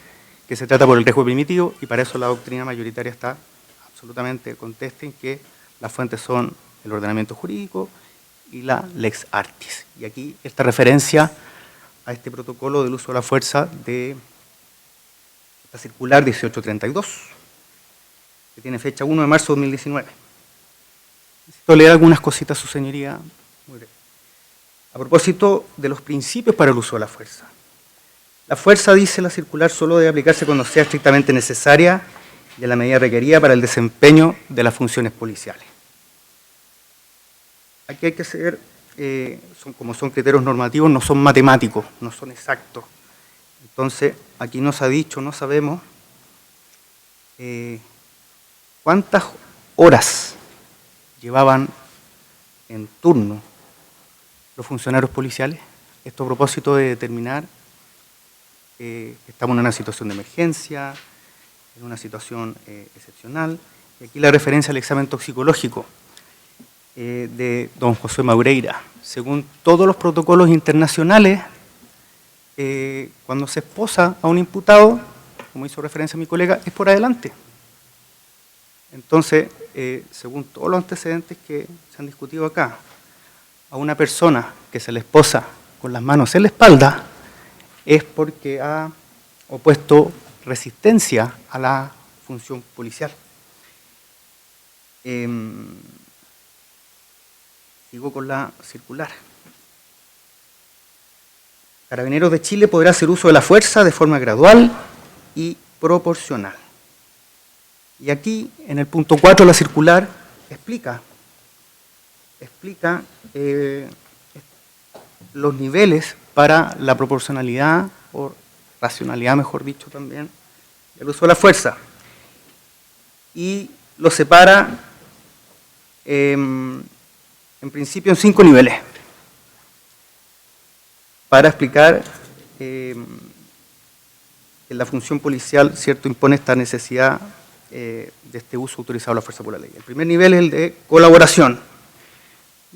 que se trata por el riesgo permitido, y para eso la doctrina mayoritaria está absolutamente contesta en que las fuentes son el ordenamiento jurídico y la lex artis. Y aquí esta referencia a este protocolo del uso de la fuerza de la circular 1832, que tiene fecha 1 de marzo de 2019. Necesito leer algunas cositas, su señoría, muy breve. A propósito de los principios para el uso de la fuerza. La fuerza, dice la circular, solo debe aplicarse cuando sea estrictamente necesaria y en la medida requerida para el desempeño de las funciones policiales. aquí hay que ser, como son criterios normativos, no son matemáticos, no son exactos. Entonces, aquí nos ha dicho, no sabemos cuántas horas llevaban en turno los funcionarios policiales. Esto a propósito de determinar que estamos en una situación de emergencia, en una situación excepcional. Y aquí la referencia al examen toxicológico de don José Maureira. Según todos los protocolos internacionales, cuando se esposa a un imputado, como hizo referencia mi colega, es por adelante. Entonces, según todos los antecedentes que se han discutido acá, a una persona que se le esposa con las manos en la espalda es porque ha opuesto resistencia a la función policial. Sigo con la circular. Carabineros de Chile podrá hacer uso de la fuerza de forma gradual y proporcional. Y aquí, en el punto 4 de la circular, explica los niveles para la proporcionalidad, o racionalidad, mejor dicho también, del uso de la fuerza. Y lo separa, en principio, en 5 niveles, para explicar que la función policial, ¿cierto?, impone esta necesidad de este uso autorizado de la fuerza por la ley. El primer nivel es el de colaboración.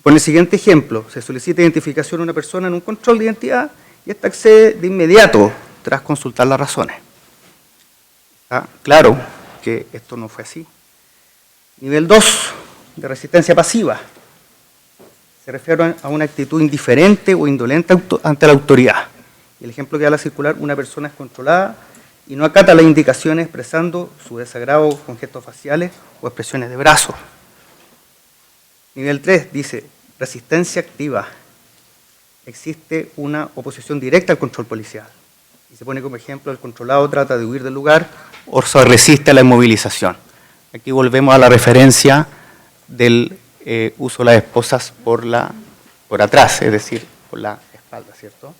Con el siguiente ejemplo, se solicita identificación a una persona en un control de identidad y ésta accede de inmediato tras consultar las razones. Está claro que esto no fue así. Nivel 2, de resistencia pasiva. Se refiere a una actitud indiferente o indolente ante la autoridad. Y el ejemplo que da la circular, una persona es controlada y no acata las indicaciones expresando su desagrado con gestos faciales o expresiones de brazos. Nivel 3 dice, resistencia activa. Existe una oposición directa al control policial. Y se pone como ejemplo, el controlado trata de huir del lugar o se resiste a la inmovilización. Aquí volvemos a la referencia del uso de las esposas por atrás, es decir, por la espalda, ¿cierto?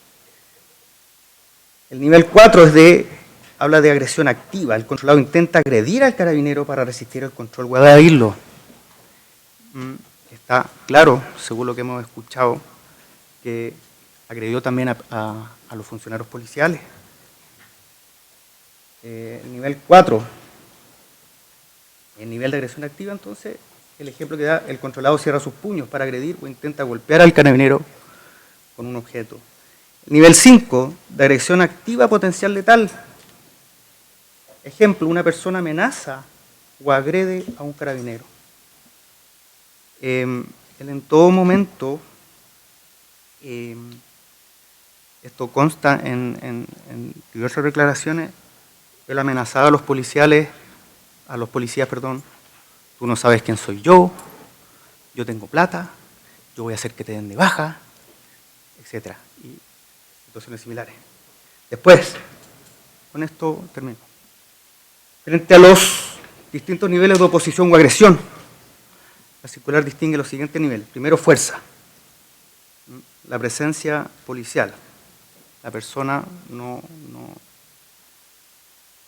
El nivel 4 habla de agresión activa. El controlado intenta agredir al carabinero para resistir el control o evadirlo. Está claro, según lo que hemos escuchado, que agredió también a los funcionarios policiales. El nivel 4, el nivel de agresión activa, entonces, el ejemplo que da, el controlado cierra sus puños para agredir o intenta golpear al carabinero con un objeto. El nivel 5, de agresión activa potencial letal. Ejemplo, una persona amenaza o agrede a un carabinero. Él en todo momento, esto consta en diversas declaraciones, él amenazaba a los policías, tú no sabes quién soy yo tengo plata, yo voy a hacer que te den de baja, etc. Y situaciones similares. Después, con esto termino. Frente a los distintos niveles de oposición o agresión, la circular distingue los siguientes niveles. Primero, fuerza. La presencia policial. La persona no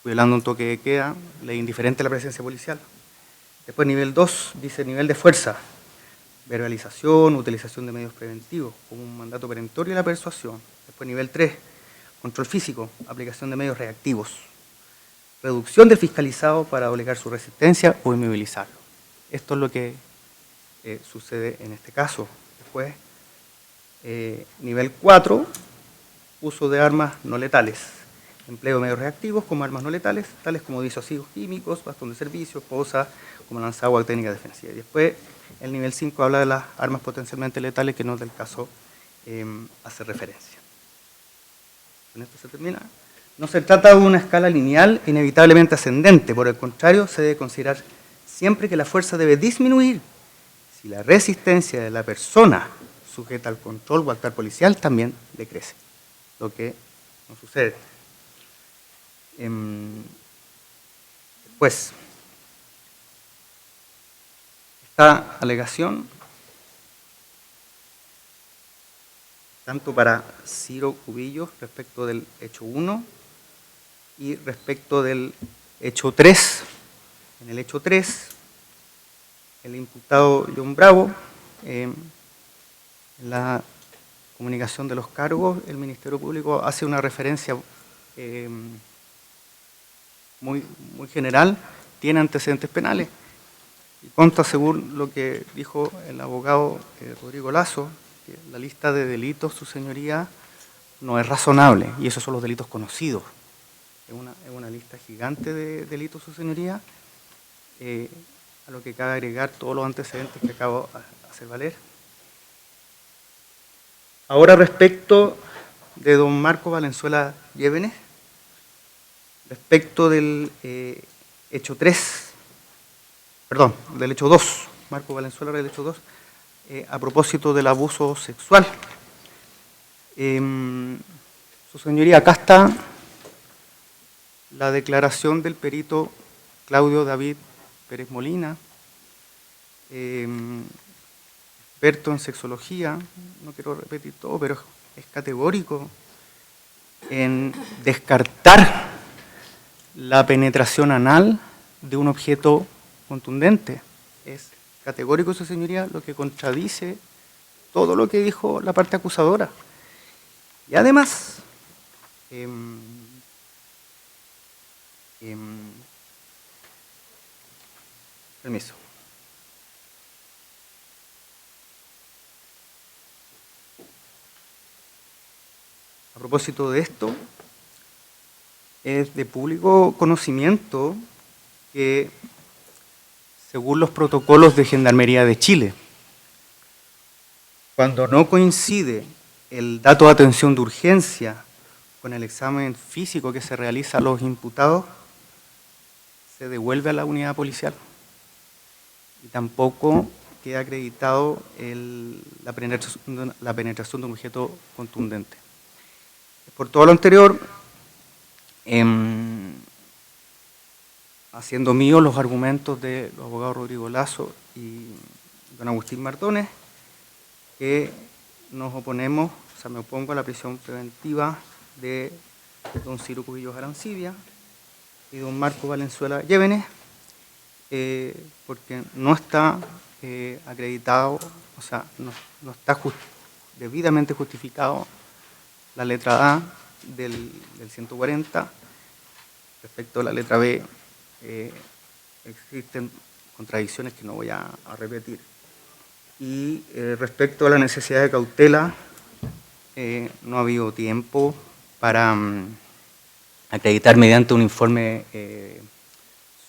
violando un toque de queda, le es indiferente a la presencia policial. Después, nivel 2, dice nivel de fuerza. Verbalización, utilización de medios preventivos, como un mandato perentorio y la persuasión. Después, nivel 3, control físico, aplicación de medios reactivos. Reducción del fiscalizado para doblegar su resistencia o inmovilizarlo. Esto es lo que sucede en este caso. Después, nivel 4, uso de armas no letales. Empleo de medios reactivos como armas no letales, tales como disuasivos químicos, bastón de servicio, esposa, como lanzagua, técnica defensiva. Y después, el nivel 5 habla de las armas potencialmente letales, que no es del caso hacer referencia. Con esto se termina. No se trata de una escala lineal inevitablemente ascendente, por el contrario, se debe considerar siempre que la fuerza debe disminuir si la resistencia de la persona sujeta al control o actuar policial también decrece, lo que no sucede. Pues, esta alegación tanto para Ciro Cubillos respecto del hecho 1 y respecto del hecho 3. En el hecho 3, el imputado John Bravo, en la comunicación de los cargos, el Ministerio Público hace una referencia muy general, tiene antecedentes penales, y consta, según lo que dijo el abogado Rodrigo Lazo, que la lista de delitos, su señoría, no es razonable, y esos son los delitos conocidos. Es una lista gigante de delitos, su señoría, a lo que cabe agregar todos los antecedentes que acabo de hacer valer. Ahora, respecto de don Marco Valenzuela Llévenes, respecto del hecho 3, perdón, del hecho 2, Marco Valenzuela del hecho 2, a propósito del abuso sexual. Su señoría, acá está la declaración del perito Claudio David Pérez Molina, experto en sexología, no quiero repetir todo, pero es categórico en descartar la penetración anal de un objeto contundente. Es categórico, su señoría, lo que contradice todo lo que dijo la parte acusadora. Y además, permiso. A propósito de esto, es de público conocimiento que, según los protocolos de Gendarmería de Chile, cuando no coincide el dato de atención de urgencia con el examen físico que se realiza a los imputados, se devuelve a la unidad policial. Y tampoco queda acreditado la penetración de un objeto contundente. Por todo lo anterior, haciendo míos los argumentos de los abogados Rodrigo Lazo y don Agustín Mardones, que nos oponemos, o sea, me opongo a la prisión preventiva de don Ciro Cubillos Arancibia y don Marco Valenzuela Llévenes, porque no está acreditado, o sea, no está debidamente justificado la letra A del 140. Respecto a la letra B, existen contradicciones que no voy a repetir. Y respecto a la necesidad de cautela, no ha habido tiempo para acreditar mediante un informe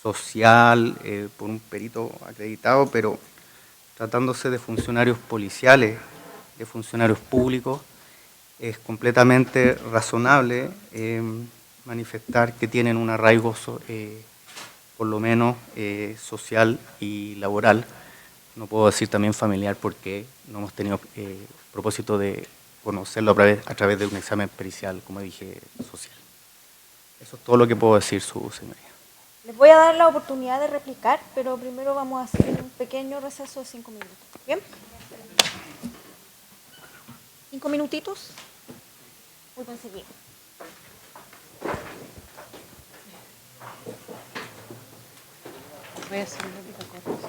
social por un perito acreditado, pero tratándose de funcionarios policiales, de funcionarios públicos, es completamente razonable manifestar que tienen un arraigo por lo menos social y laboral. No puedo decir también familiar porque no hemos tenido propósito de conocerlo a través de un examen pericial, como dije, social. Eso es todo lo que puedo decir, su señoría. Les voy a dar la oportunidad de replicar, pero primero vamos a hacer un pequeño receso de 5 minutos. ¿Bien? 5 minutitos. Vuelvo enseguida. Voy a hacer una réplica corta.